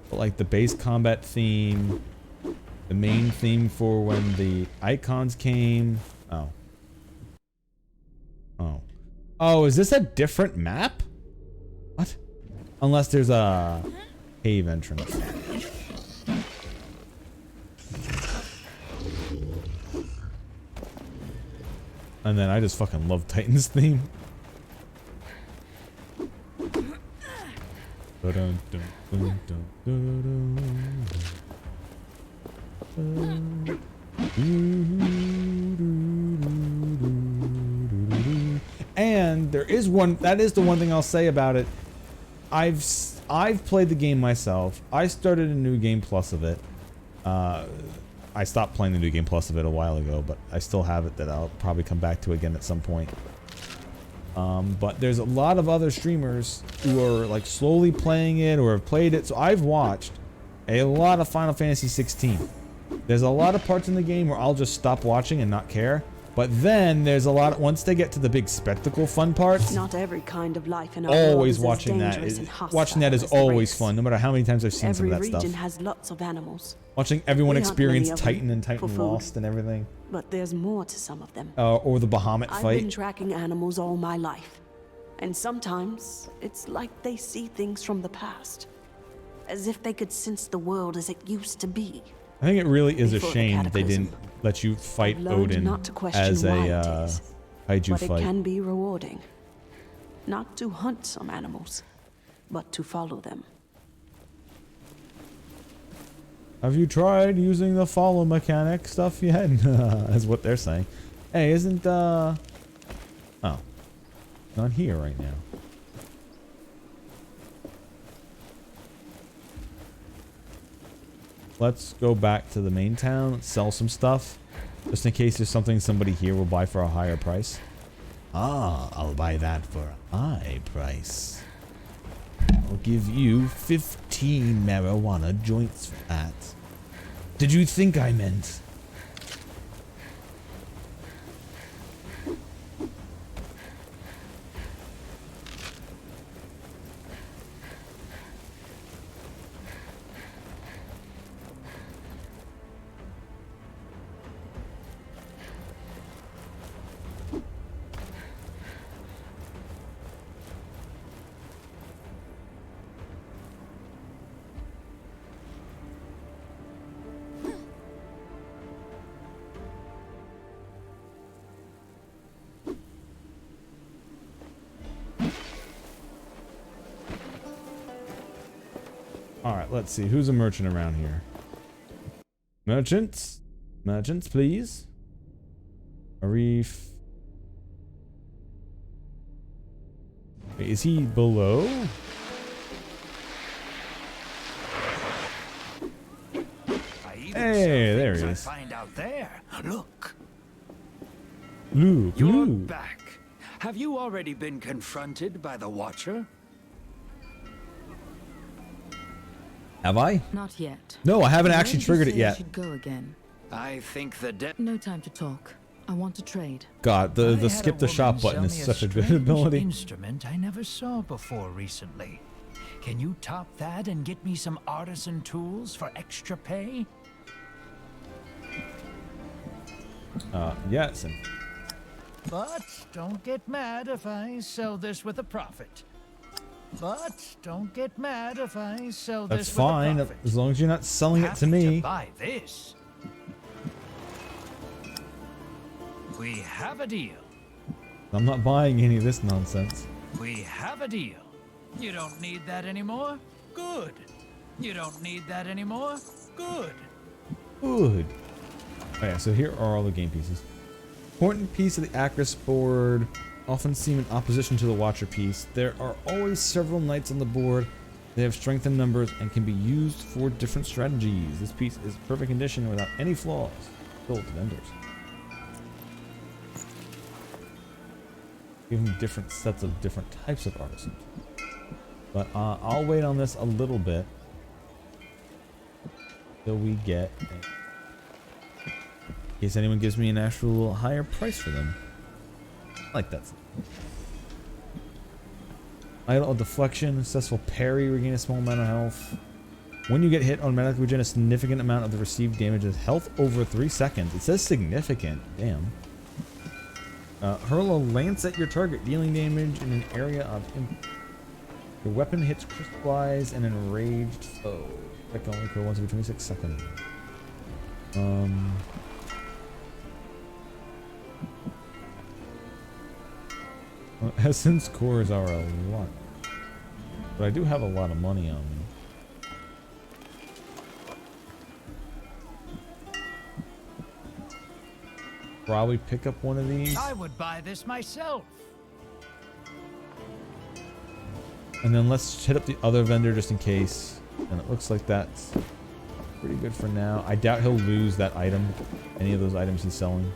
[SPEAKER 1] But like the base combat theme, the main theme for when the icons came. Oh. Oh. Oh, is this a different map? What? Unless there's a cave entrance. And then I just fucking love Titan's theme. And there is one, that is the one thing I'll say about it. I've played the game myself. I started a New Game Plus of it. I stopped playing the New Game Plus of it a while ago, but I still have it that I'll probably come back to again at some point. But there's a lot of other streamers who are like slowly playing it or have played it. So I've watched a lot of Final Fantasy 16. There's a lot of parts in the game where I'll just stop watching and not care. But then there's a lot, once they get to the big spectacle fun parts,
[SPEAKER 13] not every kind of life in our
[SPEAKER 1] always
[SPEAKER 13] world
[SPEAKER 1] watching
[SPEAKER 13] is
[SPEAKER 1] that. Watching that is always fun, no matter how many times I've seen some of that stuff.
[SPEAKER 13] Every region has lots of animals.
[SPEAKER 1] Watching everyone
[SPEAKER 13] We hunt
[SPEAKER 1] experience
[SPEAKER 13] many of
[SPEAKER 1] Titan
[SPEAKER 13] them
[SPEAKER 1] and Titan
[SPEAKER 13] for food.
[SPEAKER 1] Lost and everything.
[SPEAKER 13] But there's more to some of them.
[SPEAKER 1] Or the Bahamut
[SPEAKER 13] I've
[SPEAKER 1] fight.
[SPEAKER 13] been tracking animals all my life. And sometimes it's like they see things from the past. As if they could sense the world as it used to be.
[SPEAKER 1] I think it really is a
[SPEAKER 13] Before the
[SPEAKER 1] shame they
[SPEAKER 13] cataclysm.
[SPEAKER 1] didn't let you fight
[SPEAKER 13] I've learned
[SPEAKER 1] Odin
[SPEAKER 13] not to question
[SPEAKER 1] as
[SPEAKER 13] why
[SPEAKER 1] a
[SPEAKER 13] it is,
[SPEAKER 1] kaiju
[SPEAKER 13] but
[SPEAKER 1] fight.
[SPEAKER 13] it can be rewarding. Not to hunt some animals, but to follow them.
[SPEAKER 1] Have you tried using the follow mechanic stuff yet? Is what they're saying. Hey, isn't oh, not here right now. Let's go back to the main town, sell some stuff, just in case there's something somebody here will buy for a higher price. Ah, I'll buy that for a high price. I'll give you 15 marijuana joints for that. Did you think I meant? Alright, let's see. Who's a merchant around here? Merchants? Merchants, please. Arif. Wait, is he below? Hey, there he is.
[SPEAKER 2] Find out there. Look.
[SPEAKER 1] Luke,
[SPEAKER 2] You're
[SPEAKER 1] Luke.
[SPEAKER 2] back. Have you already been confronted by the Watcher?
[SPEAKER 1] Have I?
[SPEAKER 5] Not yet.
[SPEAKER 1] No, I haven't
[SPEAKER 5] Where
[SPEAKER 1] actually
[SPEAKER 5] did you
[SPEAKER 1] triggered it
[SPEAKER 5] say I
[SPEAKER 1] yet.
[SPEAKER 5] should go again.
[SPEAKER 2] I think the
[SPEAKER 5] No time to talk. I want to trade.
[SPEAKER 1] God, the skip the shop button is such a good ability.
[SPEAKER 2] Instrument I never saw before recently. Can you top that and get me some artisan tools for extra pay?
[SPEAKER 1] Yes.
[SPEAKER 2] But don't get mad if I sell this with a profit. But don't get mad if I sell
[SPEAKER 1] That's
[SPEAKER 2] this
[SPEAKER 1] fine,
[SPEAKER 2] with a profit.
[SPEAKER 1] as long as you're not selling it to me.
[SPEAKER 2] Buy this. We have a deal.
[SPEAKER 1] I'm not buying any of this nonsense.
[SPEAKER 2] We have a deal. You don't need that anymore? Good. You don't need that anymore? Good.
[SPEAKER 1] Good. Oh yeah, so here are all the game pieces. Important piece of the Acris board, often seen in opposition to the Watcher piece. There are always several knights on the board. They have strength in numbers and can be used for different strategies. This piece is perfect condition without any flaws. Sold to vendors. Give them different sets of different types of artisans. But I'll wait on this a little bit till we get, in case anyone gives me an actual higher price for them. I like that. Idle of deflection, successful parry, regain a small amount of health. When you get hit, automatically regain a significant amount of the received damage with health over 3 seconds. It says significant. Damn. Hurl a lance at your target, dealing damage in an area of impact. Your weapon hits crystallized and enraged foe. That can only occur once every 26 seconds. Essence cores are a lot. But I do have a lot of money on me. Probably pick up one of these.
[SPEAKER 2] I would buy this myself.
[SPEAKER 1] And then let's hit up the other vendor just in case. And it looks like that's pretty good for now. I doubt he'll lose that item. Any of those items he's selling.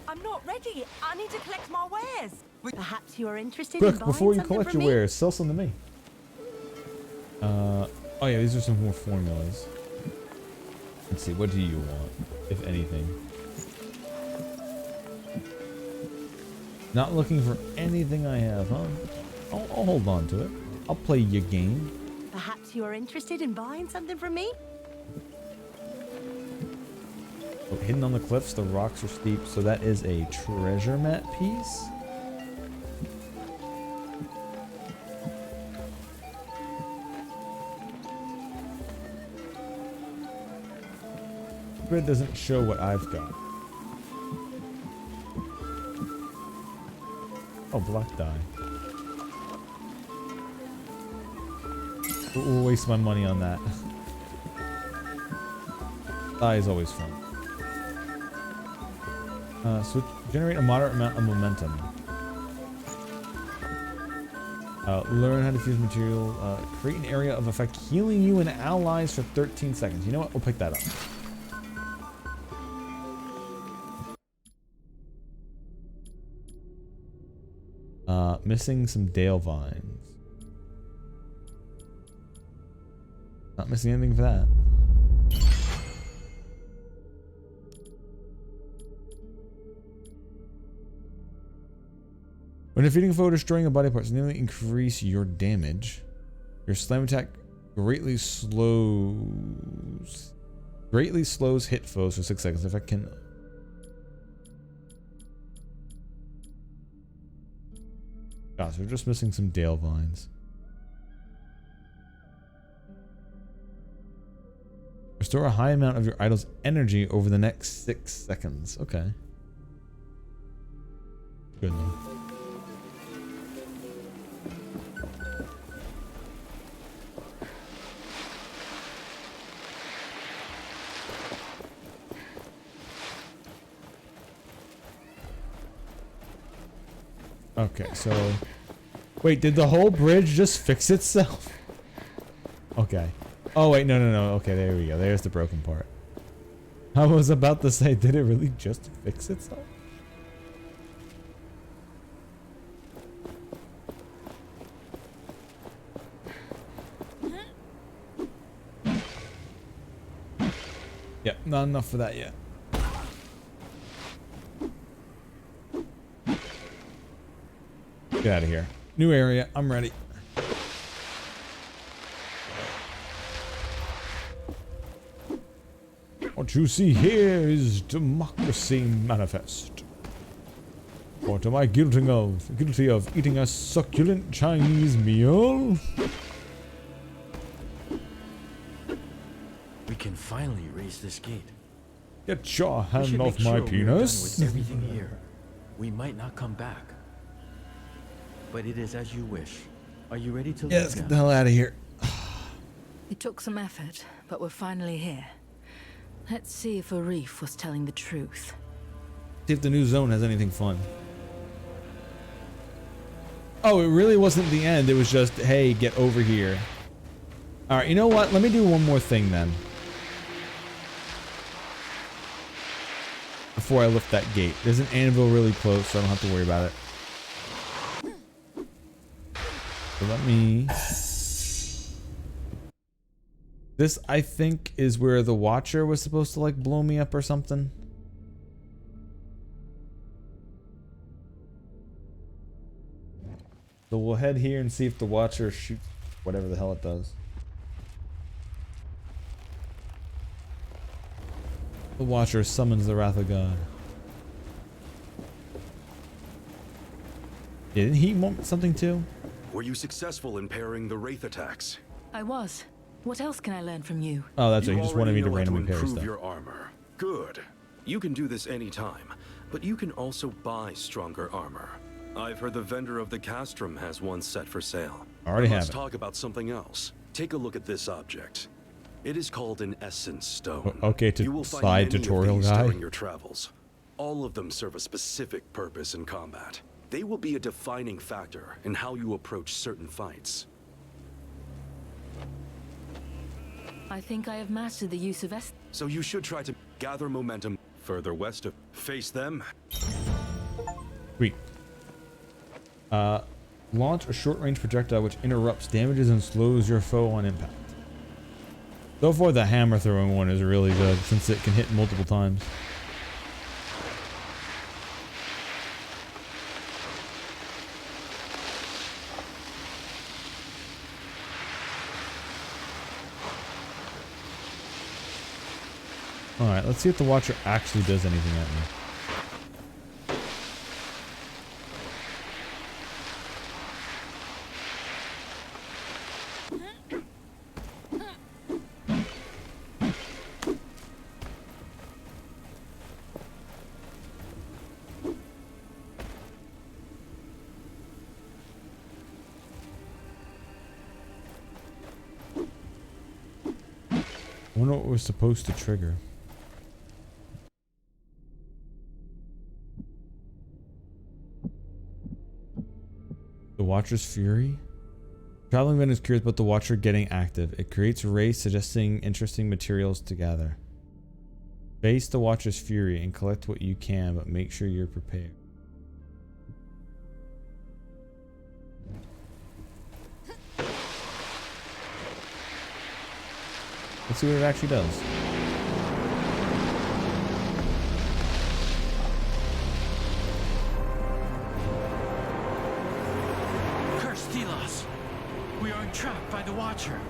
[SPEAKER 14] I'm not ready. I need to collect my wares. Perhaps you are interested in
[SPEAKER 1] Quick,
[SPEAKER 14] buying
[SPEAKER 1] before you
[SPEAKER 14] something
[SPEAKER 1] collect
[SPEAKER 14] from
[SPEAKER 1] your
[SPEAKER 14] me?
[SPEAKER 1] wares, sell some to me. Oh yeah, these are some more formulas. Let's see, what do you want, if anything? Not looking for anything I have, huh? I'll hold on to it. I'll play your game.
[SPEAKER 14] Perhaps you are interested in buying something from me?
[SPEAKER 1] Oh, hidden on the cliffs, the rocks are steep, so that is a treasure map piece. But it doesn't show what I've got. Oh, black dye. We'll waste my money on that. Dye is always fun. So generate a moderate amount of momentum. Learn how to fuse material. Create an area of effect healing you and allies for 13 seconds. You know what? We'll pick that up. Missing some Dale vines. Not missing anything for that. When defeating a foe, destroying a body part significantly increase your damage. Your slam attack greatly slows hit foes for 6 seconds. If I can. Gosh, we're just missing some Dale vines. Restore a high amount of your idol's energy over the next 6 seconds. Okay. Good enough. Okay, so wait, did the whole bridge just fix itself? Okay. Oh wait, no. Okay, there we go. There's the broken part. I was about to say, did it really just fix itself? Yep, not enough for that yet. Get out of here. New area. I'm ready. What you see here is democracy manifest. What am I guilty of? Guilty of eating a succulent Chinese meal?
[SPEAKER 11] We can finally raise this gate.
[SPEAKER 1] Get your
[SPEAKER 11] We
[SPEAKER 1] hand
[SPEAKER 11] should
[SPEAKER 1] off
[SPEAKER 11] make
[SPEAKER 1] my
[SPEAKER 11] sure we're done
[SPEAKER 1] penis.
[SPEAKER 11] with everything here. We might not come back. But it is as you wish. Are you ready to
[SPEAKER 1] Yeah,
[SPEAKER 11] leave
[SPEAKER 1] let's get
[SPEAKER 11] now?
[SPEAKER 1] the hell out of here.
[SPEAKER 5] It took some effort, but we're finally here. Let's see if Arif was telling the truth.
[SPEAKER 1] See if the new zone has anything fun. Oh, it really wasn't the end. It was just, hey, get over here. Alright, you know what? Let me do one more thing then. Before I lift that gate. There's an anvil really close, so I don't have to worry about it. So let me... This, I think, is where the Watcher was supposed to, like, blow me up or something. So we'll head here and see if the Watcher shoots whatever the hell it does. The Watcher summons the wrath of God. Didn't he want something too?
[SPEAKER 15] Were you successful in parrying the Wraith attacks?
[SPEAKER 5] I was. What else can I learn from you?
[SPEAKER 1] Oh, that's right. He just wanted me to
[SPEAKER 15] already know
[SPEAKER 1] randomly
[SPEAKER 15] how
[SPEAKER 1] parry
[SPEAKER 15] improve
[SPEAKER 1] stuff.
[SPEAKER 15] your armor. Good. You can do this anytime, but you can also buy stronger armor. I've heard the vendor of the castrum has one set for sale.
[SPEAKER 1] Already have
[SPEAKER 15] Let's
[SPEAKER 1] it.
[SPEAKER 15] talk about something else. Take a look at this object. It is called an essence stone.
[SPEAKER 1] Okay,
[SPEAKER 15] You will find
[SPEAKER 1] side
[SPEAKER 15] many
[SPEAKER 1] tutorial
[SPEAKER 15] of these
[SPEAKER 1] guy.
[SPEAKER 15] during your travels. All of them serve a specific purpose in combat. They will be a defining factor in how you approach certain fights.
[SPEAKER 5] I think I have mastered the use of
[SPEAKER 15] So you should try to gather momentum further west of face them.
[SPEAKER 1] Sweet. Launch a short-range projectile which interrupts, damages, and slows your foe on impact. So far, the hammer throwing one is really good since it can hit multiple times. Alright, let's see if the Watcher actually does anything at me. I wonder what we're supposed to trigger. The Watcher's Fury? Traveling Event is curious about the Watcher getting active. It creates rays suggesting interesting materials to gather. Face the Watcher's Fury and collect what you can, but make sure you're prepared. Let's see what it actually does.
[SPEAKER 11] Curse Telos! We are entrapped by the Watcher.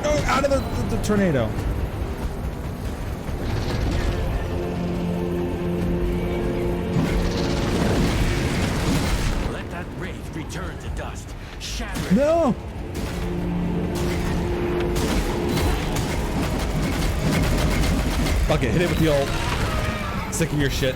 [SPEAKER 1] Oh, out of the tornado.
[SPEAKER 11] Let that wraith return to dust. Shatter it.
[SPEAKER 1] No! Fuck it, hit it with the ult. Sick of your shit.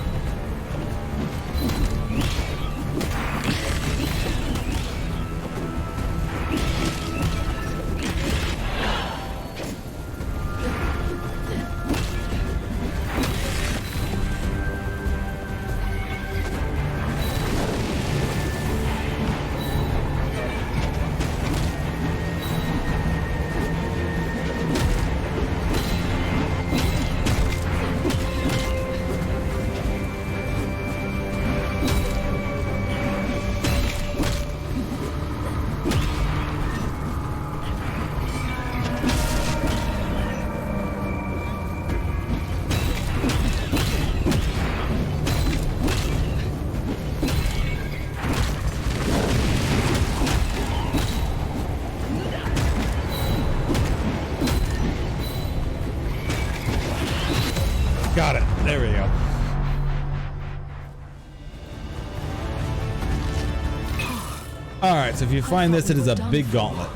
[SPEAKER 1] Got it. There we go. Alright, so if you find this, it is a big gauntlet.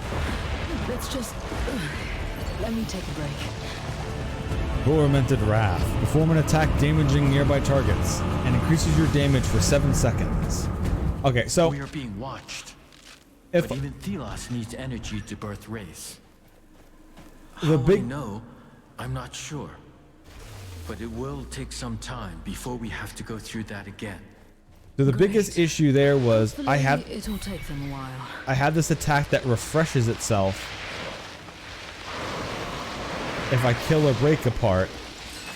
[SPEAKER 5] Let's just... let me take a break.
[SPEAKER 1] Tormented Wrath. Perform an attack damaging nearby targets and increases your damage for 7 seconds. Okay, so...
[SPEAKER 11] We are being watched.
[SPEAKER 1] If
[SPEAKER 11] but even Thelos needs energy to birth race.
[SPEAKER 1] The big...
[SPEAKER 11] No, I'm not sure. But it will take some time before we have to go through that again.
[SPEAKER 1] So the biggest issue there was
[SPEAKER 5] It'll take them a while.
[SPEAKER 1] I had this attack that refreshes itself if I kill or break a part,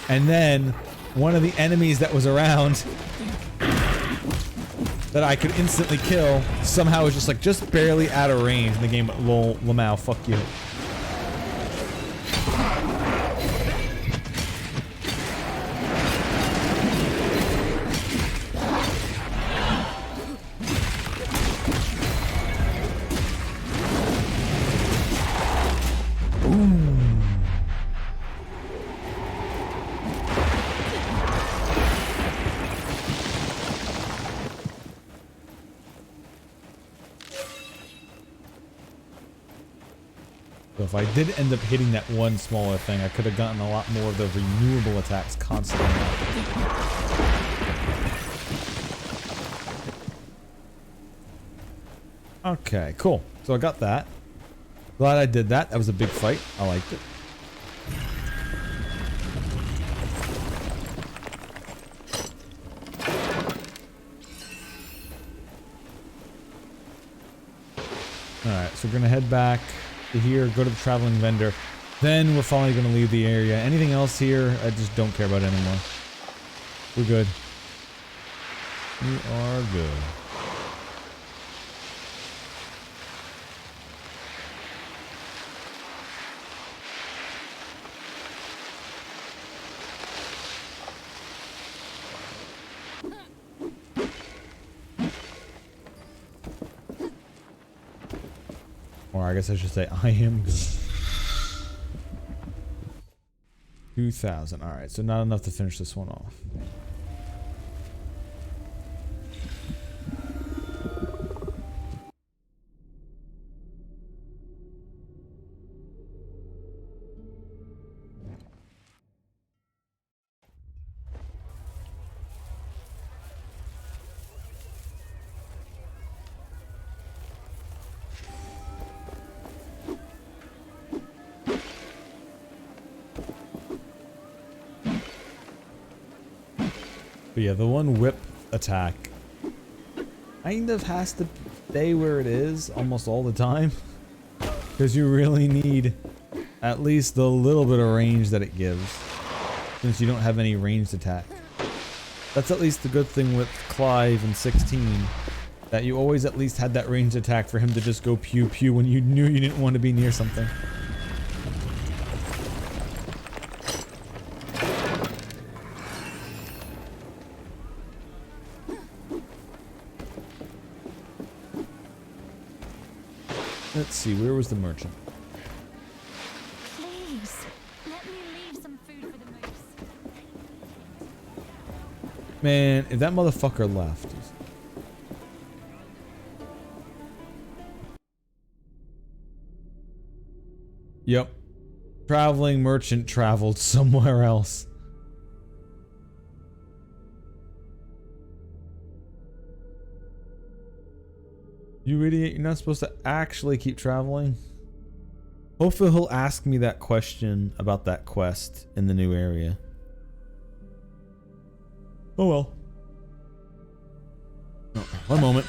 [SPEAKER 1] and then one of the enemies that was around that I could instantly kill somehow was just barely out of range, and the game went, lol, Lamau, fuck you. So if I did end up hitting that one smaller thing, I could have gotten a lot more of the renewable attacks constantly. Okay, cool. So I got that. Glad I did that. That was a big fight. I liked it. Alright, so we're going to head back to here, go to the traveling vendor. Then we're finally going to leave the area. Anything else here, I just don't care about anymore. We're good. We are good. Or I guess I should say I am good. 2,000. Alright, so not enough to finish this one off. But yeah, the one whip attack kind of has to stay where it is almost all the time. Because you really need at least the little bit of range that it gives. Since you don't have any ranged attack. That's at least the good thing with Clive in 16. That you always at least had that ranged attack for him to just go pew pew when you knew you didn't want to be near something. Let's see, where was the merchant?
[SPEAKER 7] Please, let me leave some food for the moose.
[SPEAKER 1] Man, if that motherfucker left. Yep. Traveling merchant traveled somewhere else. You idiot, you're not supposed to actually keep traveling. Hopefully he'll ask me that question about that quest in the new area. Oh well. Oh, one moment.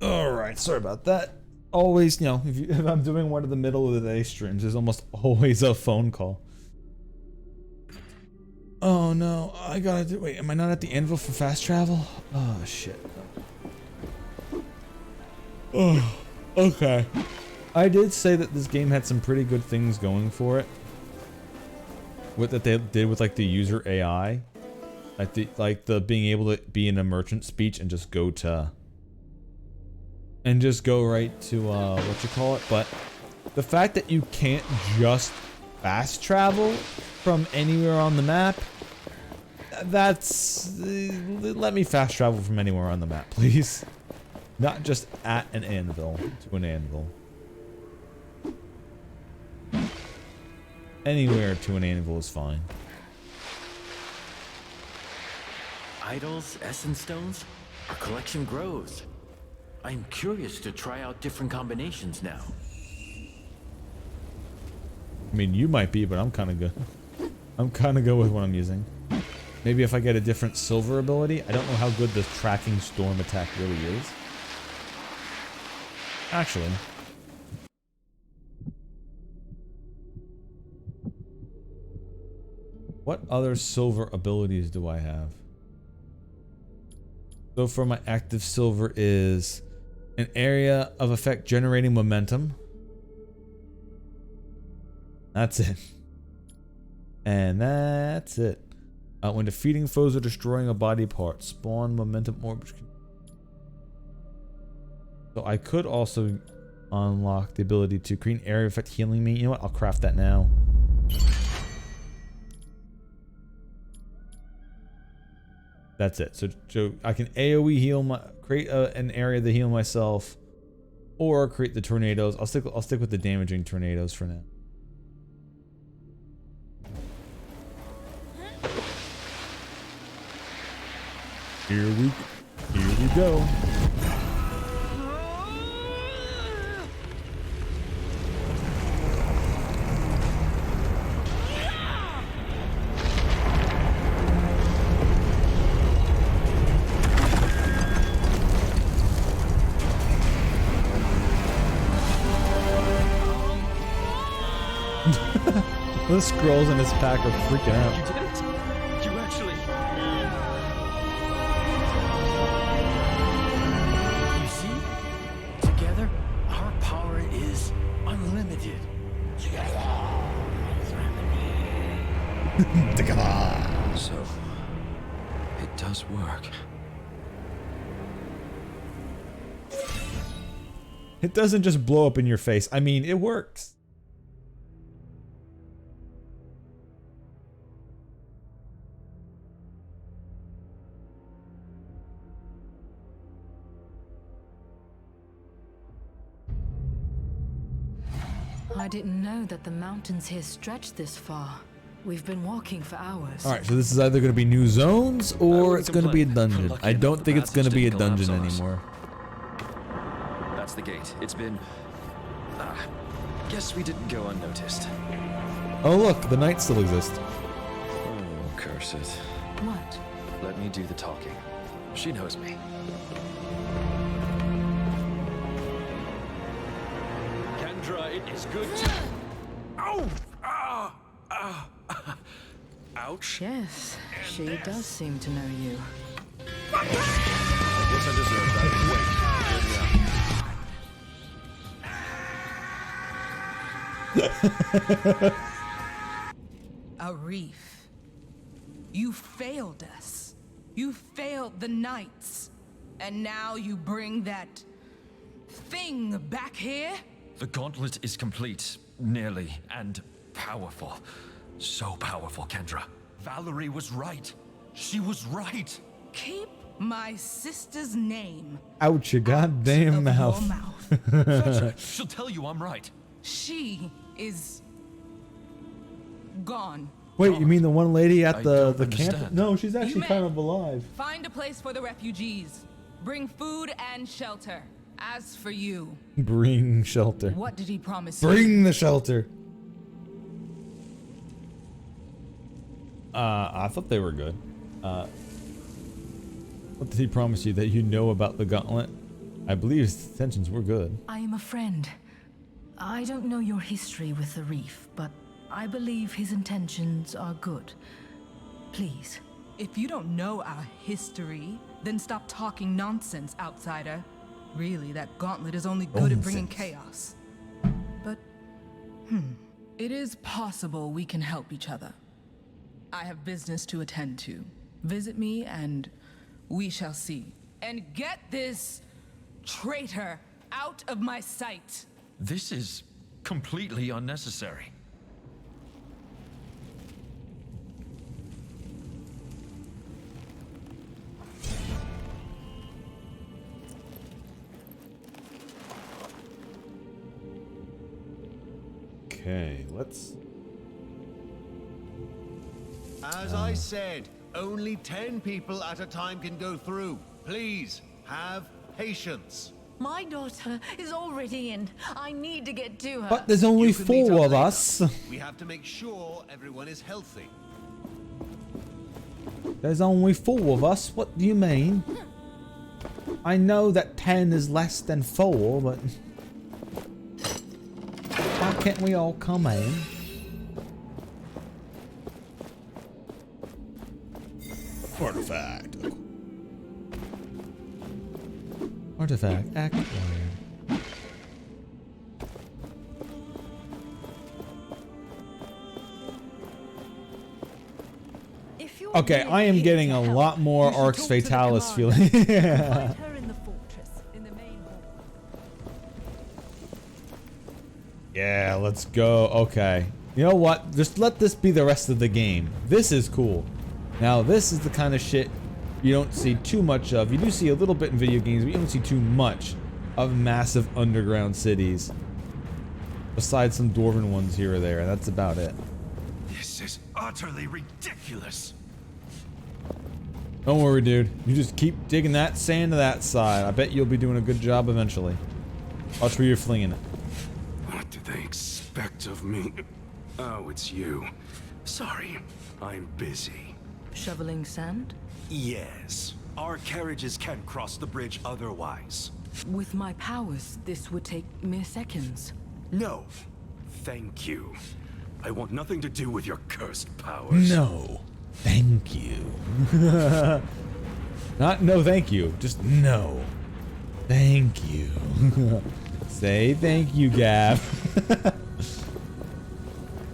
[SPEAKER 1] Alright, sorry about that. Always, you know, if I'm doing one of the middle of the day streams, there's almost always a phone call. Oh no, I gotta do. Wait, am I not at the anvil for fast travel? Oh shit. Oh, okay. I did say that this game had some pretty good things going for it. What that they did with like the user AI, like the being able to be in a merchant speech and just go to. And just go right to, what you call it, but the fact that you can't just fast travel from anywhere on the map, that's, let me fast travel from anywhere on the map, please. Not just at an anvil, to an anvil. Anywhere to an anvil is fine.
[SPEAKER 8] Idols, essence stones? Our collection grows. I'm curious to try out different combinations now.
[SPEAKER 1] I mean, you might be, but I'm kind of good. I'm kind of good with what I'm using. Maybe if I get a different silver ability. I don't know how good the tracking storm attack really is. Actually. What other silver abilities do I have? So for my active silver is an area of effect generating momentum. That's it. And that's it. When defeating foes or destroying a body part, spawn momentum orbs. So I could also unlock the ability to create an area of effect healing me. You know what? I'll craft that now. That's it. So I can AoE heal create an area to heal myself, or create the tornadoes. I'll stick with the damaging tornadoes for now. Here we go. The scrolls in his pack are freaking out.
[SPEAKER 12] You did it! You actually...
[SPEAKER 8] You see? Together, our power is unlimited.
[SPEAKER 12] So, it does work.
[SPEAKER 1] It doesn't just blow up in your face. I mean, it works.
[SPEAKER 5] I didn't know that the mountains here stretched this far. We've been walking for hours.
[SPEAKER 1] Alright, so this is either going to be new zones or it's going to be a dungeon. I don't think it's going to be a dungeon anymore.
[SPEAKER 12] That's the gate. It's been... guess we didn't go unnoticed.
[SPEAKER 1] Oh look, the knight still exists.
[SPEAKER 12] Oh, curse it.
[SPEAKER 5] What?
[SPEAKER 12] Let me do the talking. She knows me. Kendra, it is good to... Ow! Ouch.
[SPEAKER 5] Yes, she does seem to know you.
[SPEAKER 12] I guess I deserve that. Wait.
[SPEAKER 14] A reef. You failed us. You failed the knights. And now you bring that thing back here?
[SPEAKER 12] The gauntlet is complete, nearly, and powerful. So powerful, Kendra. Valerie was right. She was right.
[SPEAKER 14] Keep my sister's name
[SPEAKER 1] Ouch, your goddamn mouth.
[SPEAKER 14] your mouth.
[SPEAKER 12] She'll tell you I'm right.
[SPEAKER 14] She is gone.
[SPEAKER 1] Wait, you mean the one lady at the camp?
[SPEAKER 12] understand.
[SPEAKER 1] No, she's actually
[SPEAKER 14] men.
[SPEAKER 1] kind of alive.
[SPEAKER 14] Find a place for the refugees. Bring food and shelter. As for you,
[SPEAKER 1] Bring shelter.
[SPEAKER 14] what did he promise you?
[SPEAKER 1] Bring the shelter. I thought they were good. What did he promise you? That you know about the gauntlet? I believe his intentions were good.
[SPEAKER 5] I am a friend. I don't know your history with the reef, but I believe his intentions are good. Please.
[SPEAKER 14] If you don't know our history, then stop talking nonsense, outsider. Really, that gauntlet is only good at bringing chaos. But, it is possible we can help each other. I have business to attend to. Visit me and we shall see. And get this traitor out of my sight.
[SPEAKER 12] This is completely unnecessary.
[SPEAKER 1] Okay, let's...
[SPEAKER 16] As I said, only 10 people at a time can go through. Please, have patience.
[SPEAKER 3] My daughter is already in. I need to get to her.
[SPEAKER 1] But there's only
[SPEAKER 16] You can meet
[SPEAKER 1] 4
[SPEAKER 16] up
[SPEAKER 1] of
[SPEAKER 16] later.
[SPEAKER 1] us.
[SPEAKER 16] We have to make sure everyone is healthy.
[SPEAKER 1] There's only 4 of us. What do you mean? I know that 10 is less than 4, but... why can't we all come in? Artifact. Artifact acquired. Okay, I am getting a lot more Arx Fatalis feeling. Yeah, let's go. Okay. You know what? Just let this be the rest of the game. This is cool. Now, this is the kind of shit you don't see too much of. You do see a little bit in video games, but you don't see too much of massive underground cities. Besides some dwarven ones here or there, and that's about it.
[SPEAKER 17] This is utterly ridiculous.
[SPEAKER 1] Don't worry, dude. You just keep digging that sand to that side. I bet you'll be doing a good job eventually. Watch where you're flinging it.
[SPEAKER 15] What do they expect of me? Oh, it's you. Sorry, I'm busy.
[SPEAKER 5] Shoveling sand?
[SPEAKER 17] Yes. Our carriages can't cross the bridge otherwise.
[SPEAKER 5] With my powers, this would take mere seconds.
[SPEAKER 17] No. Thank you. I want nothing to do with your cursed powers.
[SPEAKER 1] No. Thank you. Not no thank you, just no. Thank you. Say thank you, Gav.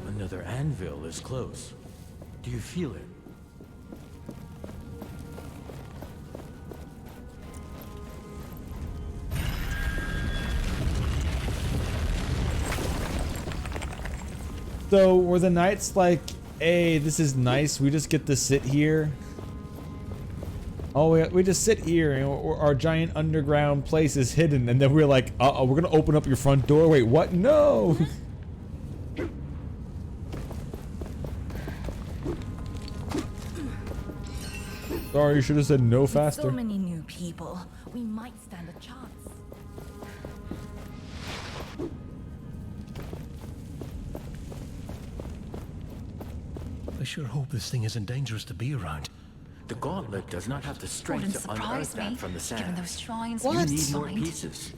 [SPEAKER 11] Another anvil is close. Do you feel it?
[SPEAKER 1] So were the knights like, hey, this is nice, we just get to sit here? Oh, we just sit here and our giant underground place is hidden, and then we're like, uh-oh, we're gonna open up your front door. Wait, what? No! Sorry, you should have said no faster.
[SPEAKER 3] So many new people. We might stand a chance.
[SPEAKER 16] I sure hope this thing isn't dangerous to be around.
[SPEAKER 11] The gauntlet does not have the strength to unearth that from the sand.
[SPEAKER 3] Given those shrines,
[SPEAKER 11] You need more pieces.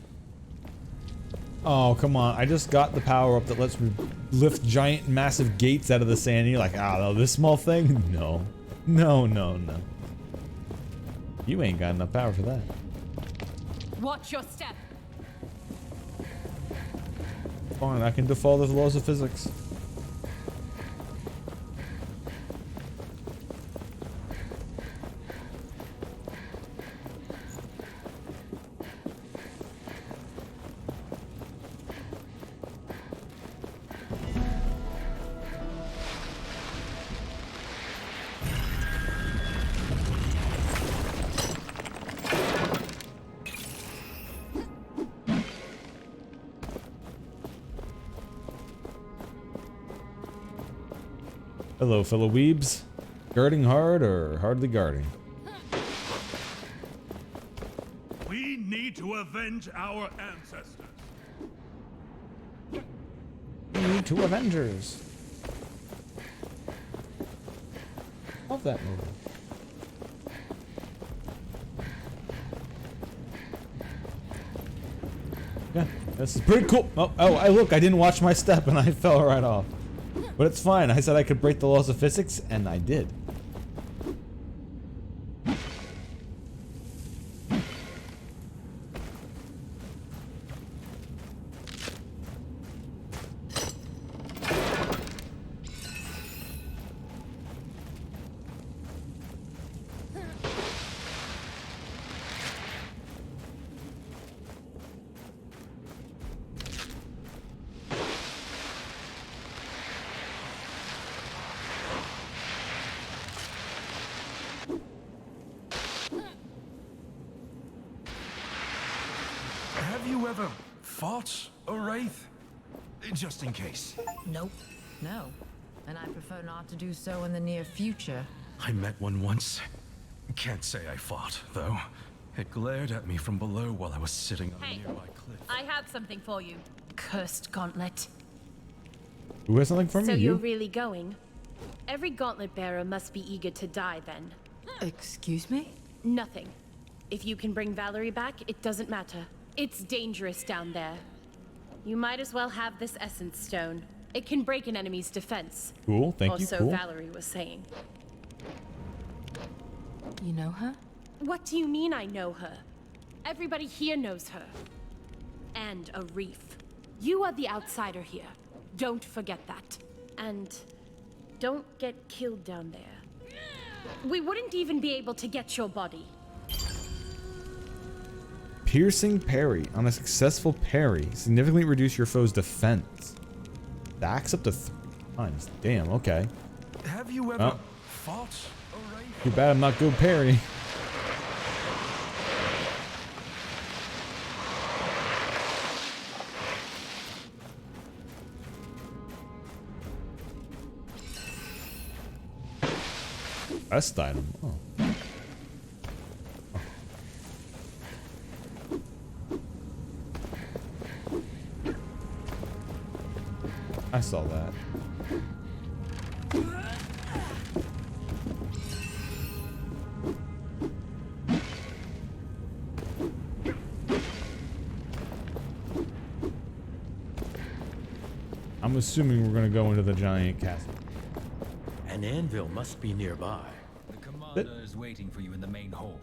[SPEAKER 1] Oh, come on. I just got the power up that lets me lift giant, massive gates out of the sand. And you're like, ah, oh, this small thing? No. No, no, no. You ain't got enough power for that.
[SPEAKER 9] Watch your step.
[SPEAKER 1] Fine, I can defy the laws of physics. Hello, fellow weebs. Guarding hard or hardly guarding?
[SPEAKER 17] We need to avenge our ancestors.
[SPEAKER 1] We need two Avengers. Love that movie. Yeah, this is pretty cool. Oh, look, I didn't watch my step and I fell right off. But it's fine. I said I could break the laws of physics, and I did.
[SPEAKER 17] Have you ever fought a wraith? Just in case.
[SPEAKER 4] Nope. No. And I prefer not to do so in the near future.
[SPEAKER 17] I met one once. Can't say I fought, though. It glared at me from below while I was sitting on a nearby cliff.
[SPEAKER 9] I have something for you. Cursed gauntlet.
[SPEAKER 1] Who has something for me?
[SPEAKER 18] So you're
[SPEAKER 1] You?
[SPEAKER 18] really going? Every gauntlet bearer must be eager to die then.
[SPEAKER 5] Excuse me?
[SPEAKER 18] Nothing. If you can bring Valerie back, it doesn't matter. It's dangerous down there. You might as well have this essence stone. It can break an enemy's defense.
[SPEAKER 1] Cool, thank
[SPEAKER 18] or
[SPEAKER 1] you,
[SPEAKER 18] so
[SPEAKER 1] cool.
[SPEAKER 18] Valerie was saying.
[SPEAKER 5] You know her?
[SPEAKER 18] What do you mean I know her? Everybody here knows her. And a reef. You are the outsider here. Don't forget that. And don't get killed down there. We wouldn't even be able to get your body.
[SPEAKER 1] Piercing parry. On a successful parry, significantly reduce your foe's defense. Stacks up to 3 times. Damn, okay.
[SPEAKER 17] Have you ever fought a wraith?
[SPEAKER 1] Too bad I'm not good parry. Best item. Oh. I saw that. I'm assuming we're gonna go into the giant castle.
[SPEAKER 11] An anvil must be nearby.
[SPEAKER 19] The commander is waiting for you in the main hall.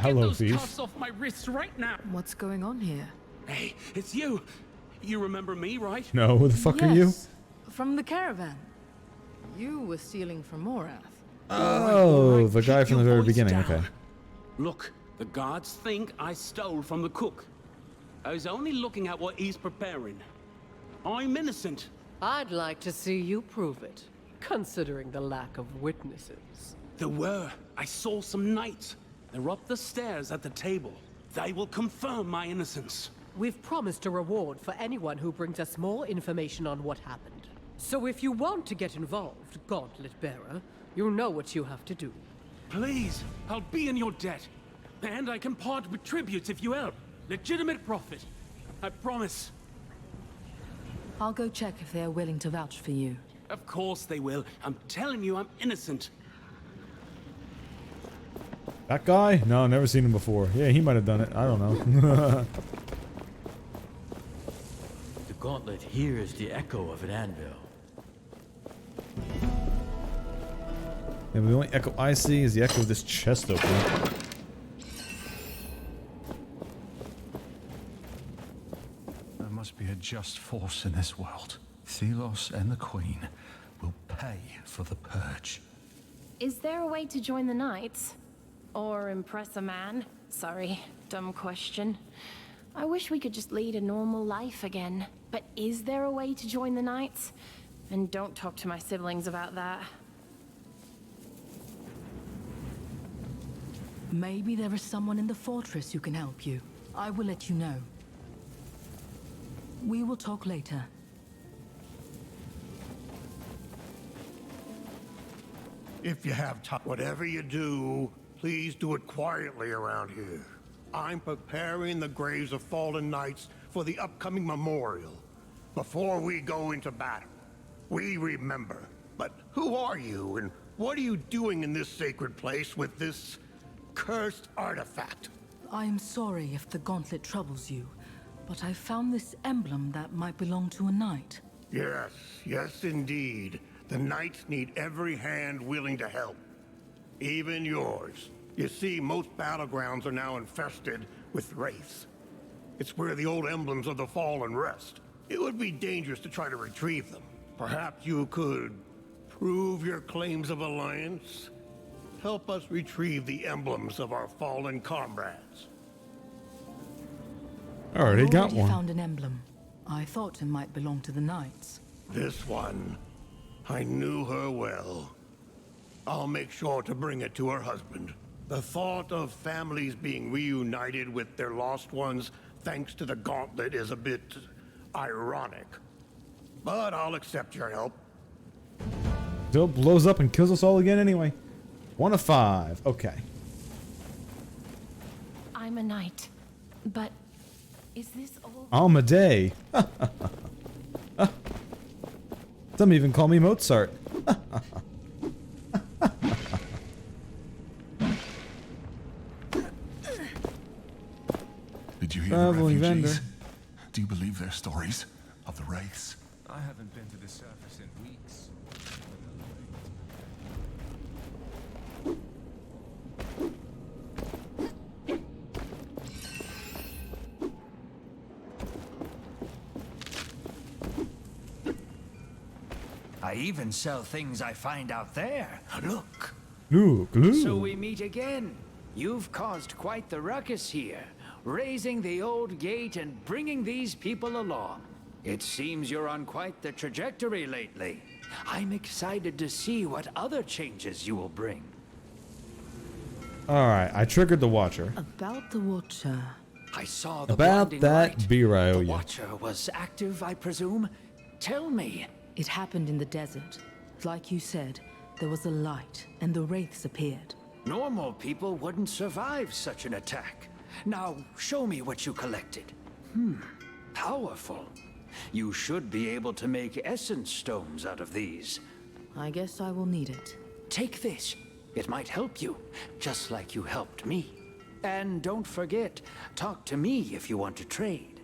[SPEAKER 1] Hello,
[SPEAKER 20] Get those
[SPEAKER 1] thief.
[SPEAKER 20] cuffs off my wrists right now.
[SPEAKER 5] What's going on here?
[SPEAKER 20] Hey, it's you. You remember me, right?
[SPEAKER 1] No, who the fuck are you?
[SPEAKER 14] Yes, from the caravan. You were stealing from Morath.
[SPEAKER 1] Oh, the guy from the very beginning. Okay.
[SPEAKER 20] Look, the guards think I stole from the cook. I was only looking at what he's preparing. I'm innocent.
[SPEAKER 21] I'd like to see you prove it, considering the lack of witnesses.
[SPEAKER 20] There were. I saw some knights. They're up the stairs at the table. They will confirm my innocence.
[SPEAKER 21] We've promised a reward for anyone who brings us more information on what happened. So if you want to get involved, Gauntlet Bearer, you know what you have to do.
[SPEAKER 20] Please, I'll be in your debt. And I can part with tributes if you help. Legitimate profit. I promise.
[SPEAKER 5] I'll go check if they're willing to vouch for you.
[SPEAKER 20] Of course they will. I'm telling you I'm innocent.
[SPEAKER 1] That guy? No, never seen him before. Yeah, he might have done it. I don't know.
[SPEAKER 11] The gauntlet here is the echo of an anvil.
[SPEAKER 1] Yeah, the only echo I see is the echo of this chest opening.
[SPEAKER 17] There must be a just force in this world. Thelos and the Queen will pay for the purge.
[SPEAKER 18] Is there a way to join the Knights? Or impress a man? Sorry, dumb question. I wish we could just lead a normal life again. But is there a way to join the Knights? And don't talk to my siblings about that.
[SPEAKER 5] Maybe there is someone in the fortress who can help you. I will let you know. We will talk later.
[SPEAKER 16] If you have time, whatever you do, please do it quietly around here. I'm preparing the graves of fallen knights for the upcoming memorial. Before we go into battle, we remember. But who are you, and what are you doing in this sacred place with this cursed artifact?
[SPEAKER 5] I am sorry if the gauntlet troubles you, but I found this emblem that might belong to a knight.
[SPEAKER 16] Yes, yes indeed. The knights need every hand willing to help. Even yours. You see, most battlegrounds are now infested with wraiths. It's where the old emblems of the fallen rest. It would be dangerous to try to retrieve them. Perhaps you could prove your claims of alliance? Help us retrieve the emblems of our fallen comrades.
[SPEAKER 1] Already got
[SPEAKER 5] already
[SPEAKER 1] one.
[SPEAKER 5] Found an emblem. I thought it might belong to the knights.
[SPEAKER 16] This one, I knew her well. I'll make sure to bring it to her husband. The thought of families being reunited with their lost ones thanks to the gauntlet is a bit ironic. But I'll accept your help.
[SPEAKER 1] Still blows up and kills us all again anyway. 1 of 5. Okay.
[SPEAKER 18] I'm a knight, but is this all?
[SPEAKER 1] Almaday. Some even call me Mozart.
[SPEAKER 6] Did you hear
[SPEAKER 1] Traveling
[SPEAKER 6] the refugees?
[SPEAKER 1] vendor.
[SPEAKER 6] Do you believe their stories of the wraiths?
[SPEAKER 12] I haven't been to the surface in weeks.
[SPEAKER 2] I even sell things I find out there. Look.
[SPEAKER 1] Look.
[SPEAKER 2] So we meet again. You've caused quite the ruckus here, raising the old gate and bringing these people along. It seems you're on quite the trajectory lately. I'm excited to see what other changes you will bring.
[SPEAKER 1] Alright, I triggered the Watcher.
[SPEAKER 3] About the Watcher.
[SPEAKER 2] I saw the
[SPEAKER 1] About
[SPEAKER 2] blinding
[SPEAKER 1] that
[SPEAKER 2] light.
[SPEAKER 1] beer I owe
[SPEAKER 2] The
[SPEAKER 1] you.
[SPEAKER 2] Watcher was active, I presume. Tell me.
[SPEAKER 5] It happened in the desert. Like you said, there was a light, and the wraiths appeared.
[SPEAKER 2] Normal people wouldn't survive such an attack. Now, show me what you collected. Powerful. You should be able to make essence stones out of these.
[SPEAKER 5] I guess I will need it.
[SPEAKER 2] Take this. It might help you, just like you helped me. And don't forget, talk to me if you want to trade.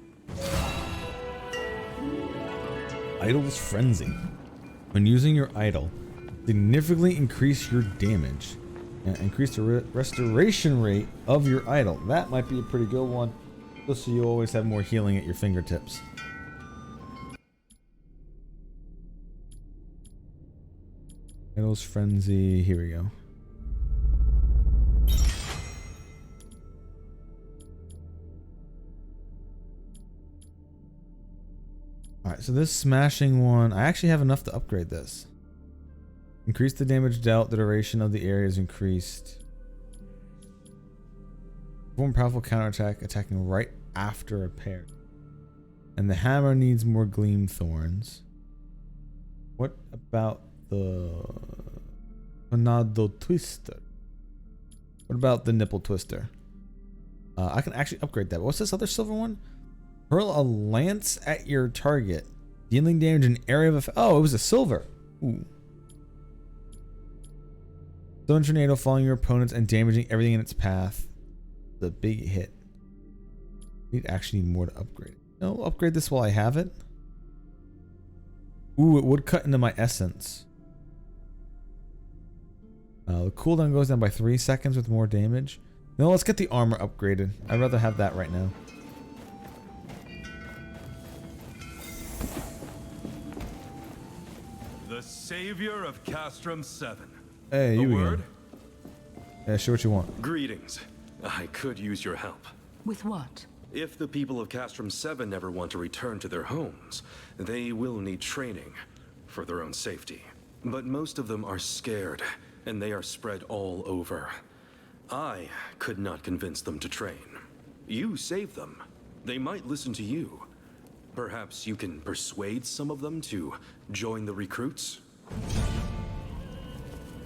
[SPEAKER 1] Idol's Frenzy. When using your idol, significantly increase your damage. And increase the restoration rate of your idol. That might be a pretty good one. Just so you always have more healing at your fingertips. Idol's Frenzy. Here we go. Alright, so this smashing one, I actually have enough to upgrade this. Increase the damage dealt, the duration of the area is increased. Perform powerful counterattack, attacking right after a parry. And the hammer needs more gleam thorns. What about the Panado Twister? What about the Nipple Twister? I can actually upgrade that. What's this other silver one? Hurl a lance at your target, dealing damage in an area of oh, it was a silver. Ooh. Stone tornado following your opponents and damaging everything in its path. The big hit. We'd actually need more to upgrade. No, I'll upgrade this while I have it. Ooh, it would cut into my essence. The cooldown goes down by 3 seconds with more damage. No, let's get the armor upgraded. I'd rather have that right now.
[SPEAKER 15] The savior of Castrum 7.
[SPEAKER 1] Hey, you
[SPEAKER 15] word?
[SPEAKER 1] again. Yeah, sure what you want.
[SPEAKER 15] Greetings. I could use your help.
[SPEAKER 5] With what?
[SPEAKER 15] If the people of Castrum 7 ever want to return to their homes, they will need training for their own safety. But most of them are scared, and they are spread all over. I could not convince them to train. You saved them. They might listen to you. Perhaps you can persuade some of them to join the recruits?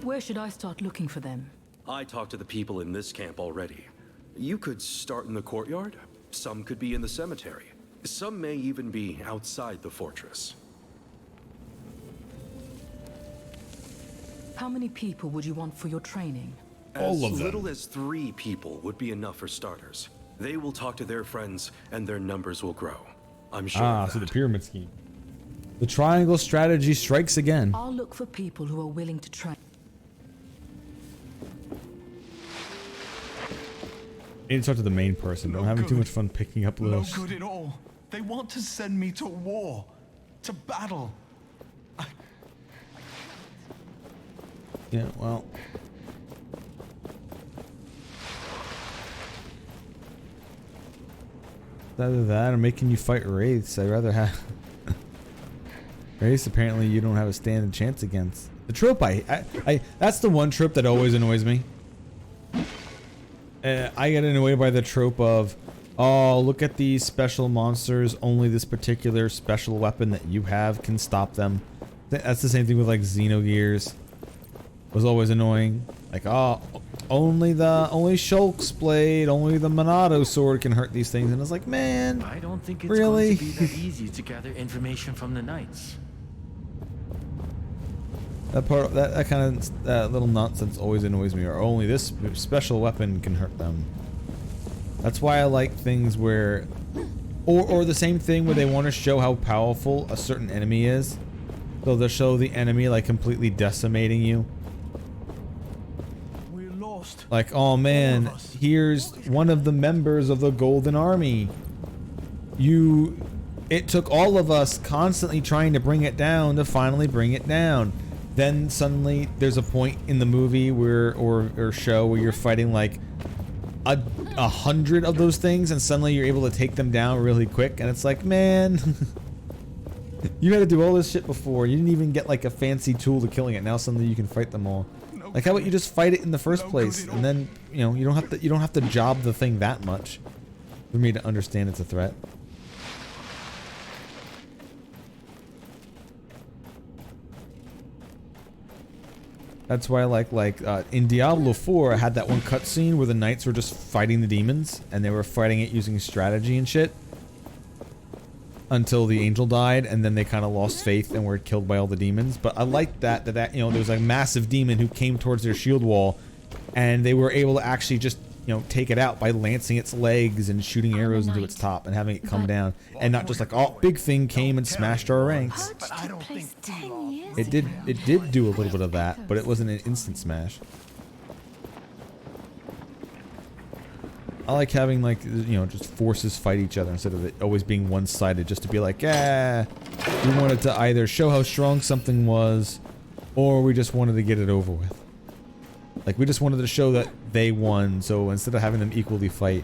[SPEAKER 5] Where should I start looking for them?
[SPEAKER 15] I talked to the people in this camp already. You could start in the courtyard. Some could be in the cemetery. Some may even be outside the fortress.
[SPEAKER 5] How many people would you want for your training?
[SPEAKER 15] As little as 3 people would be enough for starters. They will talk to their friends, and their numbers will grow. I'm sure of that.
[SPEAKER 1] So the pyramid scheme. The triangle strategy strikes again.
[SPEAKER 5] I'll look for people who are willing to train.
[SPEAKER 1] I need to talk to the main person, but I'm having too much fun picking up little...
[SPEAKER 6] No good at all. They want to send me to war. To battle.
[SPEAKER 1] Yeah, well... Either that or making you fight wraiths. I'd rather have... Wraiths, apparently you don't have a standing chance against. The trope that's the one trope that always annoys me. I get annoyed by the trope of, oh, look at these special monsters. Only this particular special weapon that you have can stop them. That's the same thing with like Xenogears. Was always annoying. Like, oh, only Shulk's blade, only the Monado sword can hurt these things, and it's like, man,
[SPEAKER 11] I don't think it's
[SPEAKER 1] really?
[SPEAKER 11] going to be that easy to gather information from the knights.
[SPEAKER 1] That part, that kind of little nonsense always annoys me. Or only this special weapon can hurt them. That's why I like things where, or the same thing where they want to show how powerful a certain enemy is. So they'll show the enemy like completely decimating you.
[SPEAKER 6] We're lost.
[SPEAKER 1] Like, oh man, here's one of the members of the Golden Army. It took all of us constantly trying to bring it down to finally bring it down. Then suddenly there's a point in the movie where, or show where you're fighting like 100 of those things, and suddenly you're able to take them down really quick, and it's like, man, you had to do all this shit before. You didn't even get like a fancy tool to killing it. Now suddenly you can fight them all. Like, how about you just fight it in the first place, and then you don't have to job the thing that much for me to understand it's a threat. That's why I like in Diablo 4, I had that one cutscene where the knights were just fighting the demons, and they were fighting it using strategy and shit. Until the angel died, and then they kind of lost faith and were killed by all the demons. But I liked that there was like a massive demon who came towards their shield wall, and they were able to actually just take it out by lancing its legs and shooting arrows into its top and having it come down, and not just like, oh, big thing came and smashed our ranks. It did do a little bit of that, but it wasn't an instant smash. I like having like, just forces fight each other instead of it always being one-sided, just to be like, yeah, we wanted to either show how strong something was, or we just wanted to get it over with. Like, we just wanted to show that they won, so instead of having them equally fight.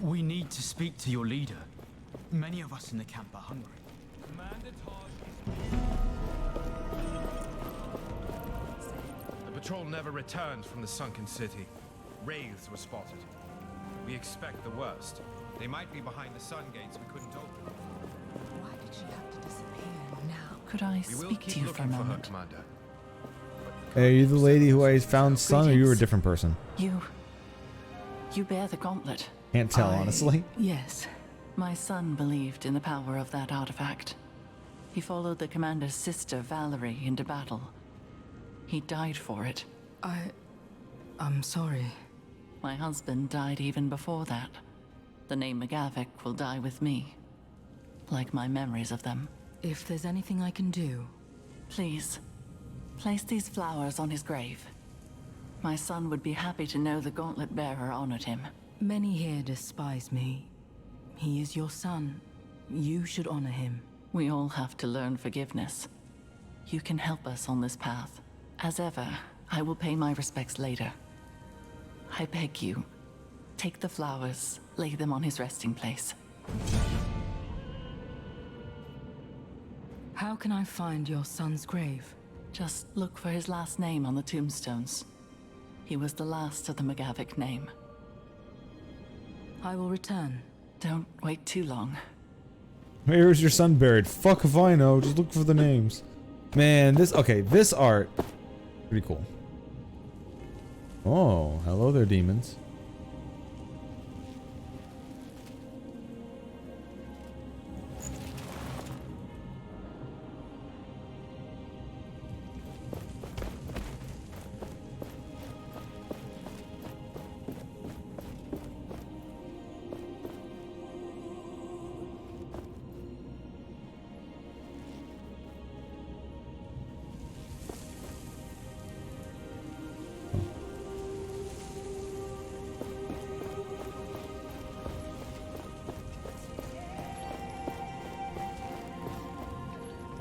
[SPEAKER 19] We need to speak to your leader. Many of us in the camp are hungry.
[SPEAKER 10] The patrol never returned from the sunken city. Wraiths were spotted. We expect the worst. They might be behind the sun gates we couldn't open.
[SPEAKER 5] Why did she have to disappear now?
[SPEAKER 22] Could I speak to you for a moment?
[SPEAKER 1] Hey, are you the lady who I found son, or you a different person?
[SPEAKER 22] You bear the gauntlet.
[SPEAKER 1] Can't tell, honestly.
[SPEAKER 22] Yes. My son believed in the power of that artifact. He followed the commander's sister, Valerie, into battle. He died for it.
[SPEAKER 5] I'm sorry.
[SPEAKER 22] My husband died even before that. The name McGavick will die with me. Like my memories of them.
[SPEAKER 5] If there's anything I can do...
[SPEAKER 22] Please, place these flowers on his grave. My son would be happy to know the gauntlet bearer honored him.
[SPEAKER 5] Many here despise me. He is your son. You should honor him.
[SPEAKER 22] We all have to learn forgiveness. You can help us on this path. As ever, I will pay my respects later. I beg you, take the flowers, lay them on his resting place.
[SPEAKER 5] How can I find your son's grave?
[SPEAKER 22] Just look for his last name on the tombstones. He was the last of the McGavick name.
[SPEAKER 5] I will return.
[SPEAKER 22] Don't wait too long.
[SPEAKER 1] Where's your son buried? Fuck if I know. Just look for the names. Man, this art, pretty cool. Oh, hello there, demons.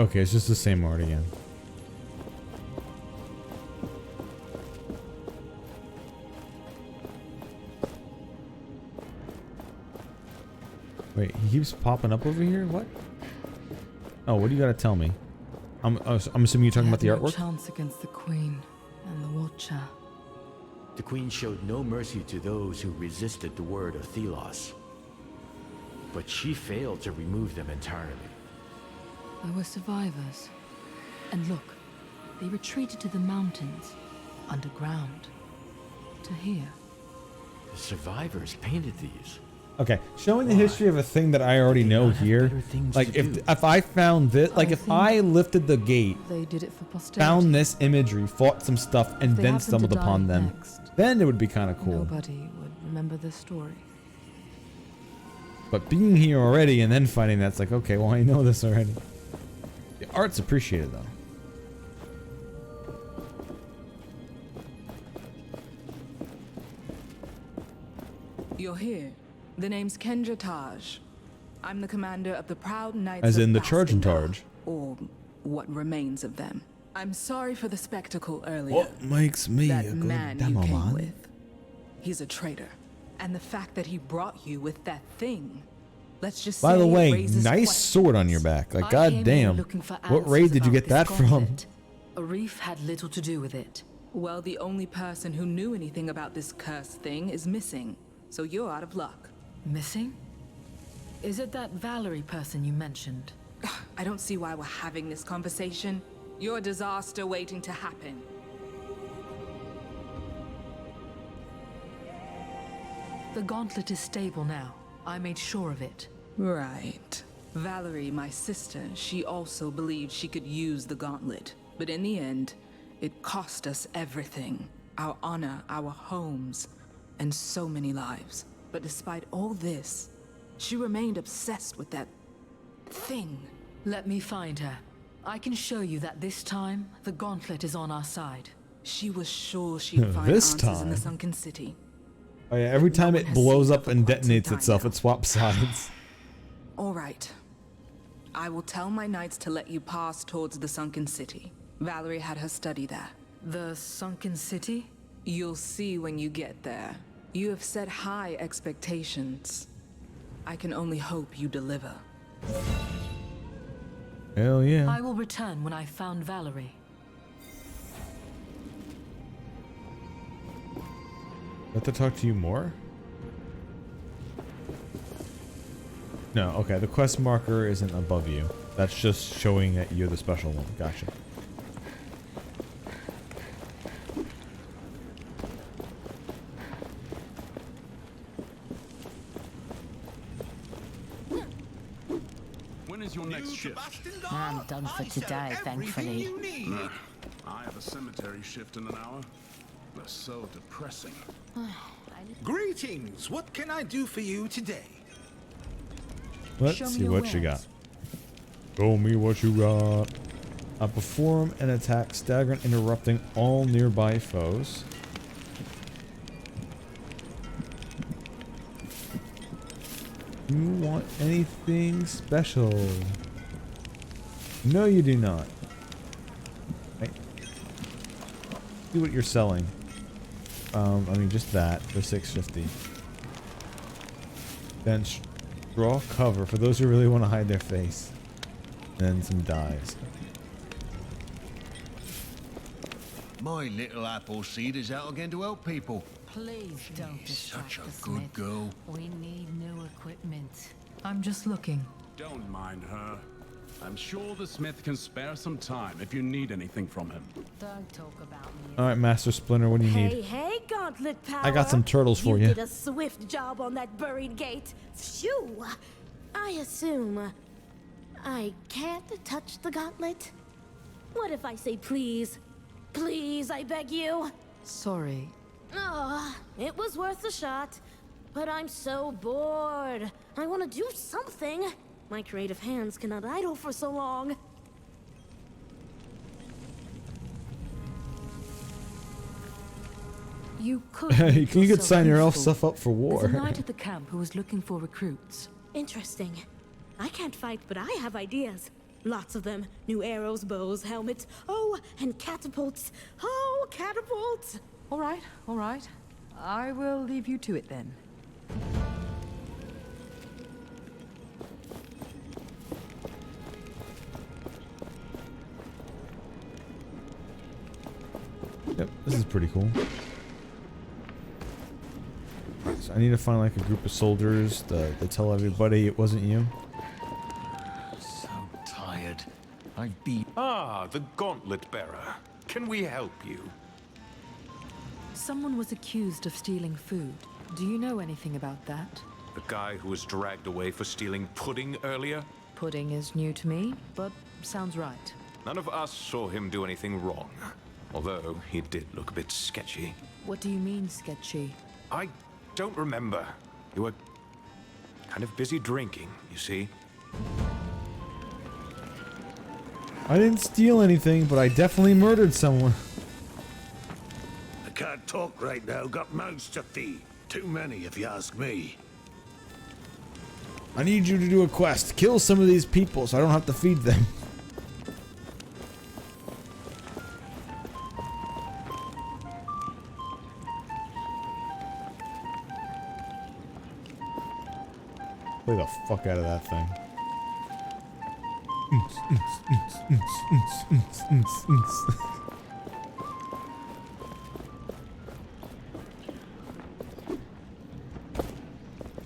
[SPEAKER 1] Okay, it's just the same art again. Wait, he keeps popping up over here? What? Oh, what do you gotta tell me? I'm assuming you're talking about the artwork?
[SPEAKER 5] No chance against the Queen, And the Watcher.
[SPEAKER 11] The Queen showed no mercy to those who resisted the word of Thelos. But she failed to remove them entirely.
[SPEAKER 5] There were survivors. And look, they retreated to the mountains, underground, to here.
[SPEAKER 11] The survivors painted these.
[SPEAKER 1] Okay, showing the history of a thing that I already know here. Like if I found this, like if I lifted the gate,
[SPEAKER 5] They did it for posterity.
[SPEAKER 1] found this imagery, fought some stuff, and
[SPEAKER 5] They
[SPEAKER 1] then
[SPEAKER 5] happened to
[SPEAKER 1] stumbled
[SPEAKER 5] die
[SPEAKER 1] upon them,
[SPEAKER 5] next.
[SPEAKER 1] then it would be kind of cool.
[SPEAKER 5] Nobody would remember the story.
[SPEAKER 1] But being here already and then finding that's like, okay, well I know this already. The art's appreciated though.
[SPEAKER 14] You're here. The name's Kendra Taj. I'm the commander of the Proud Knights
[SPEAKER 1] As
[SPEAKER 14] of
[SPEAKER 1] in the charge and
[SPEAKER 14] Baskingar,
[SPEAKER 1] Targe.
[SPEAKER 14] or what remains of them. I'm sorry for the spectacle earlier.
[SPEAKER 1] What makes me
[SPEAKER 14] that
[SPEAKER 1] a good
[SPEAKER 14] man
[SPEAKER 1] demo
[SPEAKER 14] you came
[SPEAKER 1] man?
[SPEAKER 14] with. He's a traitor. And the fact that he brought you with that thing, let's just
[SPEAKER 1] By
[SPEAKER 14] say
[SPEAKER 1] the
[SPEAKER 14] it
[SPEAKER 1] way,
[SPEAKER 14] raises
[SPEAKER 1] nice
[SPEAKER 14] questions.
[SPEAKER 1] sword on your back. Like,
[SPEAKER 5] I came here
[SPEAKER 1] goddamn.
[SPEAKER 5] looking for
[SPEAKER 1] What raid
[SPEAKER 5] answers
[SPEAKER 1] did you
[SPEAKER 5] about
[SPEAKER 1] get that
[SPEAKER 5] this
[SPEAKER 1] from?
[SPEAKER 5] gauntlet. A reef had little to do with it.
[SPEAKER 14] Well, the only person who knew anything about this cursed thing is missing. So you're out of luck.
[SPEAKER 5] Missing? Is it that Valerie person you mentioned?
[SPEAKER 14] I don't see why we're having this conversation. You're a disaster waiting to happen.
[SPEAKER 5] The gauntlet is stable now. I made sure of it.
[SPEAKER 14] Right. Valerie, my sister, she also believed she could use the gauntlet. But in the end, it cost us everything. Our honor, our homes, and so many lives. But despite all this, she remained obsessed with that thing.
[SPEAKER 5] Let me find her. I can show you that this time, the gauntlet is on our side.
[SPEAKER 14] She was sure she'd find
[SPEAKER 1] This
[SPEAKER 14] answers in the
[SPEAKER 1] time?
[SPEAKER 14] sunken city.
[SPEAKER 1] Oh yeah, every time
[SPEAKER 14] one
[SPEAKER 1] it
[SPEAKER 14] has
[SPEAKER 1] blows
[SPEAKER 14] seen
[SPEAKER 1] up
[SPEAKER 14] her
[SPEAKER 1] and
[SPEAKER 14] for quite some
[SPEAKER 1] detonates
[SPEAKER 14] time
[SPEAKER 1] itself,
[SPEAKER 14] now.
[SPEAKER 1] it swaps sides.
[SPEAKER 14] All right. I will tell my knights to let you pass towards the sunken city. Valerie had her study there.
[SPEAKER 5] The sunken city?
[SPEAKER 14] You'll see when you get there. You have set high expectations. I can only hope you deliver.
[SPEAKER 1] Hell yeah.
[SPEAKER 5] I will return when I found Valerie.
[SPEAKER 1] Have to talk to you more? No, okay, the quest marker isn't above you. That's just showing that you're the special one. Gotcha.
[SPEAKER 6] When is your next shift?
[SPEAKER 7] I'm done for today, thankfully.
[SPEAKER 6] I have a cemetery shift in an hour. They're so depressing.
[SPEAKER 13] Greetings! What can I do for you today?
[SPEAKER 1] Let's see what you got. Show me what you got. Perform an attack, staggering, interrupting all nearby foes. Do you want anything special? No, you do not. Right. See what you're selling. I mean, just that for 650. Then draw cover for those who really want to hide their face. And then some dyes.
[SPEAKER 23] My little apple seed is out again to help people.
[SPEAKER 7] Please don't distract
[SPEAKER 23] Such a
[SPEAKER 7] us,
[SPEAKER 23] good
[SPEAKER 7] Smith.
[SPEAKER 23] girl.
[SPEAKER 7] We need new equipment.
[SPEAKER 5] I'm just looking.
[SPEAKER 20] Don't mind her. I'm sure the Smith can spare some time if you need anything from him.
[SPEAKER 7] Don't talk about me.
[SPEAKER 1] Alright, Master Splinter, what do you need?
[SPEAKER 24] Hey, Gauntlet Power.
[SPEAKER 1] I got some turtles for you.
[SPEAKER 24] You did a swift job on that buried gate. Phew. I assume I can't touch the gauntlet? What if I say please? Please, I beg you.
[SPEAKER 5] Sorry.
[SPEAKER 24] Oh, it was worth a shot. But I'm so bored. I want to do something. My creative hands cannot idle for so long.
[SPEAKER 5] You could.
[SPEAKER 1] You could
[SPEAKER 5] yourself
[SPEAKER 1] sign your elf
[SPEAKER 5] useful.
[SPEAKER 1] stuff up for war.
[SPEAKER 5] There's a knight at the camp who was looking for recruits.
[SPEAKER 24] Interesting. I can't fight, but I have ideas. Lots of them. New arrows, bows, helmets. Oh, and catapults. Oh, catapults!
[SPEAKER 5] All right, all right. I will leave you to it then.
[SPEAKER 1] Yep, This is pretty cool. Alright, so I need to find like a group of soldiers that tell everybody it wasn't you.
[SPEAKER 17] So tired. I've been. Ah, the gauntlet bearer. Can we help you?
[SPEAKER 5] Someone was accused of stealing food. Do you know anything about that?
[SPEAKER 17] The guy who was dragged away for stealing pudding earlier?
[SPEAKER 5] Pudding is new to me, but sounds right.
[SPEAKER 17] None of us saw him do anything wrong. Although he did look a bit sketchy.
[SPEAKER 5] What do you mean, sketchy?
[SPEAKER 17] I don't remember. You were kind of busy drinking, you see.
[SPEAKER 1] I didn't steal anything, but I definitely murdered someone.
[SPEAKER 16] I can't talk right now. Got mouths to feed. Too many, if you ask me.
[SPEAKER 1] I need you to do a quest. Kill some of these people so I don't have to feed them. Play the fuck out of that thing.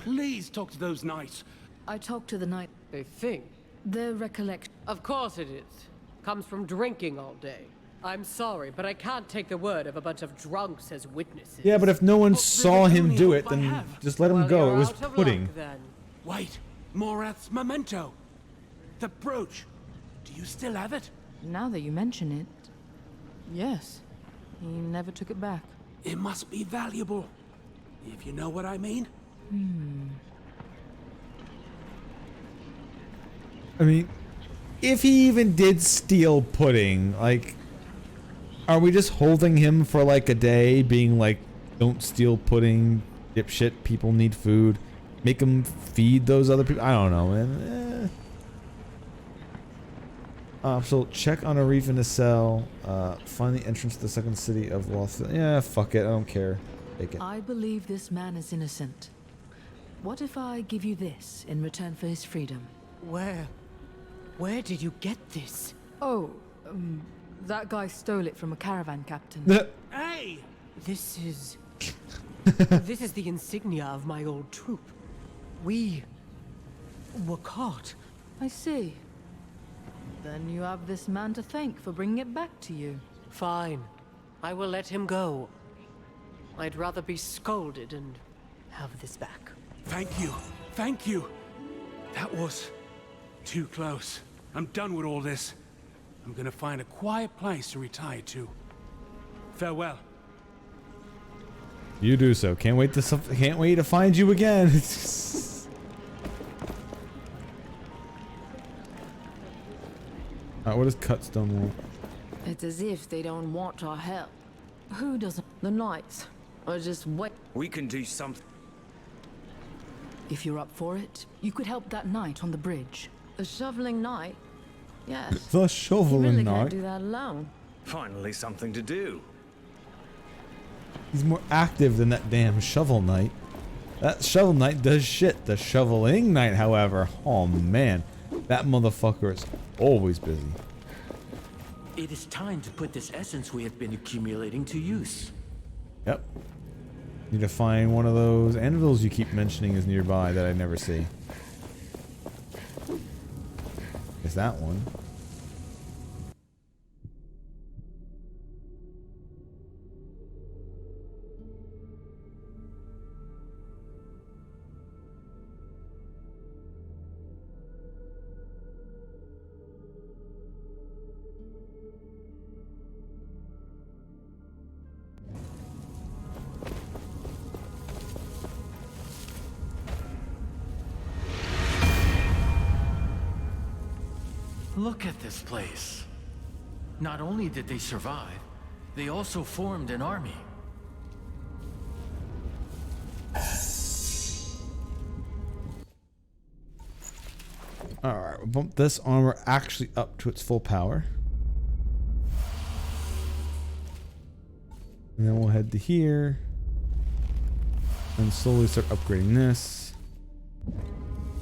[SPEAKER 20] Please talk to those knights.
[SPEAKER 5] I talked to the knight.
[SPEAKER 4] They think.
[SPEAKER 5] Their recollection.
[SPEAKER 4] Of course it is. Comes from drinking all day. I'm sorry, but I can't take the word of a bunch of drunks as witnesses.
[SPEAKER 1] Yeah, but if no one saw him do it, then just let him go. It was pudding.
[SPEAKER 20] Wait, Morath's memento. The brooch. Do you still have it?
[SPEAKER 5] Now that you mention it, yes. He never took it back.
[SPEAKER 20] It must be valuable, if you know what I mean.
[SPEAKER 1] I mean, if he even did steal pudding, like, are we just holding him for like a day, being like, don't steal pudding, dipshit, people need food, make him feed those other people? I don't know, man. So check on a reef in a cell, find the entrance to the second city of Loth. Yeah, fuck it, I don't care. Take it.
[SPEAKER 5] I believe this man is innocent. What if I give you this in return for his freedom?
[SPEAKER 4] Where did you get this?
[SPEAKER 5] Oh, that guy stole it from a caravan captain.
[SPEAKER 4] Hey! This is the insignia of my old troop. We were caught.
[SPEAKER 5] I see. Then you have this man to thank for bringing it back to you.
[SPEAKER 4] Fine. I will let him go. I'd rather be scolded and have this back.
[SPEAKER 20] Thank you. Thank you. That was too close. I'm done with all this. I'm gonna find a quiet place to retire to. Farewell.
[SPEAKER 1] You do so. Can't wait to find you again. Alright, what does Cutstone want?
[SPEAKER 8] It's as if they don't want our help.
[SPEAKER 5] Who doesn't?
[SPEAKER 8] The knights are just wait.
[SPEAKER 9] We can do something.
[SPEAKER 5] If you're up for it, you could help that knight on the bridge.
[SPEAKER 8] A shoveling knight? Yes.
[SPEAKER 1] The shoveling
[SPEAKER 8] you really
[SPEAKER 1] knight?
[SPEAKER 8] Can't do that alone.
[SPEAKER 9] Finally something to do.
[SPEAKER 1] He's more active than that damn shovel knight. That shovel knight does shit. The shoveling knight, however, oh man, that motherfucker is always busy.
[SPEAKER 11] It is time to put this essence we have been accumulating to use.
[SPEAKER 1] Yep. Need to find one of those anvils you keep mentioning is nearby that I never see. Is that one?
[SPEAKER 11] Look at this place. Not only did they survive, they also formed an army.
[SPEAKER 1] Alright, we'll bump this armor actually up to its full power. And then we'll head to here. And slowly start upgrading this.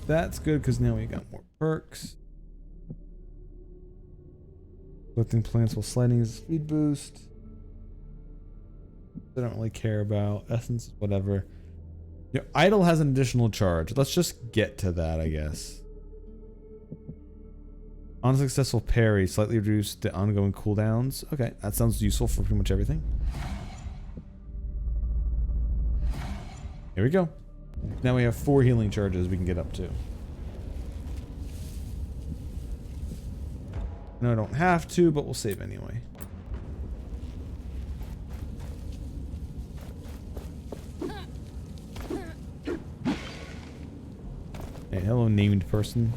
[SPEAKER 1] That's good because now we got more perks. Collecting plants while sliding is a speed boost. I don't really care about. Essence, whatever. Your idol has an additional charge. Let's just get to that, I guess. Unsuccessful parry slightly reduced the ongoing cooldowns. Okay, that sounds useful for pretty much everything. Here we go. Now we have 4 healing charges we can get up to. No, I don't have to, but we'll save anyway. Hey, hello, named person.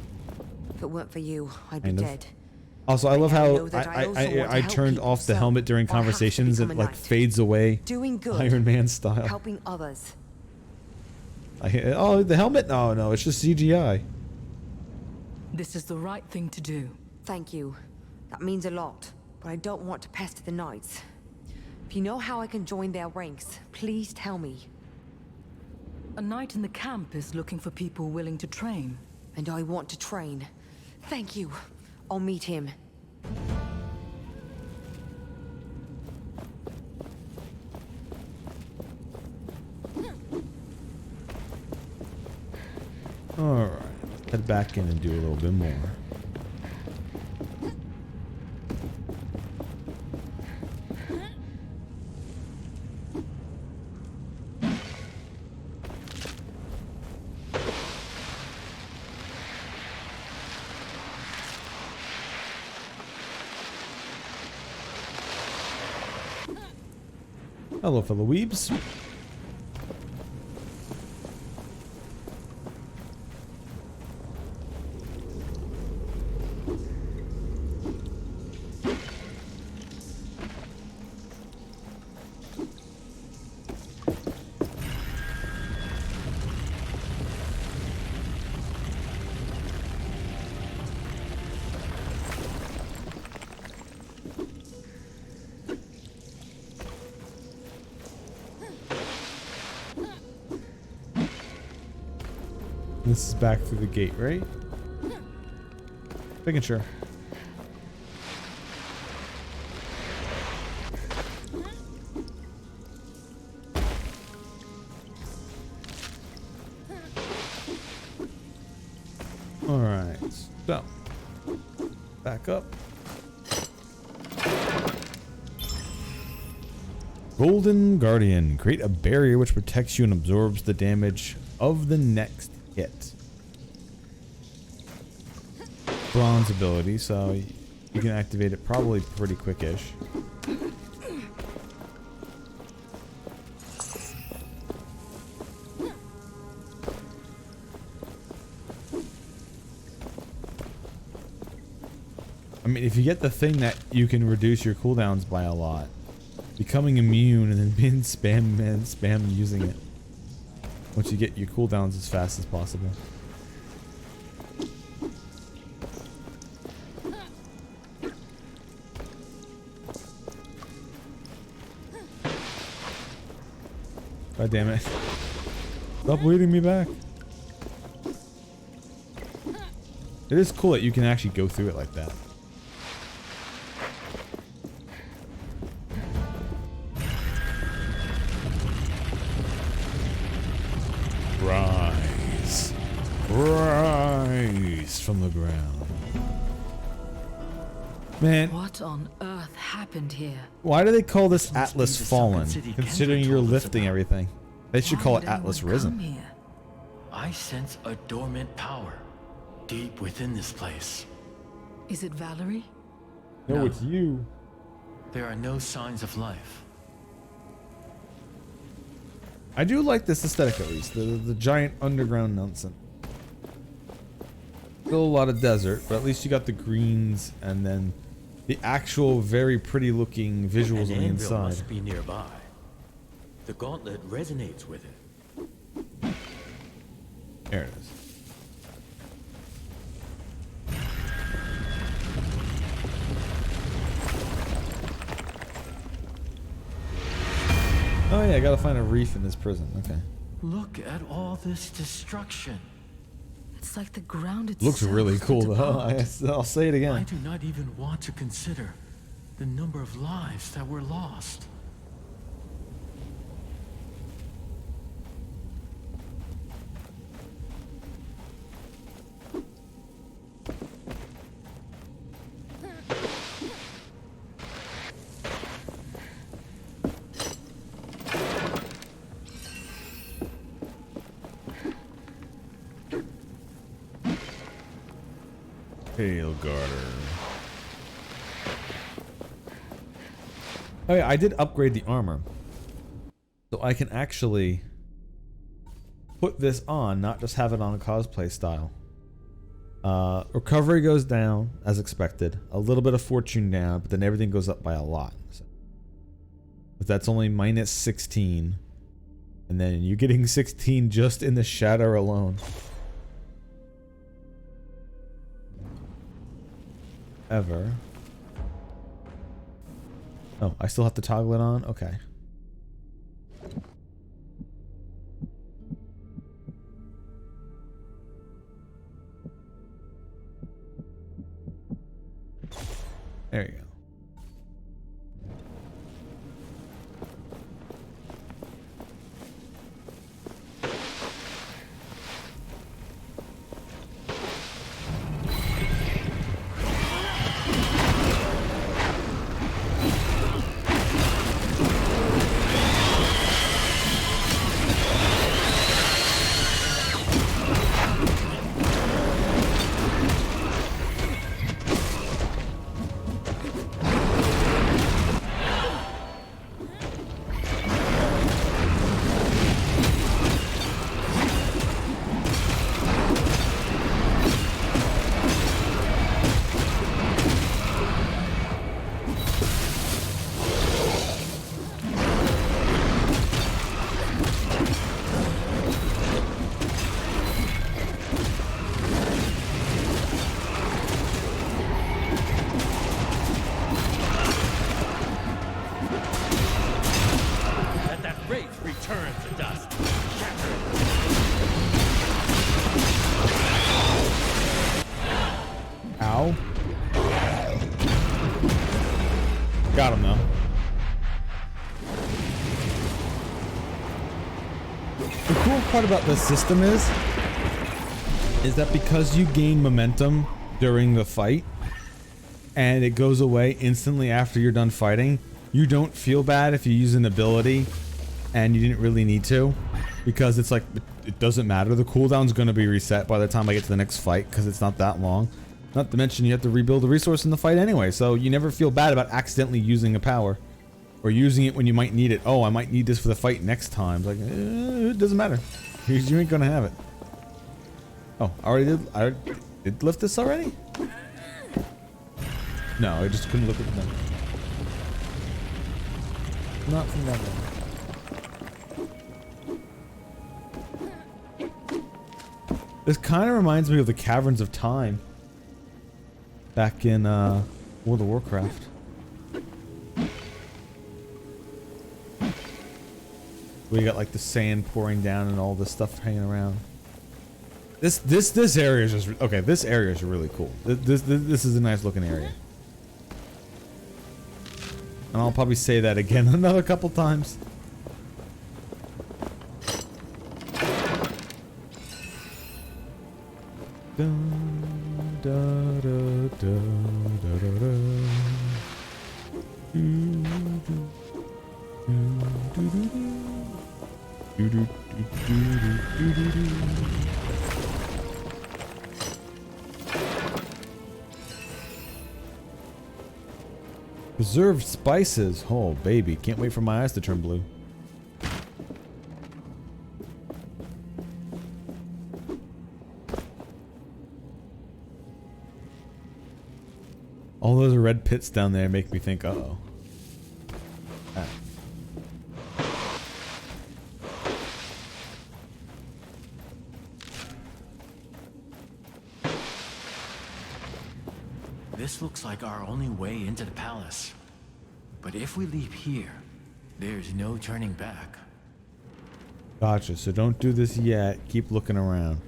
[SPEAKER 3] If it weren't for you, I'd be
[SPEAKER 1] Kind of.
[SPEAKER 3] dead.
[SPEAKER 1] Also, I love
[SPEAKER 3] now
[SPEAKER 1] how
[SPEAKER 3] know that I also want to
[SPEAKER 1] I
[SPEAKER 3] help
[SPEAKER 1] turned
[SPEAKER 3] people,
[SPEAKER 1] off the
[SPEAKER 3] so
[SPEAKER 1] helmet during
[SPEAKER 3] I have to
[SPEAKER 1] conversations and
[SPEAKER 3] become a
[SPEAKER 1] like
[SPEAKER 3] knight.
[SPEAKER 1] fades away.
[SPEAKER 3] Doing good.
[SPEAKER 1] Iron Man style.
[SPEAKER 3] Helping others.
[SPEAKER 1] Oh, the helmet? No, no, it's just CGI.
[SPEAKER 5] This is the right thing to do.
[SPEAKER 3] Thank you. That means a lot, but I don't want to pester the knights. If you know how I can join their ranks, please tell me.
[SPEAKER 5] A knight in the camp is looking for people willing to train.
[SPEAKER 3] And I want to train. Thank you. I'll meet him.
[SPEAKER 1] Alright, head back in and do a little bit more. Hello, fellow weebs. This is back through the gate, right? Making sure. Alright, so back up. Golden Guardian. Create a barrier which protects you and absorbs the damage of the next hit. Bronze ability, so you can activate it probably pretty quickish. I mean, if you get the thing that you can reduce your cooldowns by a lot, becoming immune and then being spam using it once you get your cooldowns as fast as possible. God damn it. Stop leading me back. It is cool that you can actually go through it like that. Rise. Rise from the ground. Man.
[SPEAKER 5] What on earth happened here?
[SPEAKER 1] Why do they call this Atlas Fallen, considering you're lifting everything? They should call it Atlas Risen.
[SPEAKER 11] I sense a dormant power deep within this place.
[SPEAKER 5] Is it Valerie?
[SPEAKER 1] No, it's you.
[SPEAKER 11] There are no signs of life.
[SPEAKER 1] I do like this aesthetic at least, the giant underground nonsense. Still a lot of desert, but at least you got the greens and then the actual very pretty looking visuals on the inside.
[SPEAKER 11] Must be nearby. The gauntlet resonates with it.
[SPEAKER 1] There it is. Oh yeah, I gotta find a reef in this prison. Okay.
[SPEAKER 11] Look at all this destruction.
[SPEAKER 5] It's like the ground itself.
[SPEAKER 1] Looks really cool though. I'll say it again.
[SPEAKER 11] I do not even want to consider the number of lives that were lost.
[SPEAKER 1] Tail garter. Oh yeah, I did upgrade the armor. So I can actually put this on, not just have it on a cosplay style. Recovery goes down, as expected. A little bit of fortune down, but then everything goes up by a lot. So, but that's only minus 16. And then you're getting 16 just in the shadow alone. Ever. Oh, I still have to toggle it on? Okay. There you go. Got him though. The cool part about this system is that because you gain momentum during the fight and it goes away instantly after you're done fighting, you don't feel bad if you use an ability and you didn't really need to, because it's like, it doesn't matter. The cooldown's going to be reset by the time I get to the next fight because it's not that long. Not to mention you have to rebuild the resource in the fight anyway, so you never feel bad about accidentally using a power. Or using it when you might need it. Oh, I might need this for the fight next time. It's like, it doesn't matter. You ain't gonna have it. Oh, I did lift this already? No, I just couldn't look at them. Not from that one. This kind of reminds me of the Caverns of Time. Back in World of Warcraft. We got like the sand pouring down and all this stuff hanging around. This area is just okay. This area is really cool. This is a nice looking area. And I'll probably say that again another couple times. Dun, da, da, da, da, da, da. Do, do, do, do, do, do. Do, do, do, do, do, do. Preserved spices. Oh, baby. Can't wait for my eyes to turn blue. All those red pits down there make me think, uh-oh. Ah.
[SPEAKER 11] This looks like our only way into the palace. But if we leave here, there's no turning back.
[SPEAKER 1] Gotcha, so don't do this yet. Keep looking around.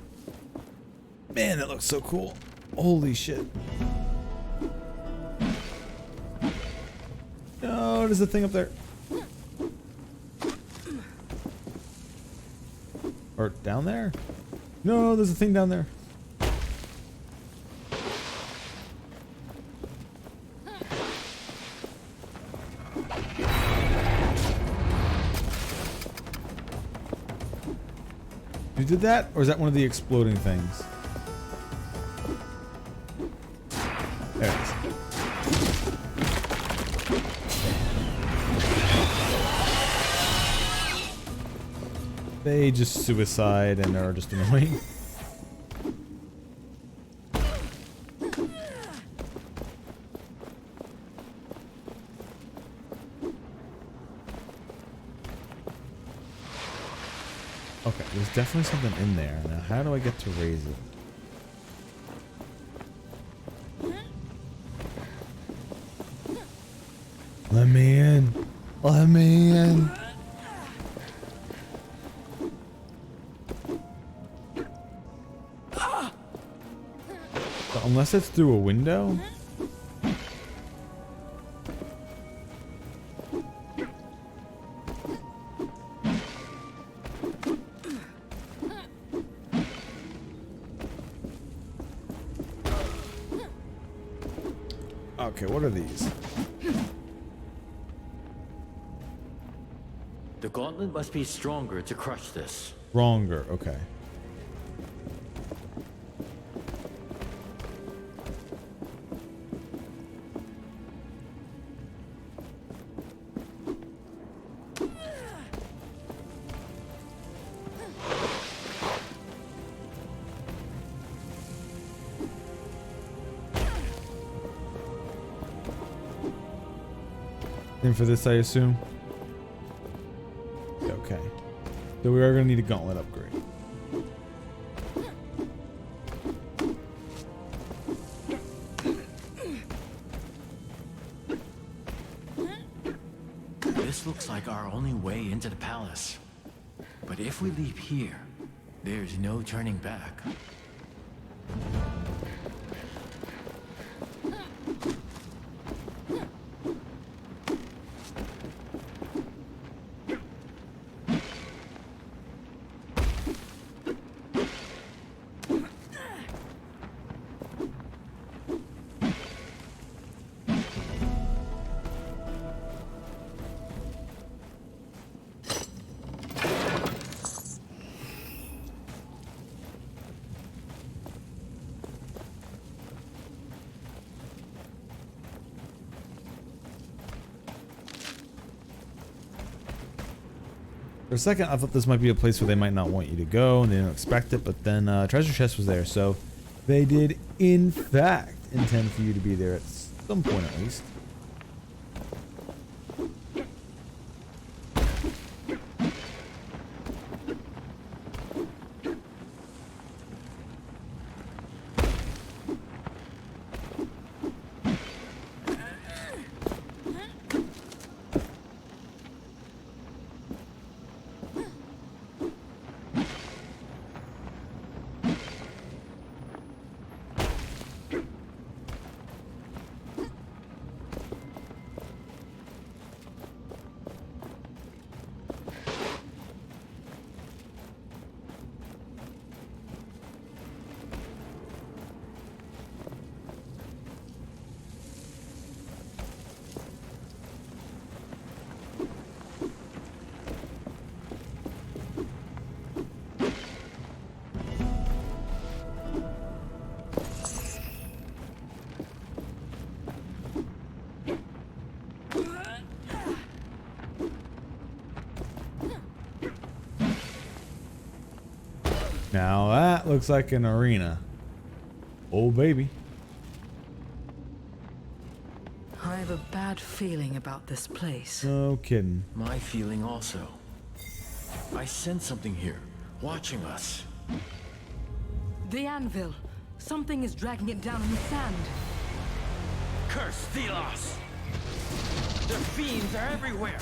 [SPEAKER 1] Man, that looks so cool. Holy shit. Oh, there's a thing up there. Or down there? No, there's a thing down there. You did that? Or is that one of the exploding things? There it is. They just suicide and are just annoying. Okay, there's definitely something in there. Now, how do I get to raise it? Let me in. Let me in. So unless it's through a window. Okay, what are these?
[SPEAKER 11] The gauntlet must be stronger to crush this.
[SPEAKER 1] Stronger, okay. And for this, I assume. Okay. So we are going to need a gauntlet upgrade.
[SPEAKER 11] This looks like our only way into the palace. But if we leave here, there's no turning back.
[SPEAKER 1] For a second, I thought this might be a place where they might not want you to go, and they didn't expect it, but then treasure chest was there, so they did, in fact, intend for you to be there at some point at least. Now that looks like an arena. Oh, baby.
[SPEAKER 5] I have a bad feeling about this place.
[SPEAKER 1] No kidding.
[SPEAKER 11] My feeling also. I sense something here, watching us.
[SPEAKER 5] The anvil. Something is dragging it down in the sand.
[SPEAKER 11] Curse Thelos! The fiends are everywhere!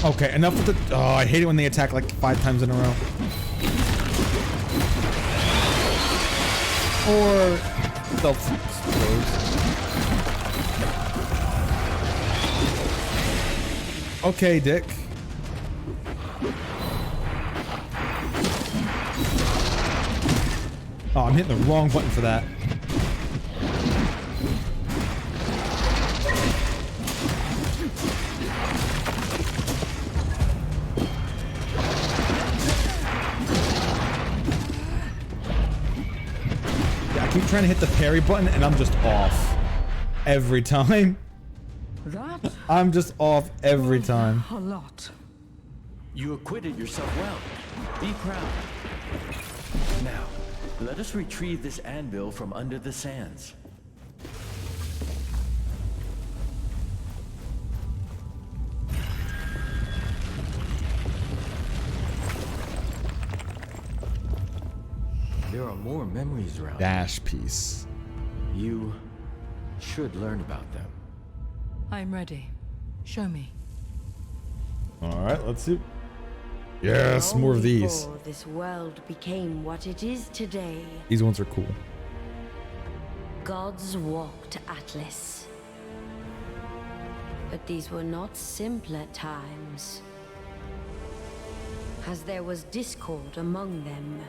[SPEAKER 1] Okay, enough with the... Oh, I hate it when they attack like 5 times in a row. Or... self-explode. Okay, Dick. Oh, I'm hitting the wrong button for that. keep trying to hit the parry button and I'm just off every time.
[SPEAKER 5] That
[SPEAKER 1] I'm just off every time.
[SPEAKER 5] a lot.
[SPEAKER 11] You acquitted yourself well. Be proud. Now, let us retrieve this anvil from under the sands. There are more memories around.
[SPEAKER 1] Dash piece.
[SPEAKER 11] You should learn about them.
[SPEAKER 5] I'm ready. Show me.
[SPEAKER 1] Alright, let's see. Yes, more of these.
[SPEAKER 24] Before this world became what it is today,
[SPEAKER 1] These ones are cool.
[SPEAKER 24] gods walked Atlas. But these were not simpler times, as there was discord among them.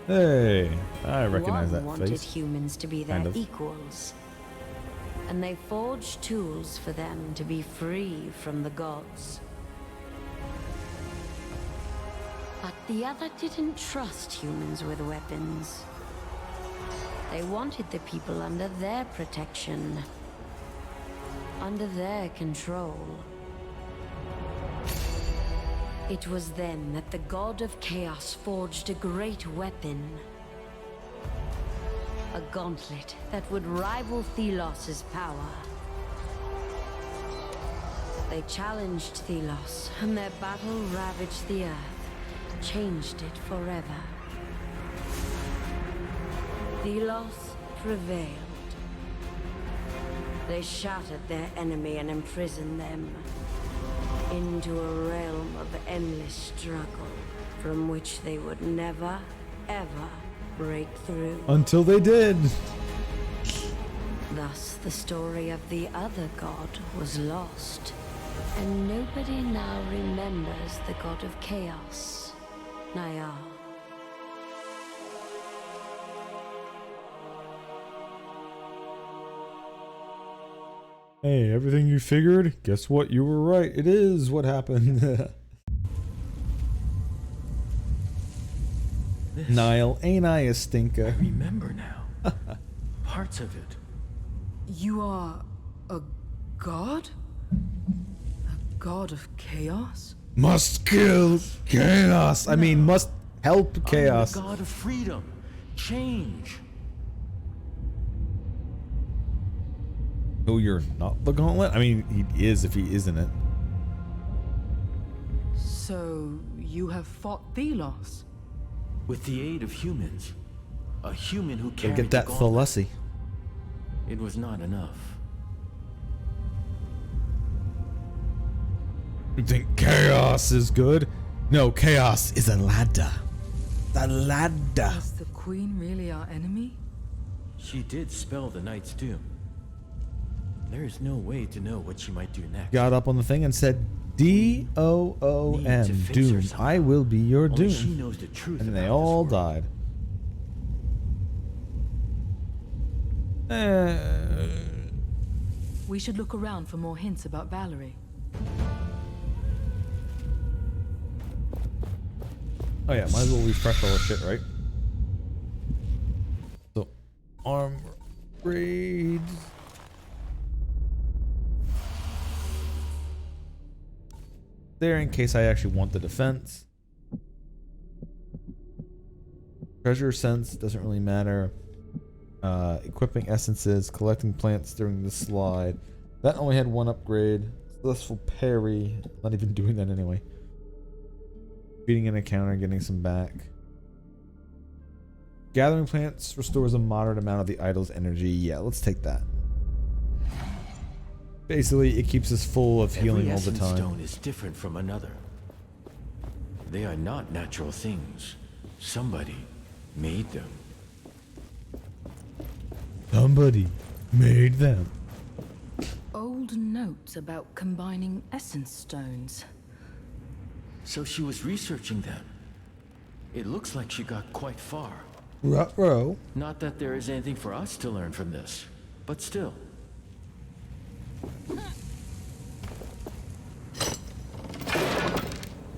[SPEAKER 1] Hey, I recognize
[SPEAKER 24] One
[SPEAKER 1] that
[SPEAKER 24] wanted
[SPEAKER 1] face.
[SPEAKER 24] humans to be their
[SPEAKER 1] Kind of.
[SPEAKER 24] equals, and they forged tools for them to be free from the gods. But the other didn't trust humans with weapons. They wanted the people under their protection, under their control. It was then that the god of chaos forged a great weapon. A gauntlet that would rival Thelos' power. They challenged Thelos, and their battle ravaged the earth, changed it forever. Thelos prevailed. They shattered their enemy and imprisoned them into a realm of endless struggle from which they would never, ever break through.
[SPEAKER 1] Until they did.
[SPEAKER 24] Thus, the story of the other god was lost, and nobody now remembers the god of chaos, Nayar.
[SPEAKER 1] Hey, everything you figured? Guess what? You were right. It is what happened. Niall, ain't I a stinker?
[SPEAKER 11] I remember now. Parts of it.
[SPEAKER 5] You are a god? A god of chaos?
[SPEAKER 1] Must kill chaos. I mean, must help chaos.
[SPEAKER 11] I'm the god of freedom. Change.
[SPEAKER 1] Oh, you're not the gauntlet? I mean, he is if he isn't it.
[SPEAKER 5] So, you have fought Thelos?
[SPEAKER 11] With the aid of humans. A human who
[SPEAKER 1] Go
[SPEAKER 11] carried
[SPEAKER 1] get that
[SPEAKER 11] the gauntlet.
[SPEAKER 1] Thalessi.
[SPEAKER 11] It was not enough.
[SPEAKER 1] You think chaos is good? No, chaos is a ladder. The ladder.
[SPEAKER 5] Is the queen really our enemy?
[SPEAKER 11] She did spell the Knight's Doom. There is no way to know what she might do next.
[SPEAKER 1] Got up on the thing and said, D-O-O-M, Doom. I will be your
[SPEAKER 11] Only
[SPEAKER 1] doom.
[SPEAKER 11] she knows the truth
[SPEAKER 1] And they
[SPEAKER 11] about
[SPEAKER 1] all
[SPEAKER 11] this world.
[SPEAKER 1] died.
[SPEAKER 5] We should look around for more hints about Valerie.
[SPEAKER 1] Oh yeah, might as well refresh all the shit, right? So, armor upgrades. There in case I actually want the defense. Treasure sense doesn't really matter. Equipping essences, collecting plants during the slide. That only had one upgrade. Successful parry. Not even doing that anyway. Beating an encounter, getting some back. Gathering plants restores a moderate amount of the idol's energy. Yeah, let's take that. Basically, it keeps us full of healing all the
[SPEAKER 11] Every
[SPEAKER 1] time.
[SPEAKER 11] essence stone is different from another. They are not natural things. Somebody made them.
[SPEAKER 1] Somebody made them.
[SPEAKER 5] Old notes about combining essence stones.
[SPEAKER 11] So she was researching them. It looks like she got quite far.
[SPEAKER 1] Ruh-roh.
[SPEAKER 11] Not that there is anything for us to learn from this, but still.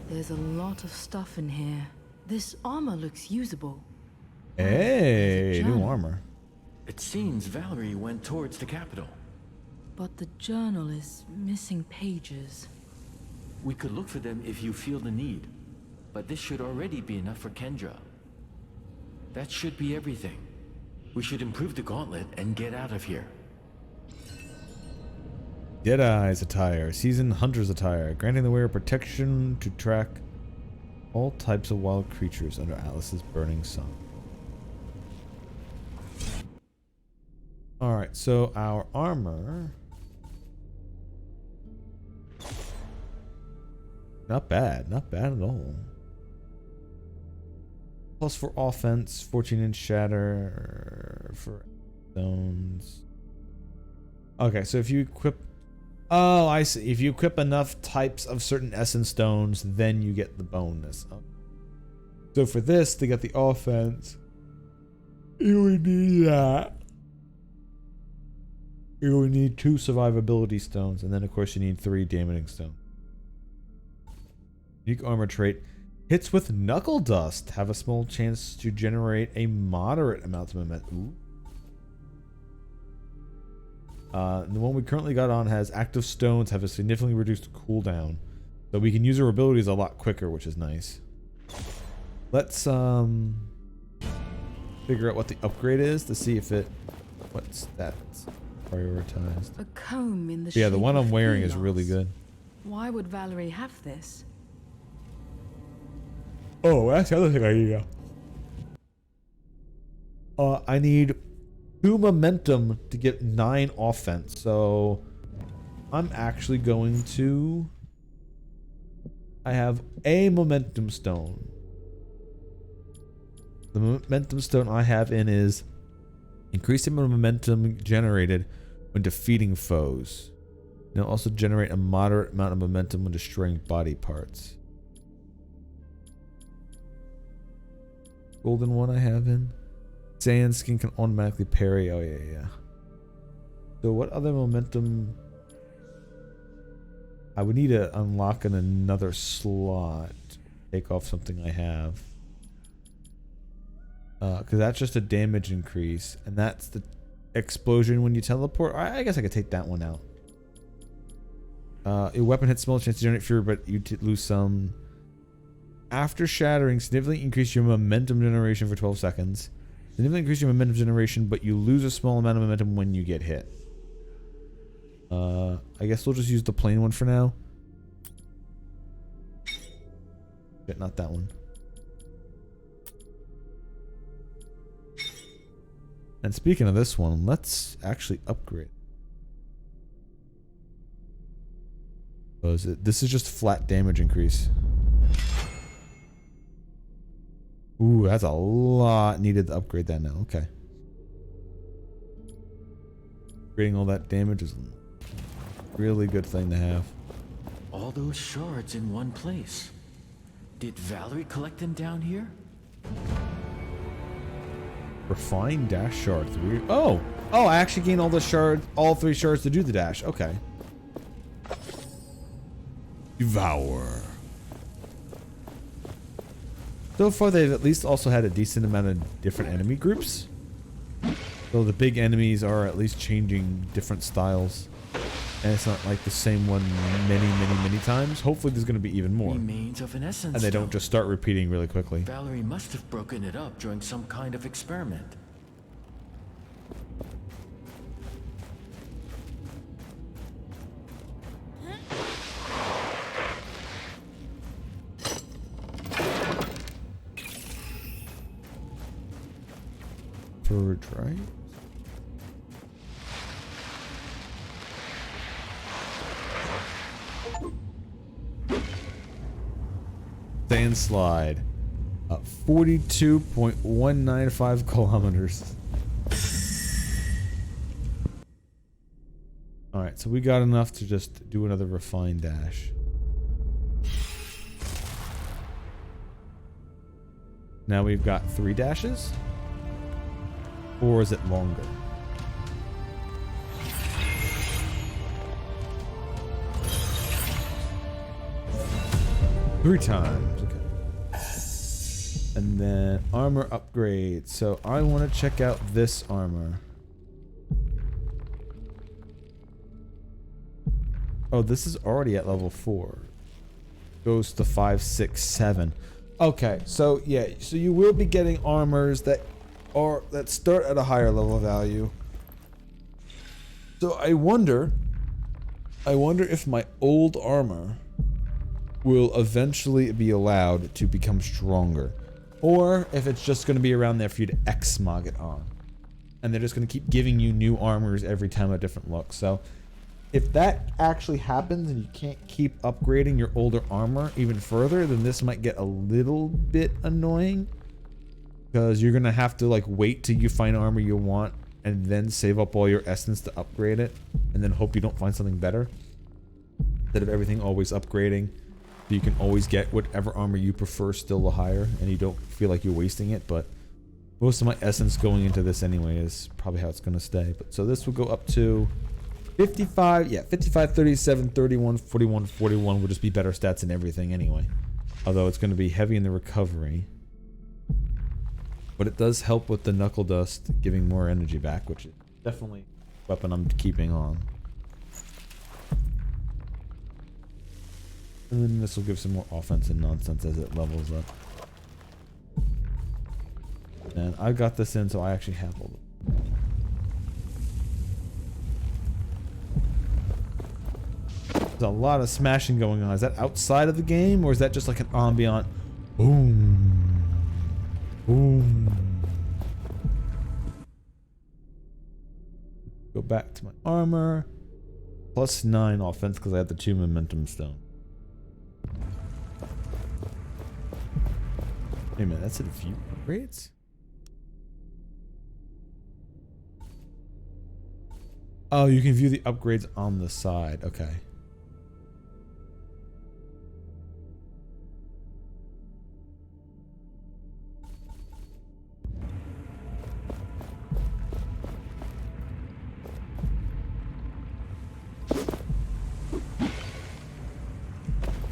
[SPEAKER 5] There's a lot of stuff in here. This armor looks usable.
[SPEAKER 1] Hey, new
[SPEAKER 5] journal.
[SPEAKER 1] armor.
[SPEAKER 11] It seems Valerie went towards the capital.
[SPEAKER 5] But the journal is missing pages.
[SPEAKER 11] We could look for them if you feel the need, but this should already be enough for Kendra. That should be everything. We should improve the gauntlet and get out of here.
[SPEAKER 1] Deadeye's attire, seasoned hunter's attire, granting the wearer protection to track all types of wild creatures under Alice's burning sun. Alright, so our armor... Not bad at all. Plus for offense, 14-inch shatter for stones. Okay, so if you equip... Oh, I see. If you equip enough types of certain essence stones, then you get the bonus. Okay. So for this, to get the offense, you would need that. You would need 2 survivability stones, and then of course you need 3 damaging stones. Unique armor trait. Hits with knuckle dust have a small chance to generate a moderate amount of momentum. The one we currently got on has active stones have a significantly reduced cooldown, so we can use our abilities a lot quicker, which is nice. Let's figure out what the upgrade is to see if it what's that prioritized.
[SPEAKER 5] A comb in the
[SPEAKER 1] Yeah, the
[SPEAKER 5] shape
[SPEAKER 1] one
[SPEAKER 5] of
[SPEAKER 1] I'm wearing is
[SPEAKER 5] Helos.
[SPEAKER 1] really good.
[SPEAKER 5] Why would Valerie have this?
[SPEAKER 1] Oh, that's the other thing I need now. I need 2 momentum to get 9 offense, so I'm actually going to... I have a momentum stone. The momentum stone I have in is increasing the momentum generated when defeating foes. It'll also generate a moderate amount of momentum when destroying body parts. Golden one I have in. Sand skin can automatically parry. Oh yeah. So what other momentum? I would need to unlock in another slot. Take off something I have. Because that's just a damage increase. And that's the explosion when you teleport. I guess I could take that one out. Your weapon hits small chance to generate fury, but you lose some. After shattering, significantly increase your momentum generation for 12 seconds. Significantly increase your momentum generation, but you lose a small amount of momentum when you get hit. I guess we'll just use the plain one for now. Shit, not that one. And speaking of this one, let's actually upgrade. This is just flat damage increase. Ooh, that's a lot needed to upgrade that now. Okay. Upgrading all that damage is a really good thing to have.
[SPEAKER 11] All those shards in one place. Did Valerie collect them down here?
[SPEAKER 1] Refine dash shard 3. Oh, I actually gained all the shards, all 3 shards to do the dash. Okay. Devour. So far, they've at least also had a decent amount of different enemy groups. So the big enemies are at least changing different styles. And it's not like the same one many times. Hopefully there's going to be even more.
[SPEAKER 11] Remains of an essence
[SPEAKER 1] And they don't just start repeating really quickly.
[SPEAKER 11] Valerie must have broken it up during some kind of experiment.
[SPEAKER 1] Forward, right? Sand slide. 42.195 kilometers. Alright, so we got enough to just do another refine dash. Now we've got 3 dashes? Or is it longer? Three times. Okay. And then armor upgrade. So I want to check out this armor. Oh, this is already at level 4. Goes to 5, 6, 7. Okay, so yeah, so you will be getting armors that start at a higher level value. So I wonder if my old armor will eventually be allowed to become stronger, or if it's just going to be around there for you to X-Smog it on, and they're just going to keep giving you new armors every time a different look. So if that actually happens and you can't keep upgrading your older armor even further, then this might get a little bit annoying, because you're going to have to like wait till you find armor you want and then save up all your essence to upgrade it, and then hope you don't find something better, instead of everything always upgrading. So you can always get whatever armor you prefer, still the higher, and you don't feel like you're wasting it. But most of my essence going into this anyway is probably how it's going to stay. But so this will go up to 55, yeah, 55, 37, 31, 41, 41 will just be better stats in everything anyway. Although it's going to be heavy in the recovery. But it does help with the knuckle dust, giving more energy back, which is definitely a weapon I'm keeping on. And then this will give some more offense and nonsense as it levels up. And I got this in, so I actually have all of it. There's a lot of smashing going on. Is that outside of the game, or is that just like an ambient boom? Boom. Go back to my armor. Plus 9 offense because I had the 2 momentum stone. Wait a minute, that's a few upgrades? Oh, you can view the upgrades on the side. Okay.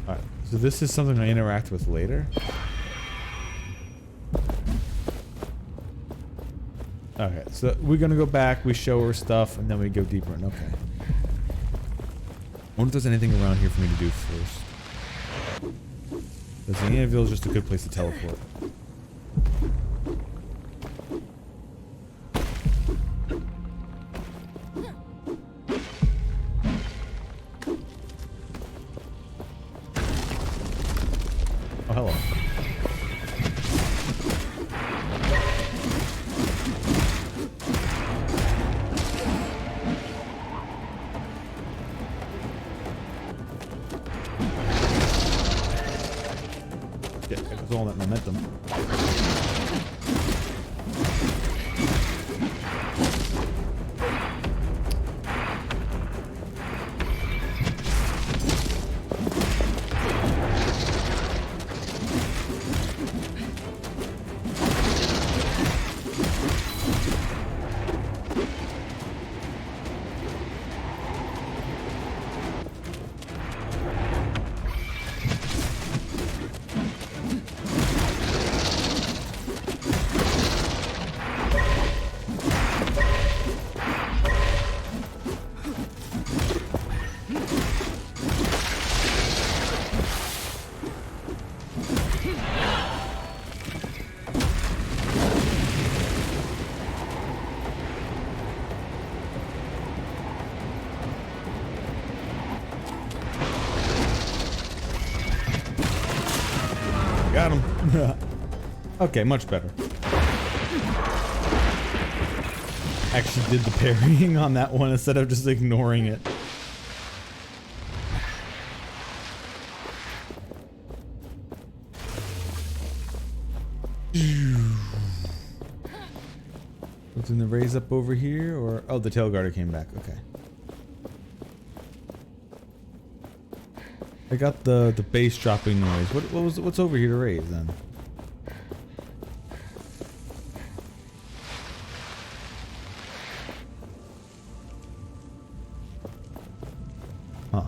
[SPEAKER 1] Alright, so this is something I interact with later. Okay, so we're gonna go back, we show her stuff, and then we go deeper in. Okay. I wonder if there's anything around here for me to do first. Because the anvil is just a good place to teleport. Oh, hello. All that momentum. Got him. Okay, much better. Actually did the parrying on that one instead of just ignoring it. What's in the raise up over here? Or oh, the tail guarder came back. Okay. I got the bass dropping noise. What's over here to raise then? Huh.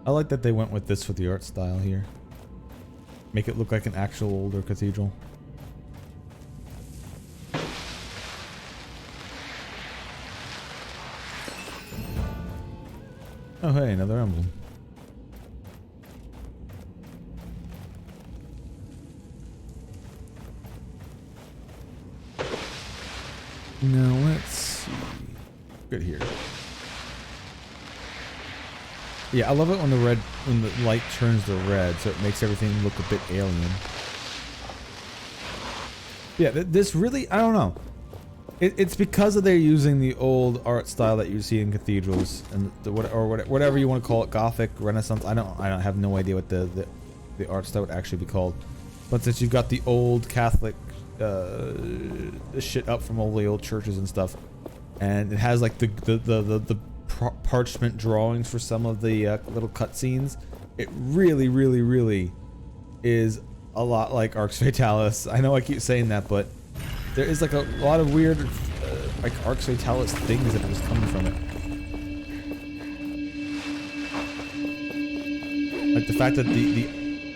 [SPEAKER 1] I like that they went with this for the art style here. Make it look like an actual older cathedral. Oh, hey, another emblem. Now let's see. Good here. Yeah, I love it when the light turns to red, so it makes everything look a bit alien. Yeah, this really, I don't know. It's because of they're using the old art style that you see in cathedrals and whatever you want to call it, Gothic, Renaissance. I have no idea what the art style would actually be called. But since you've got the old Catholic shit up from all the old churches and stuff, and it has like the parchment drawings for some of the little cutscenes, it really, really, really is a lot like Arx Fatalis. I know I keep saying that, but there is like a lot of weird like Arx Fatalis things that are just coming from it. Like the fact that the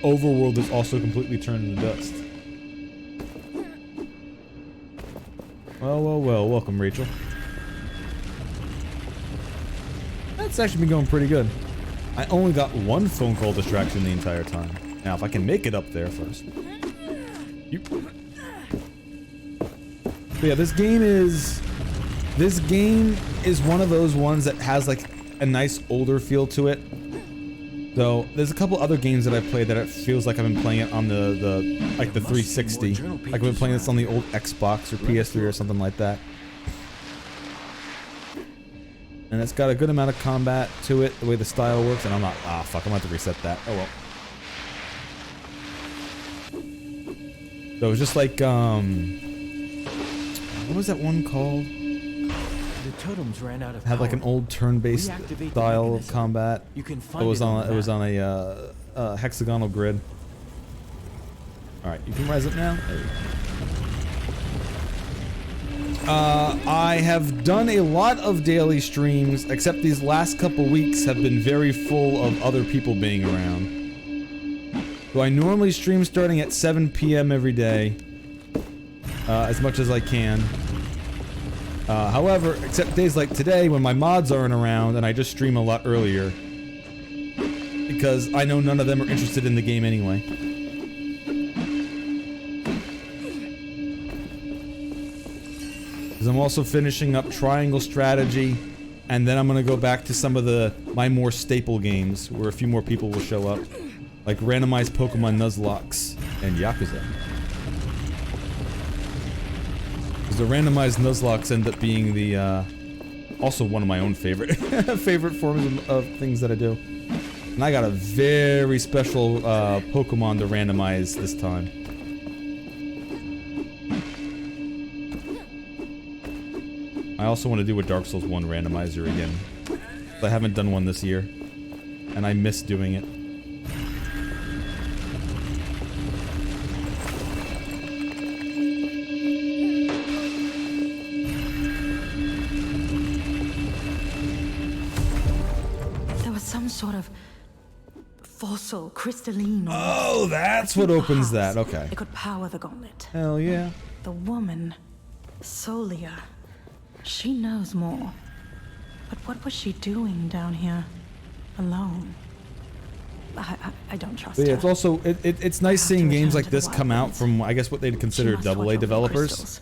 [SPEAKER 1] overworld is also completely turned into dust. Well, well, well, welcome, Rachel. That's actually been going pretty good. I only got one phone call distraction the entire time. Now, if I can make it up there first. But yeah, this game is one of those ones that has like a nice older feel to it. Though there's a couple other games that I've played that it feels like I've been playing it on the 360. Like I've been playing this on the old Xbox or PS3 or something like that. And it's got a good amount of combat to it, the way the style works, and I'm not, fuck, I'm gonna have to reset that. Oh well. So it was just like, what was that one called?
[SPEAKER 11] The totems ran out of
[SPEAKER 1] Had like an old turn-based style of combat.
[SPEAKER 11] You can find
[SPEAKER 1] it was on a hexagonal grid. All right, you can rise it now. There you go. I have done a lot of daily streams, except these last couple weeks have been very full of other people being around. So I normally stream starting at 7 p.m. every day, as much as I can. However, except days like today when my mods aren't around and I just stream a lot earlier. Because I know none of them are interested in the game anyway. Because I'm also finishing up Triangle Strategy, and then I'm gonna go back to some of my more staple games where a few more people will show up. Like randomized Pokemon Nuzlocke and Yakuza. Because the randomized Nuzlocke end up being the, also one of my own favorite forms of things that I do. And I got a very special Pokemon to randomize this time. I also want to do a Dark Souls 1 randomizer again. I haven't done one this year. And I miss doing it.
[SPEAKER 5] Sort of fossil crystalline.
[SPEAKER 1] Oh, that's what opens that. Okay.
[SPEAKER 5] It could power the gauntlet.
[SPEAKER 1] Hell yeah.
[SPEAKER 5] The woman, Solia, she knows more. But what was she doing down here, alone? I don't trust her.
[SPEAKER 1] Yeah, it's also it's nice seeing games like this come out from, I guess, what they'd consider AA developers.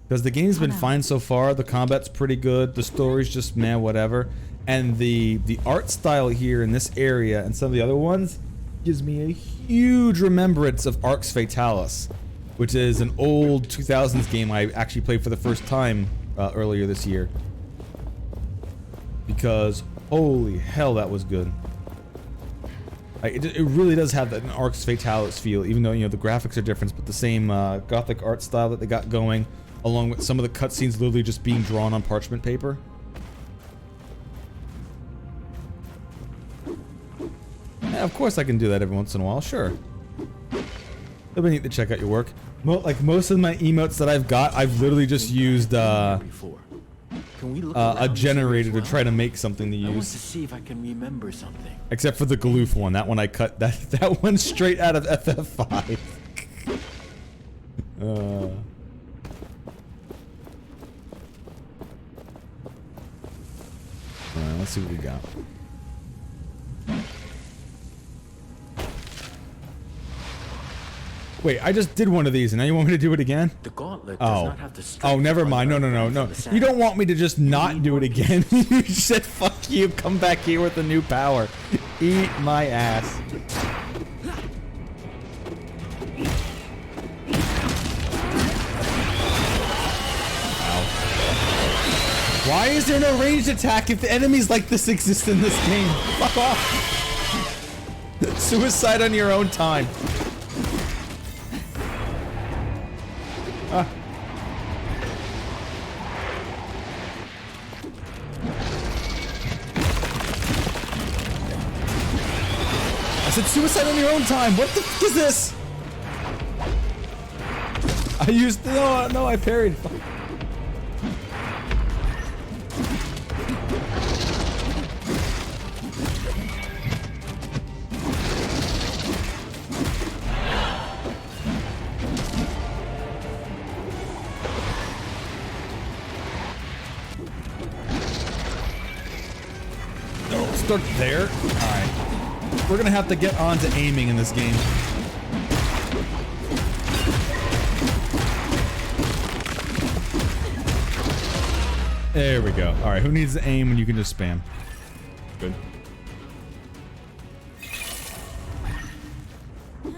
[SPEAKER 1] Because the game's been fine so far. The combat's pretty good. The story's just meh, whatever. And the art style here in this area and some of the other ones gives me a huge remembrance of Arx Fatalis, which is an old 2000s game I actually played for the first time earlier this year. Because holy hell, that was good. It really does have an Arx Fatalis feel, even though, you know, the graphics are different, but the same gothic art style that they got going, along with some of the cutscenes literally just being drawn on parchment paper. Yeah, of course I can do that every once in a while, sure. It'll be neat to check out your work. Like most of my emotes that I've got, I've literally just used a generator to try to make something to use.
[SPEAKER 11] I want to see if I can remember something.
[SPEAKER 1] Except for the Galoof one, that one I cut that one straight out of FF5. Alright, let's see what we got. Wait, I just did one of these and now you want me to do it again?
[SPEAKER 11] The gauntlet does not have to strike.
[SPEAKER 1] Oh, never mind. No. You don't want me to just not do it again. You said, fuck you, come back here with a new power. Eat my ass. Ow. Why is there no ranged attack if the enemies like this exist in this game? Fuck off. Suicide on your own time. I said suicide on your own time. What the f is this? I used no, I parried. Start there. All right, we're gonna have to get on to aiming in this game. There we go. All right, who needs to aim when you can just spam? Good.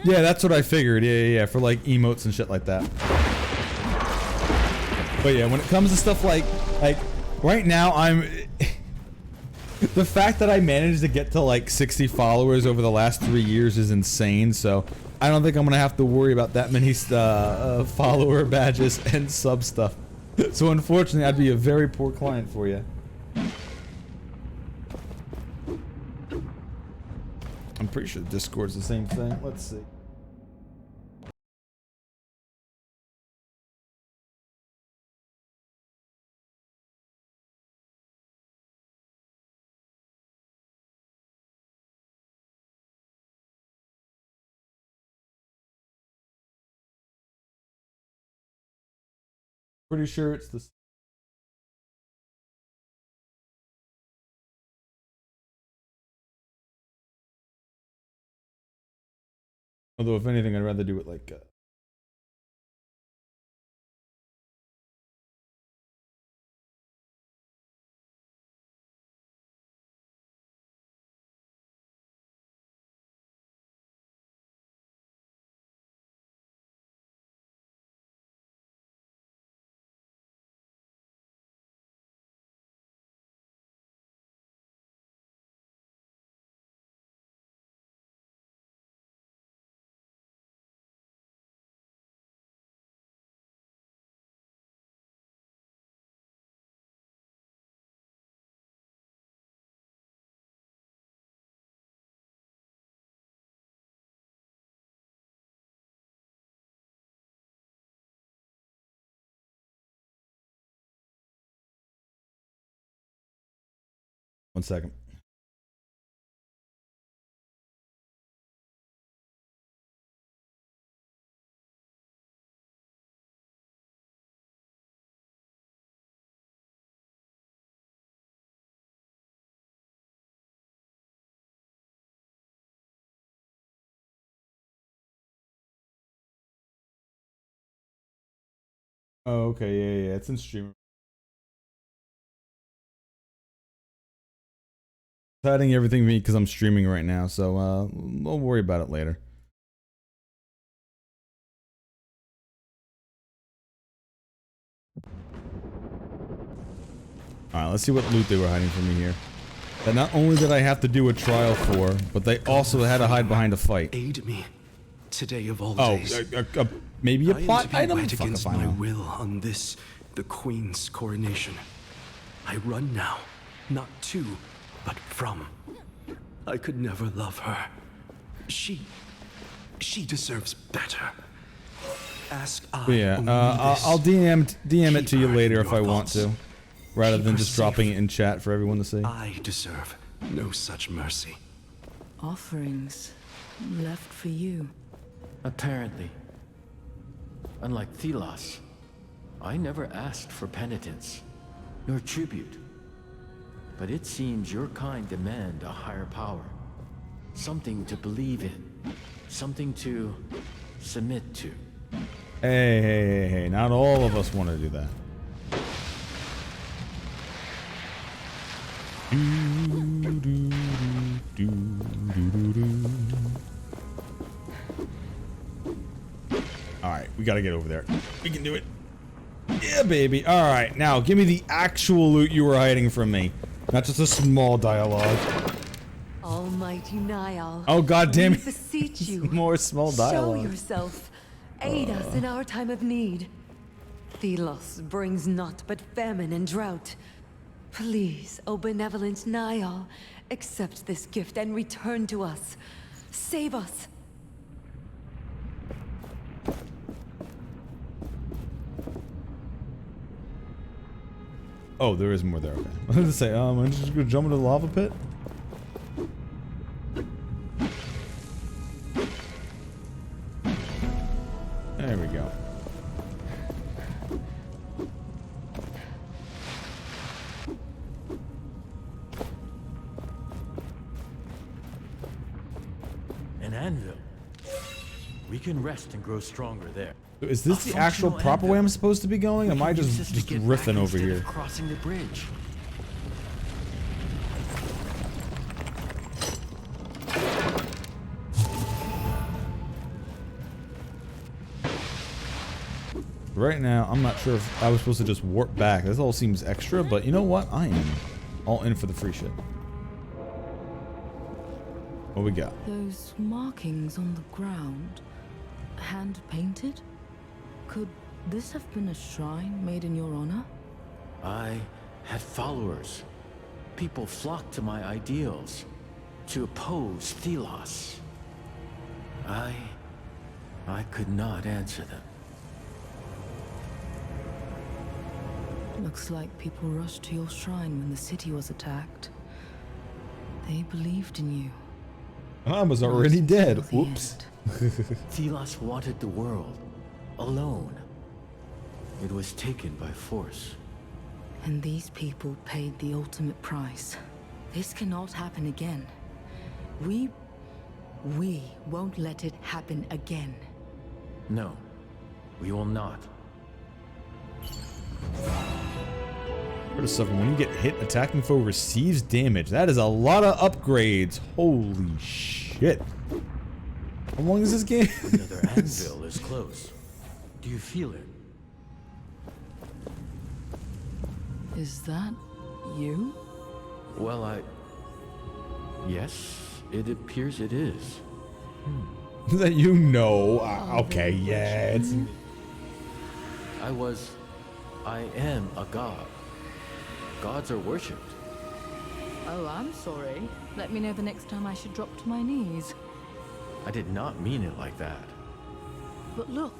[SPEAKER 1] Yeah, that's what I figured. Yeah, for like emotes and shit like that. But yeah, when it comes to stuff like right now, I'm. The fact that I managed to get to like 60 followers over the last 3 years is insane, so I don't think I'm gonna have to worry about that many follower badges and sub stuff. So unfortunately, I'd be a very poor client for you. I'm pretty sure Discord's the same thing. Let's see. Pretty sure it's the. Although, if anything, I'd rather do it like. One second. Oh, okay, yeah, it's in stream. Hiding everything me because I'm streaming right now, so we'll worry about it later. Alright, let's see what loot they were hiding from me here. That not only did I have to do a trial for, but they also had to hide behind a fight.
[SPEAKER 15] Aid me today of all days.
[SPEAKER 1] Maybe a plot item?
[SPEAKER 15] Went against my will on this, the Queen's coronation. I run now, not to, but from. I could never love her. She deserves better. Ask I.
[SPEAKER 1] Yeah, I'll DM it to you later if I want to, rather than just dropping it in chat for everyone to see.
[SPEAKER 15] I deserve no such mercy.
[SPEAKER 5] Offerings left for you.
[SPEAKER 11] Apparently. Unlike Thelos, I never asked for penitence, nor tribute. But it seems your kind demand a higher power. Something to believe in. Something to submit to.
[SPEAKER 1] Hey, not all of us want to do that. Alright, we gotta get over there. We can do it. Yeah, baby. Alright, now give me the actual loot you were hiding from me. Not just a small dialogue.
[SPEAKER 3] Almighty Niall.
[SPEAKER 1] Oh, god damn
[SPEAKER 3] we
[SPEAKER 1] it.
[SPEAKER 3] beseech you.
[SPEAKER 1] More small dialogue.
[SPEAKER 3] Show yourself. Aid us in our time of need. Thelos brings naught but famine and drought. Please, O benevolent Niall, accept this gift and return to us. Save us.
[SPEAKER 1] Oh, there is more there. Okay. I was gonna say, I'm just gonna jump into the lava pit. There we go.
[SPEAKER 11] An anvil. We can rest and grow stronger there.
[SPEAKER 1] Is this the actual proper way I'm supposed to be going? Am I just riffing over here?
[SPEAKER 11] Crossing the bridge.
[SPEAKER 1] Right now, I'm not sure if I was supposed to just warp back. This all seems extra, but you know what? I am all in for the free shit. What we got?
[SPEAKER 5] Those markings on the ground, hand painted? Could this have been a shrine made in your honor?
[SPEAKER 11] I had followers. People flocked to my ideals to oppose Thelos. I could not answer them.
[SPEAKER 5] Looks like people rushed to your shrine when the city was attacked. They believed in you.
[SPEAKER 1] I was already dead. Whoops.
[SPEAKER 11] Thelos wanted the world alone. It was taken by force.
[SPEAKER 5] And these people paid the ultimate price. This cannot happen again. We won't let it happen again.
[SPEAKER 11] No, we will not.
[SPEAKER 1] First off, when you get hit, attacking foe receives damage. That is a lot of upgrades. Holy shit. How long is this game?
[SPEAKER 11] Another anvil is close. Do you feel it?
[SPEAKER 5] Is that you?
[SPEAKER 11] Well, yes, it appears it is.
[SPEAKER 1] Is that you? No. Okay, yeah. It's...
[SPEAKER 11] I am a god. Gods are worshipped.
[SPEAKER 5] Oh, I'm sorry. Let me know the next time I should drop to my knees.
[SPEAKER 11] I did not mean it like that.
[SPEAKER 5] But look,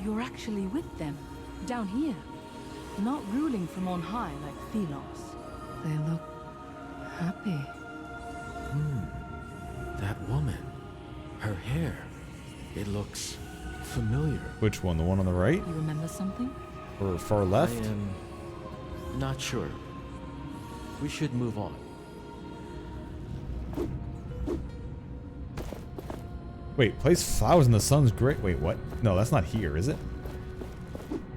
[SPEAKER 5] you're actually with them, down here. Not ruling from on high like Thelos. They look happy.
[SPEAKER 11] That woman. Her hair. It looks familiar.
[SPEAKER 1] Which one? The one on the right?
[SPEAKER 5] You remember something?
[SPEAKER 1] Or far left?
[SPEAKER 11] I am not sure. We should move on.
[SPEAKER 1] Wait, place flowers in the sun's great. Wait, what? No, that's not here, is it?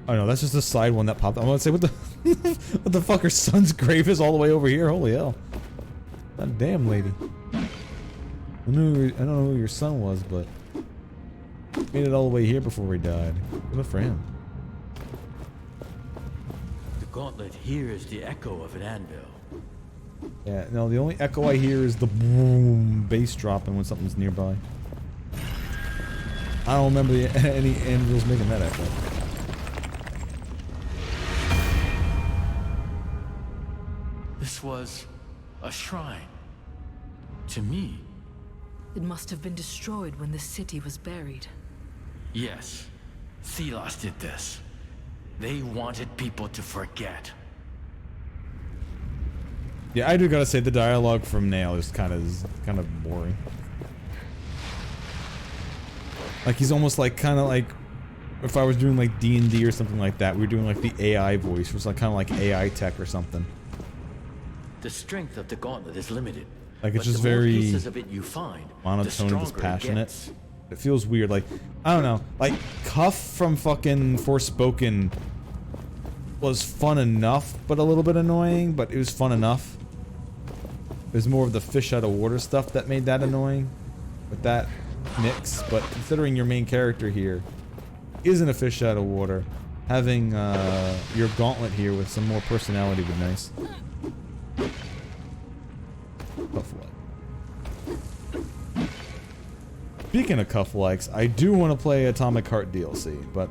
[SPEAKER 1] Oh no, that's just the side one that popped up. I'm gonna say, what the what the fuck? Her son's grave is all the way over here. Holy hell! God damn, lady. I don't know who your son was, but made it all the way here before he died. Good for him.
[SPEAKER 11] The gauntlet here is the echo of an anvil.
[SPEAKER 1] Yeah, no, the only echo I hear is the boom bass dropping when something's nearby. I don't remember any anvils making that echo.
[SPEAKER 11] This was a shrine. To me.
[SPEAKER 5] It must have been destroyed when the city was buried.
[SPEAKER 11] Yes. Thelos did this. They wanted people to forget.
[SPEAKER 1] Yeah, I do gotta say the dialogue from Nail is kind of boring. Like he's almost like kind of like if I was doing like D&D or something like that, we were doing like the AI voice, which is like kind of like AI tech or something.
[SPEAKER 11] The strength of the gauntlet is limited.
[SPEAKER 1] Like it's
[SPEAKER 11] but
[SPEAKER 1] just
[SPEAKER 11] the more
[SPEAKER 1] very
[SPEAKER 11] pieces of it you find,
[SPEAKER 1] monotone
[SPEAKER 11] the
[SPEAKER 1] and
[SPEAKER 11] stronger
[SPEAKER 1] dispassionate.
[SPEAKER 11] it gets.
[SPEAKER 1] It feels weird. Like, I don't know. Like, Cuff from fucking Forspoken was fun enough, but a little bit annoying, but it was fun enough. There's more of the fish out of water stuff that made that annoying with that mix, but considering your main character here isn't a fish out of water, having your gauntlet here with some more personality would be nice. Cufflike. Speaking of Cufflikes, I do want to play Atomic Heart DLC, but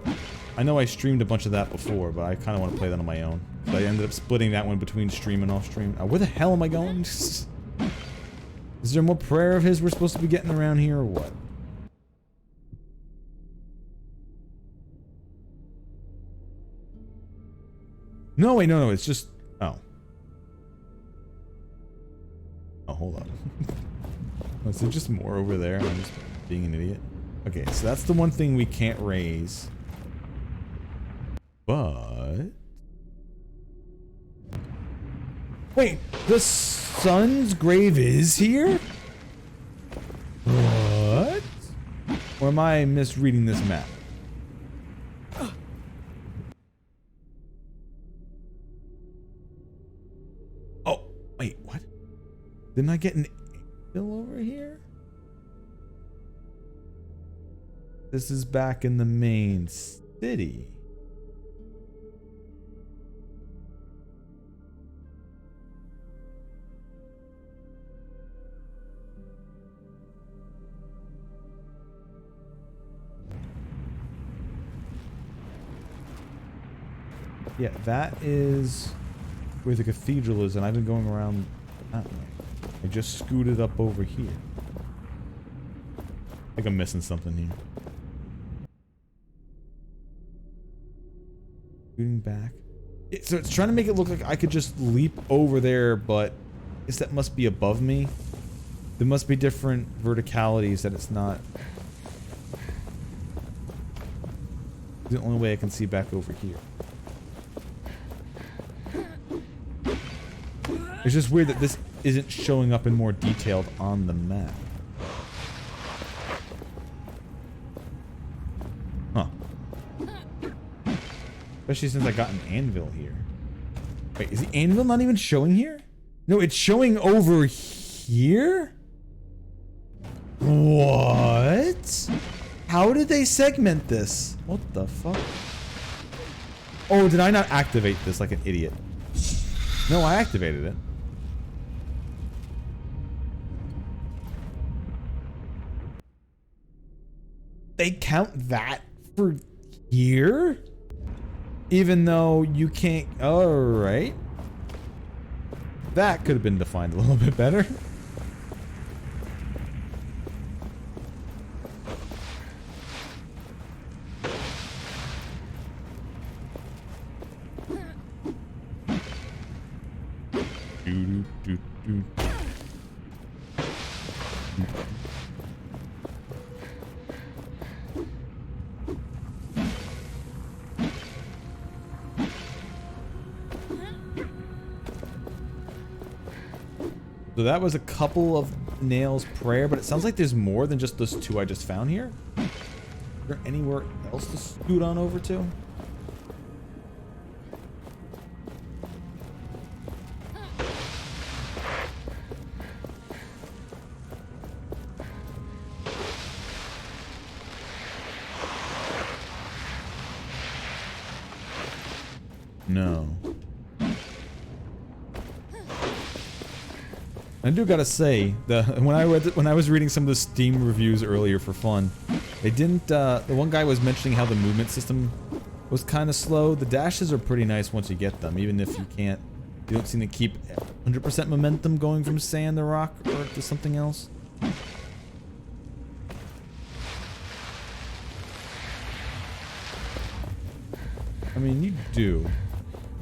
[SPEAKER 1] I know I streamed a bunch of that before, but I kind of want to play that on my own. So I ended up splitting that one between stream and off stream. Where the hell am I going? Is there more prayer of his we're supposed to be getting around here or what? No, wait, no, it's just... Oh. Oh, hold on. Is there just more over there? I'm just being an idiot. Okay, so that's the one thing we can't raise. But... Wait, the sun's grave is here? What? Or am I misreading this map? Oh, wait, what? Didn't I get an anvil over here? This is back in the main city. Yeah, that is where the cathedral is, and I've been going around that way. I just scooted up over here. I think I'm missing something here. Scooting back. So it's trying to make it look like I could just leap over there, but I guess that must be above me. There must be different verticalities that it's not. It's the only way I can see back over here. It's just weird that this isn't showing up in more detailed on the map. Huh. Especially since I got an anvil here. Wait, is the anvil not even showing here? No, it's showing over here? What? How did they segment this? What the fuck? Oh, did I not activate this like an idiot? No, I activated it. They count that for here? Even though you can't... Alright. That could have been defined a little bit better. So that was a couple of nails prayer, but it sounds like there's more than just those two I just found here. Is there anywhere else to scoot on over to? No. I do gotta say, when I was reading some of the Steam reviews earlier for fun, they didn't. The one guy was mentioning how the movement system was kind of slow. The dashes are pretty nice once you get them, even if you can't. You don't seem to keep 100% momentum going from sand to rock or to something else. I mean, you do.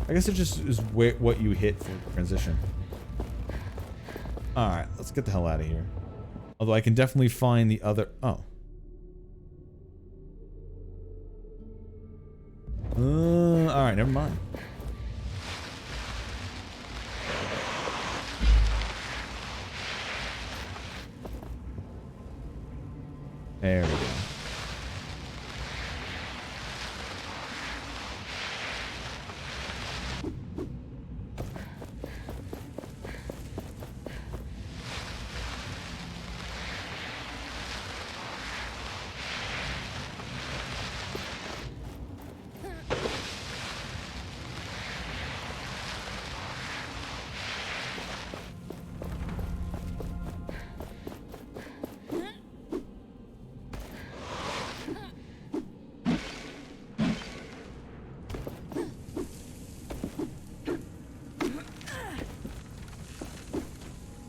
[SPEAKER 1] I guess it just is what you hit for transition. Alright, let's get the hell out of here. Although I can definitely find the other... Oh. Alright, never mind. There we go.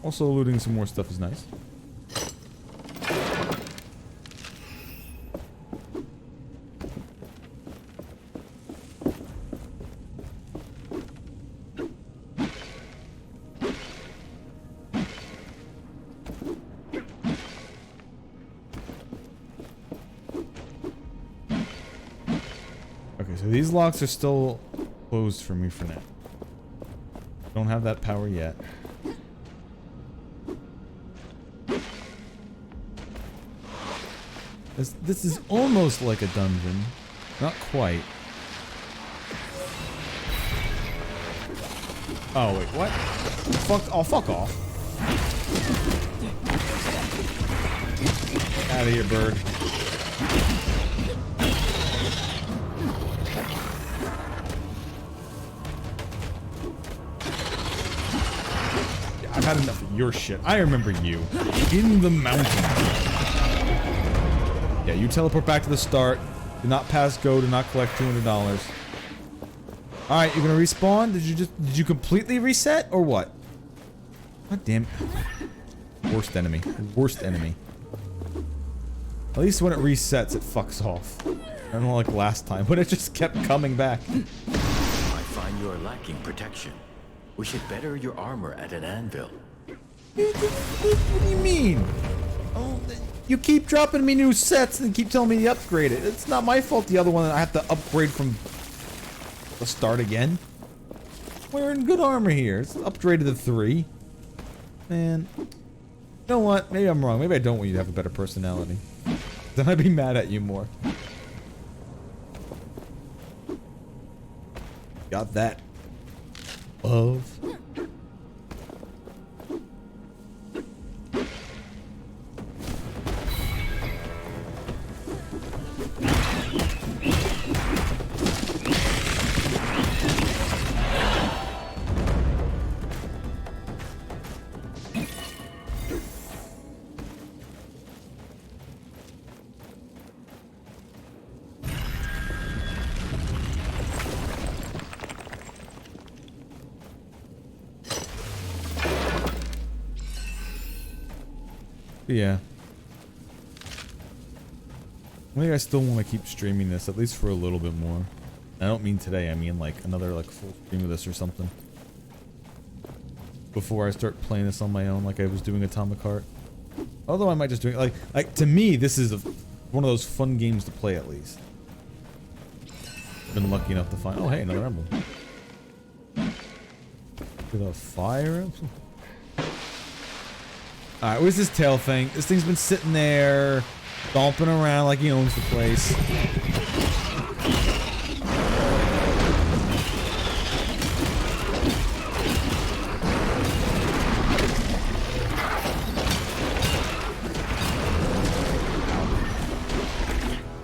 [SPEAKER 1] Also, looting some more stuff is nice. Okay, so these locks are still closed for me for now. Don't have that power yet. This is almost like a dungeon. Not quite. Oh, wait, what? Fuck off. Out of here, bird. I've had enough of your shit. I remember you. In the mountains. Yeah, you teleport back to the start. Do not pass go. Do not collect $200. Alright, you're gonna respawn? Did you completely reset? Or what? God damn it. Worst enemy. Worst enemy. At least when it resets, it fucks off. I don't know like last time, but it just kept coming back.
[SPEAKER 11] I find you are lacking protection. We should better your armor at an anvil.
[SPEAKER 1] What do you mean? Oh, you keep dropping me new sets and keep telling me to upgrade it. It's not my fault the other one that I have to upgrade from the start again. We're in good armor here. It's upgraded to 3. Man. You know what? Maybe I'm wrong. Maybe I don't want you to have a better personality. Then I'd be mad at you more. Got that. Of. Yeah. I think I still want to keep streaming this, at least for a little bit more. I don't mean today, I mean like another like full stream of this or something. Before I start playing this on my own like I was doing Atomic Heart. Although I might just do it, like to me this is one of those fun games to play at least. Been lucky enough to find, oh hey, another emblem. With a fire emblem? Alright, where's this tail thing? This thing's been sitting there, stomping around like he owns the place.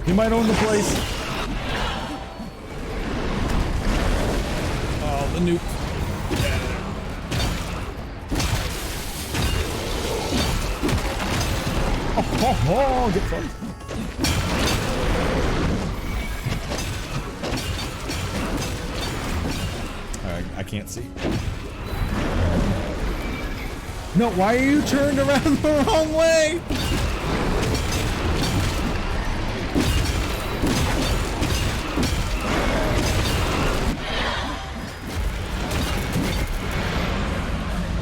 [SPEAKER 1] He might own the place. Oh, the nuke. Oh, get fucked. Alright, I can't see. No, why are you turned around the wrong way?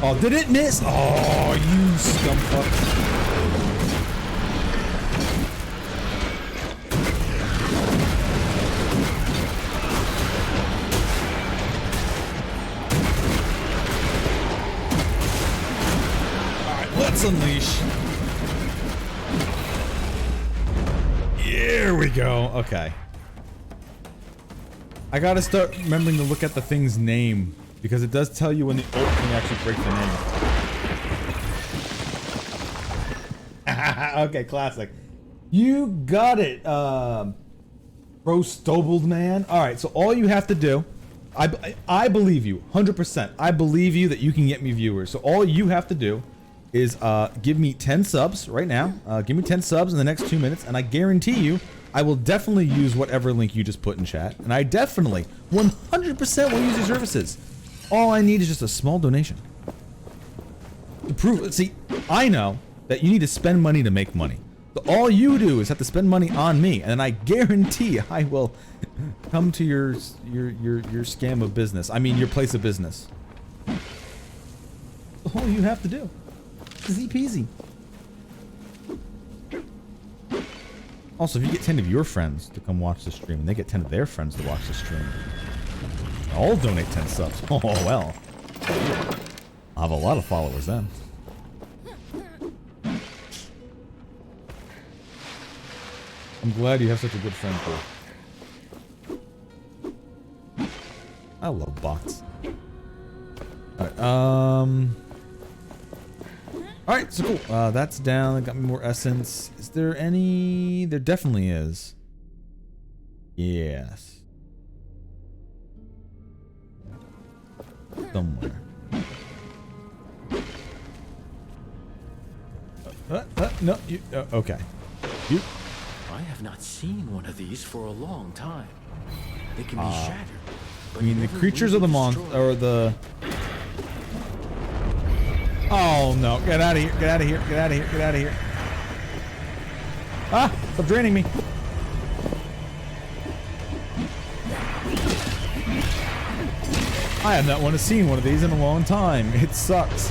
[SPEAKER 1] Oh, did it miss? Oh, you scumfuck. Let's unleash. Here we go. Okay. I gotta start remembering to look at the thing's name because it does tell you when the ult can actually break the name. Okay, classic. You got it, bro Stobled man. Alright, so all you have to do, I believe you, 100%. I believe you that you can get me viewers. So all you have to do is give me 10 subs right now. Give me 10 subs in the next 2 minutes, and I guarantee you, I will definitely use whatever link you just put in chat. And I definitely, 100% will use your services. All I need is just a small donation. See, I know that you need to spend money to make money. So all you do is have to spend money on me, and then I guarantee I will come to your scam of business. I mean, your place of business. All you have to do. Easy peasy. Also, if you get 10 of your friends to come watch the stream, and they get 10 of their friends to watch the stream, I'll donate 10 subs. Oh, well. I'll have a lot of followers then. I'm glad you have such a good friend pool. I love bots. Alright, alright, so cool. That's down. I got me more essence. Is there any? There definitely is. Yes. Somewhere. No, you. Okay. You.
[SPEAKER 11] I have not seen one of these for a long time. They can be shattered.
[SPEAKER 1] I mean, the creatures of the monster, or the... Oh no, get out of here, get out of here, get out of here, get out of here. Ah, stop draining me. I have not seen one of these in a long time. It sucks.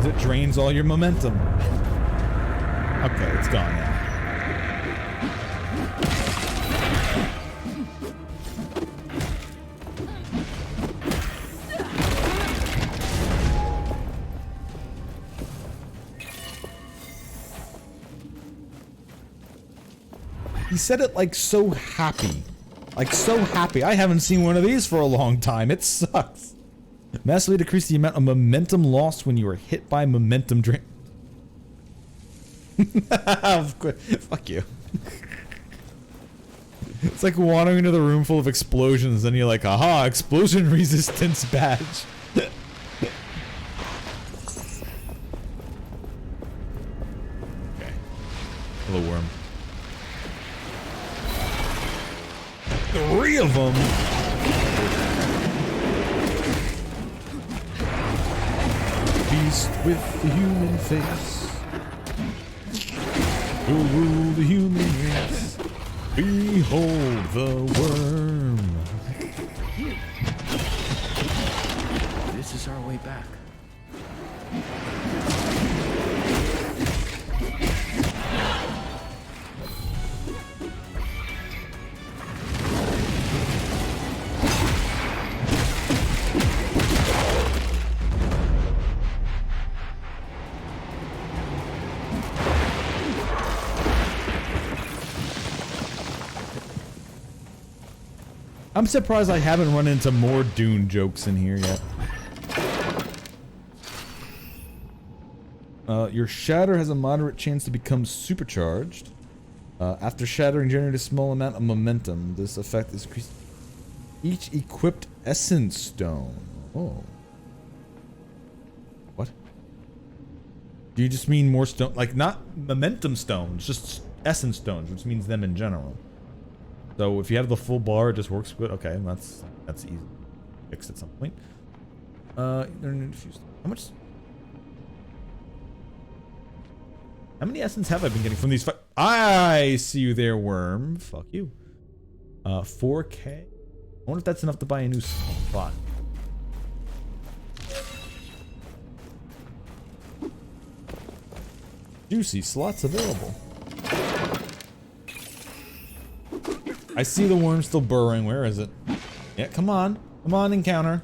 [SPEAKER 1] It drains all your momentum. Okay, it's gone now. He said it like so happy. Like so happy. I haven't seen one of these for a long time. It sucks. Massively decrease the amount of momentum lost when you are hit by momentum drain. Fuck you. It's like wandering into the room full of explosions, and you're like, aha, explosion resistance badge. Okay. Hello, worm. 3 of them. Beast with the human face will rule the human race. Behold the worm.
[SPEAKER 11] This is our way back.
[SPEAKER 1] I'm surprised I haven't run into more Dune jokes in here yet. Your shatter has a moderate chance to become supercharged. After shattering, generate a small amount of momentum. This effect is increased each equipped essence stone. Oh. What? Do you just mean more stone? Like, not momentum stones, just essence stones, which means them in general. So if you have the full bar, it just works good. Okay, that's easy. Fixed at some point. How much? How many essence have I been getting from these? I see you there, worm. Fuck you. 4K. I wonder if that's enough to buy a new spot. Juicy slots available. I see the worm still burrowing. Where is it? Yeah, come on. Come on, encounter.